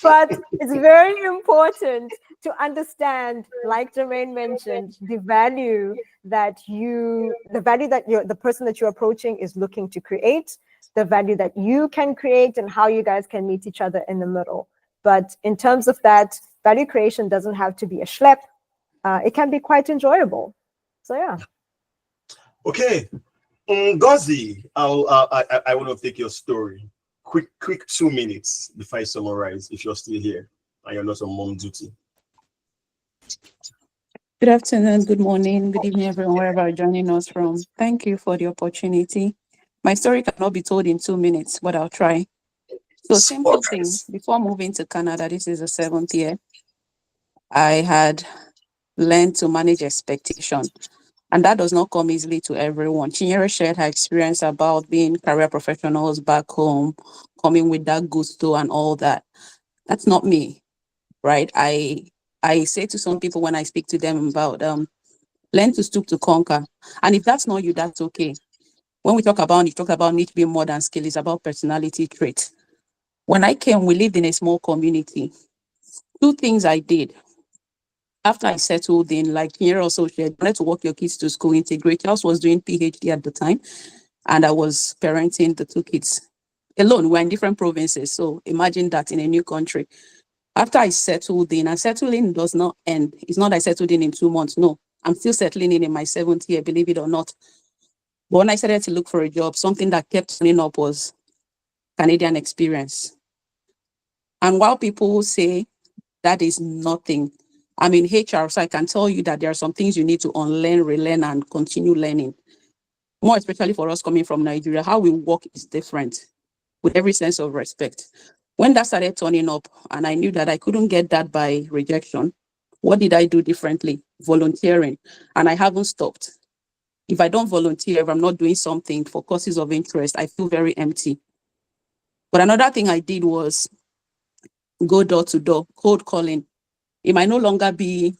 Speaker 3: But it's very important to understand, like Jermaine mentioned, the value that the person that you're approaching is looking to create, the value that you can create, and how you guys can meet each other in the middle. But in terms of that, value creation doesn't have to be a schlep. It can be quite enjoyable. So yeah.
Speaker 4: Okay, Ngozi, I want to take your story. Quick 2 minutes before I summarize, if you're still here and you're not on mom duty.
Speaker 9: Good afternoon, good morning, good evening, everyone, wherever you're joining us from. Thank you for the opportunity. My story cannot be told in 2 minutes, but I'll try. So simple thing, before moving to Canada, this is the 7th year, I had learned to manage expectation. And that does not come easily to everyone. Chinyere shared her experience about being career professionals back home, coming with that gusto and all that. That's not me, right? I say to some people when I speak to them about learn to stoop to conquer. And if that's not you, that's okay. When we talk about need being more than skill, it's about personality traits. When I came, we lived in a small community. 2 things I did. After I settled in, like Chinyere also shared, wanted to walk your kids to school, integrate. Charles was doing PhD at the time, and I was parenting the 2 kids alone. We're in different provinces, so imagine that in a new country. After I settled in, and settling does not end. It's not I settled in 2 months. No, I'm still settling in my 7th year, believe it or not. But when I started to look for a job, something that kept turning up was Canadian experience. And while people say that is nothing, I'm in HR, so I can tell you that there are some things you need to unlearn, relearn, and continue learning. More especially for us coming from Nigeria, how we work is different with every sense of respect. When that started turning up, and I knew that I couldn't get that by rejection, what did I do differently? Volunteering. And I haven't stopped. If I don't volunteer, if I'm not doing something for causes of interest, I feel very empty. But another thing I did was go door to door, cold calling. It might no longer be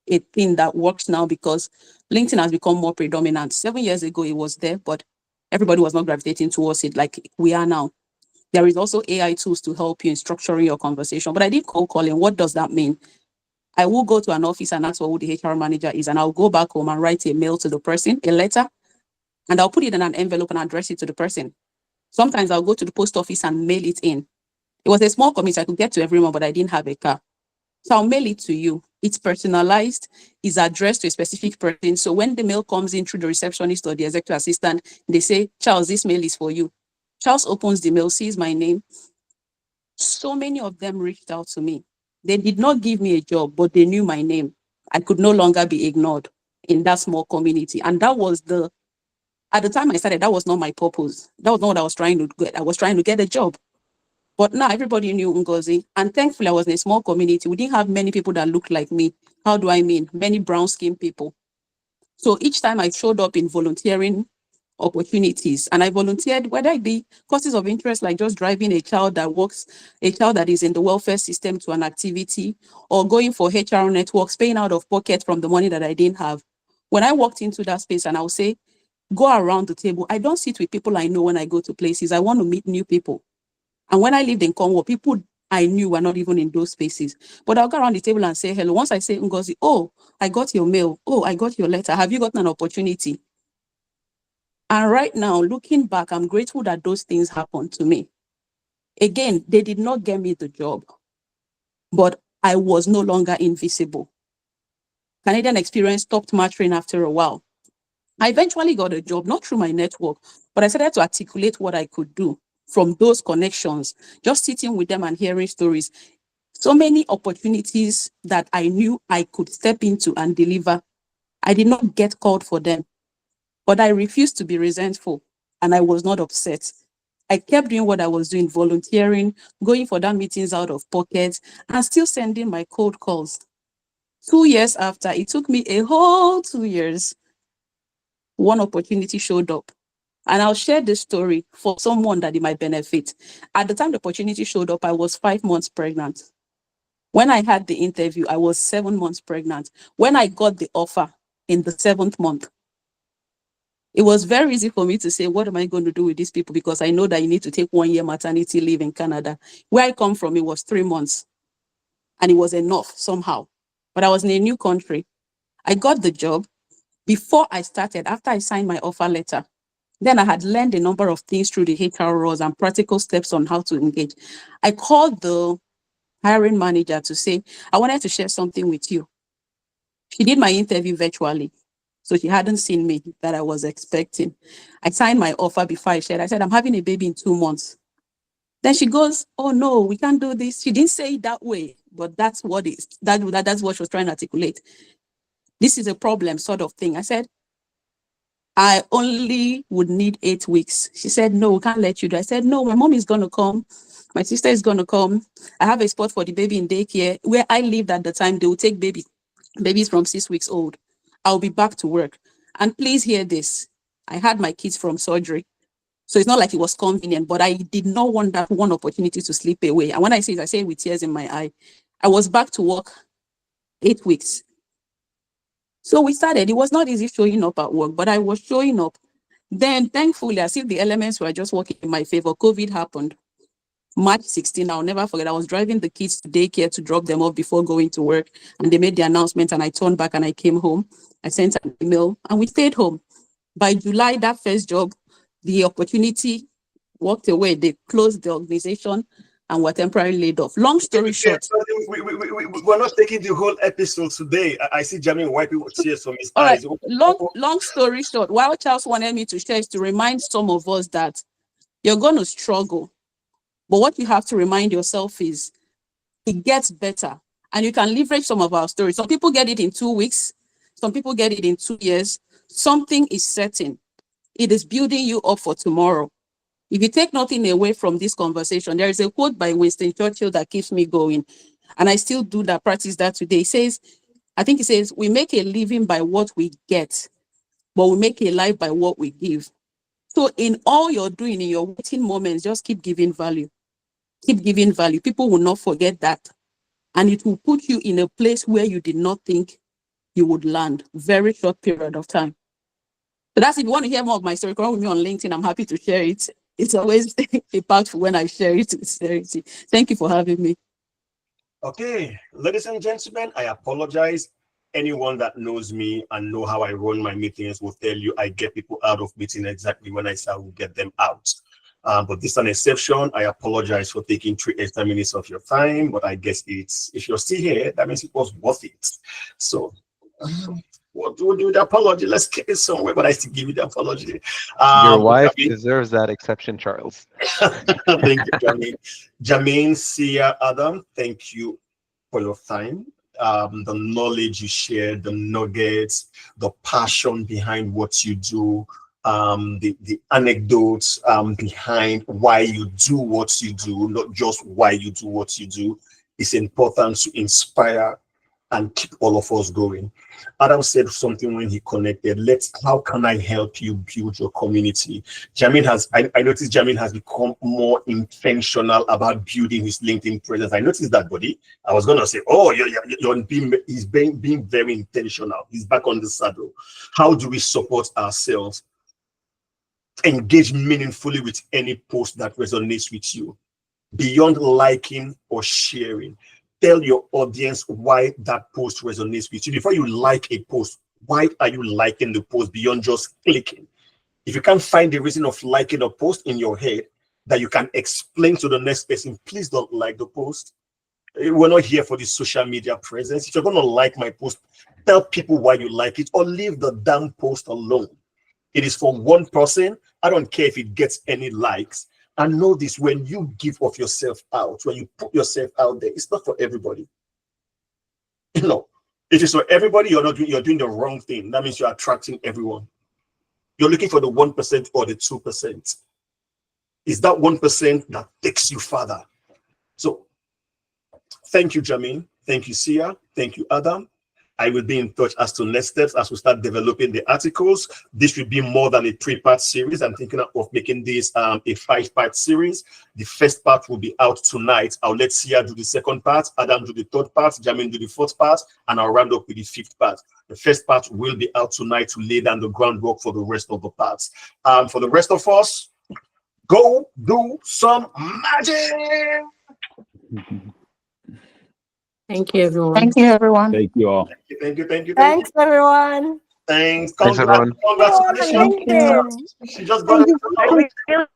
Speaker 9: a thing that works now because LinkedIn has become more predominant. 7 years ago, it was there, but everybody was not gravitating towards it like we are now. There is also AI tools to help you in structuring your conversation. But I did cold calling. What does that mean? I will go to an office and ask for who the HR manager is, and I'll go back home and write a mail to the person, a letter, and I'll put it in an envelope and address it to the person. Sometimes I'll go to the post office and mail it in. It was a small community. I could get to everyone, but I didn't have a car. So I'll mail it to you. It's personalized, it's addressed to a specific person. So when the mail comes in through the receptionist or the executive assistant, they say, Charles, this mail is for you. Charles opens the mail, sees my name. So many of them reached out to me. They did not give me a job, but they knew my name. I could no longer be ignored in that small community. And that was at the time I started, that was not my purpose. That was not what I was trying to get. I was trying to get a job. But now everybody knew Ngozi. And thankfully, I was in a small community. We didn't have many people that looked like me. How do I mean? Many brown-skinned people. So each time I showed up in volunteering opportunities, and I volunteered, whether it be causes of interest, like just driving a child that is in the welfare system to an activity, or going for HR networks, paying out of pocket from the money that I didn't have. When I walked into that space and I'll say, go around the table, I don't sit with people I know when I go to places. I want to meet new people. And when I lived in Congo, people I knew were not even in those spaces. But I'll go around the table and say hello. Once I say, Ngozi, oh, I got your mail. Oh, I got your letter. Have you gotten an opportunity? And right now, looking back, I'm grateful that those things happened to me. Again, they did not get me the job, but I was no longer invisible. Canadian Experience stopped mattering after a while. I eventually got a job, not through my network, but I started to articulate what I could do from those connections, just sitting with them and hearing stories. So many opportunities that I knew I could step into and deliver. I did not get called for them, but I refused to be resentful, and I was not upset. I kept doing what I was doing, volunteering, going for that meetings out of pocket, and still sending my cold calls. 2 years after, it took me a whole 2 years, one opportunity showed up. And I'll share this story for someone that it might benefit. At the time the opportunity showed up, I was 5 months pregnant. When I had the interview, I was 7 months pregnant. When I got the offer in the 7th month, it was very easy for me to say, what am I going to do with these people? Because I know that you need to take 1 year maternity leave in Canada. Where I come from, it was 3 months. And it was enough somehow. But I was in a new country. I got the job. Before I started, after I signed my offer letter, then I had learned a number of things through the HR roles and practical steps on how to engage. I called the hiring manager to say, I wanted to share something with you. She did my interview virtually, so she hadn't seen me that I was expecting. I signed my offer before I shared. I said, I'm having a baby in 2 months. Then she goes, oh no, we can't do this. She didn't say it that way, but that's what that's what she was trying to articulate. This is a problem sort of thing. I said, I only would need 8 weeks. She said, no, we can't let you do. I said, no, my mom is going to come. My sister is going to come. I have a spot for the baby in daycare. Where I lived at the time, they will take babies from 6 weeks old. I'll be back to work. And please hear this. I had my kids from surgery. So it's not like it was convenient, but I did not want that one opportunity to slip away. And when I say it, I say it with tears in my eye. I was back to work 8 weeks. So we started. It was not easy showing up at work, but I was showing up. Then, thankfully, as if the elements were just working in my favor, COVID happened. March 16, I'll never forget. I was driving the kids to daycare to drop them off before going to work. And they made the announcement, and I turned back and I came home. I sent an email, and we stayed home. By July, that first job, the opportunity walked away. They closed the organization and were temporarily laid off. Long story short.
Speaker 4: We're not taking the whole episode today. I see Jamie wiping tears from his eyes.
Speaker 9: Right. Long story short, what Charles wanted me to share is to remind some of us that you're going to struggle. But what you have to remind yourself is it gets better. And you can leverage some of our stories. Some people get it in 2 weeks. Some people get it in 2 years. Something is certain. It is building you up for tomorrow. If you take nothing away from this conversation, there is a quote by Winston Churchill that keeps me going. And I still do that, practice that today. He says, I think he says, we make a living by what we get, but we make a life by what we give. So in all you're doing, in your waiting moments, just keep giving value. Keep giving value. People will not forget that. And it will put you in a place where you did not think you would land. Very short period of time. So that's if you want to hear more of my story, come with me on LinkedIn. I'm happy to share it. It's always impactful when I share it with sincerity. Thank you for having me.
Speaker 4: Okay, ladies and gentlemen, I apologize. Anyone that knows me and know how I run my meetings will tell you I get people out of meeting exactly when I say I will get them out. But this is an exception. I apologize for taking 3 extra minutes of your time, but I guess if you're still here, that means it was worth it. So what do we do with the apology? Let's keep it somewhere, but I still give you the apology.
Speaker 2: Your wife deserves that exception, Charles.
Speaker 4: Thank you, Jermaine, Sia, Adam, thank you for your time. The knowledge you shared, the nuggets, the passion behind what you do, the anecdotes behind why you do what you do, not just why you do what you do, is important to inspire and keep all of us going. Adam said something when he connected. How can I help you build your community? I noticed Jamin has become more intentional about building his LinkedIn presence. I noticed that, buddy. I was gonna say, oh, he's being very intentional. He's back on the saddle. How do we support ourselves? Engage meaningfully with any post that resonates with you, beyond liking or sharing. Tell your audience why that post resonates with you. Before you like a post, why are you liking the post beyond just clicking? If you can't find the reason of liking a post in your head that you can explain to the next person, please don't like the post. We're not here for this social media presence. If you're going to like my post, tell people why you like it, or leave the damn post alone. It is for one person. I don't care if it gets any likes. And know this, when you give of yourself out, when you put yourself out there, it's not for everybody. You know, if it's for everybody, you're doing the wrong thing. That means you're attracting everyone. You're looking for the 1% or the 2%. It's that 1% that takes you further. So thank you, Jamin. Thank you, Sia. Thank you, Adam. I will be in touch as to next steps as we start developing the articles. This will be more than a 3-part series. I'm thinking of making this a 5-part series. The first part will be out tonight. I'll let Sia do the second part, Adam do the third part, Jamin do the fourth part, and I'll round up with the 5th part. The first part will be out tonight to lay down the groundwork for the rest of the parts. For the rest of us, go do some magic.
Speaker 5: Thank you, everyone.
Speaker 9: Thank you, everyone.
Speaker 1: Thank you all.
Speaker 4: Thank you.
Speaker 3: Thanks, everyone.
Speaker 4: Thanks.
Speaker 2: Thanks, everyone.
Speaker 4: Congratulations.
Speaker 3: Thank you.
Speaker 4: She just got it.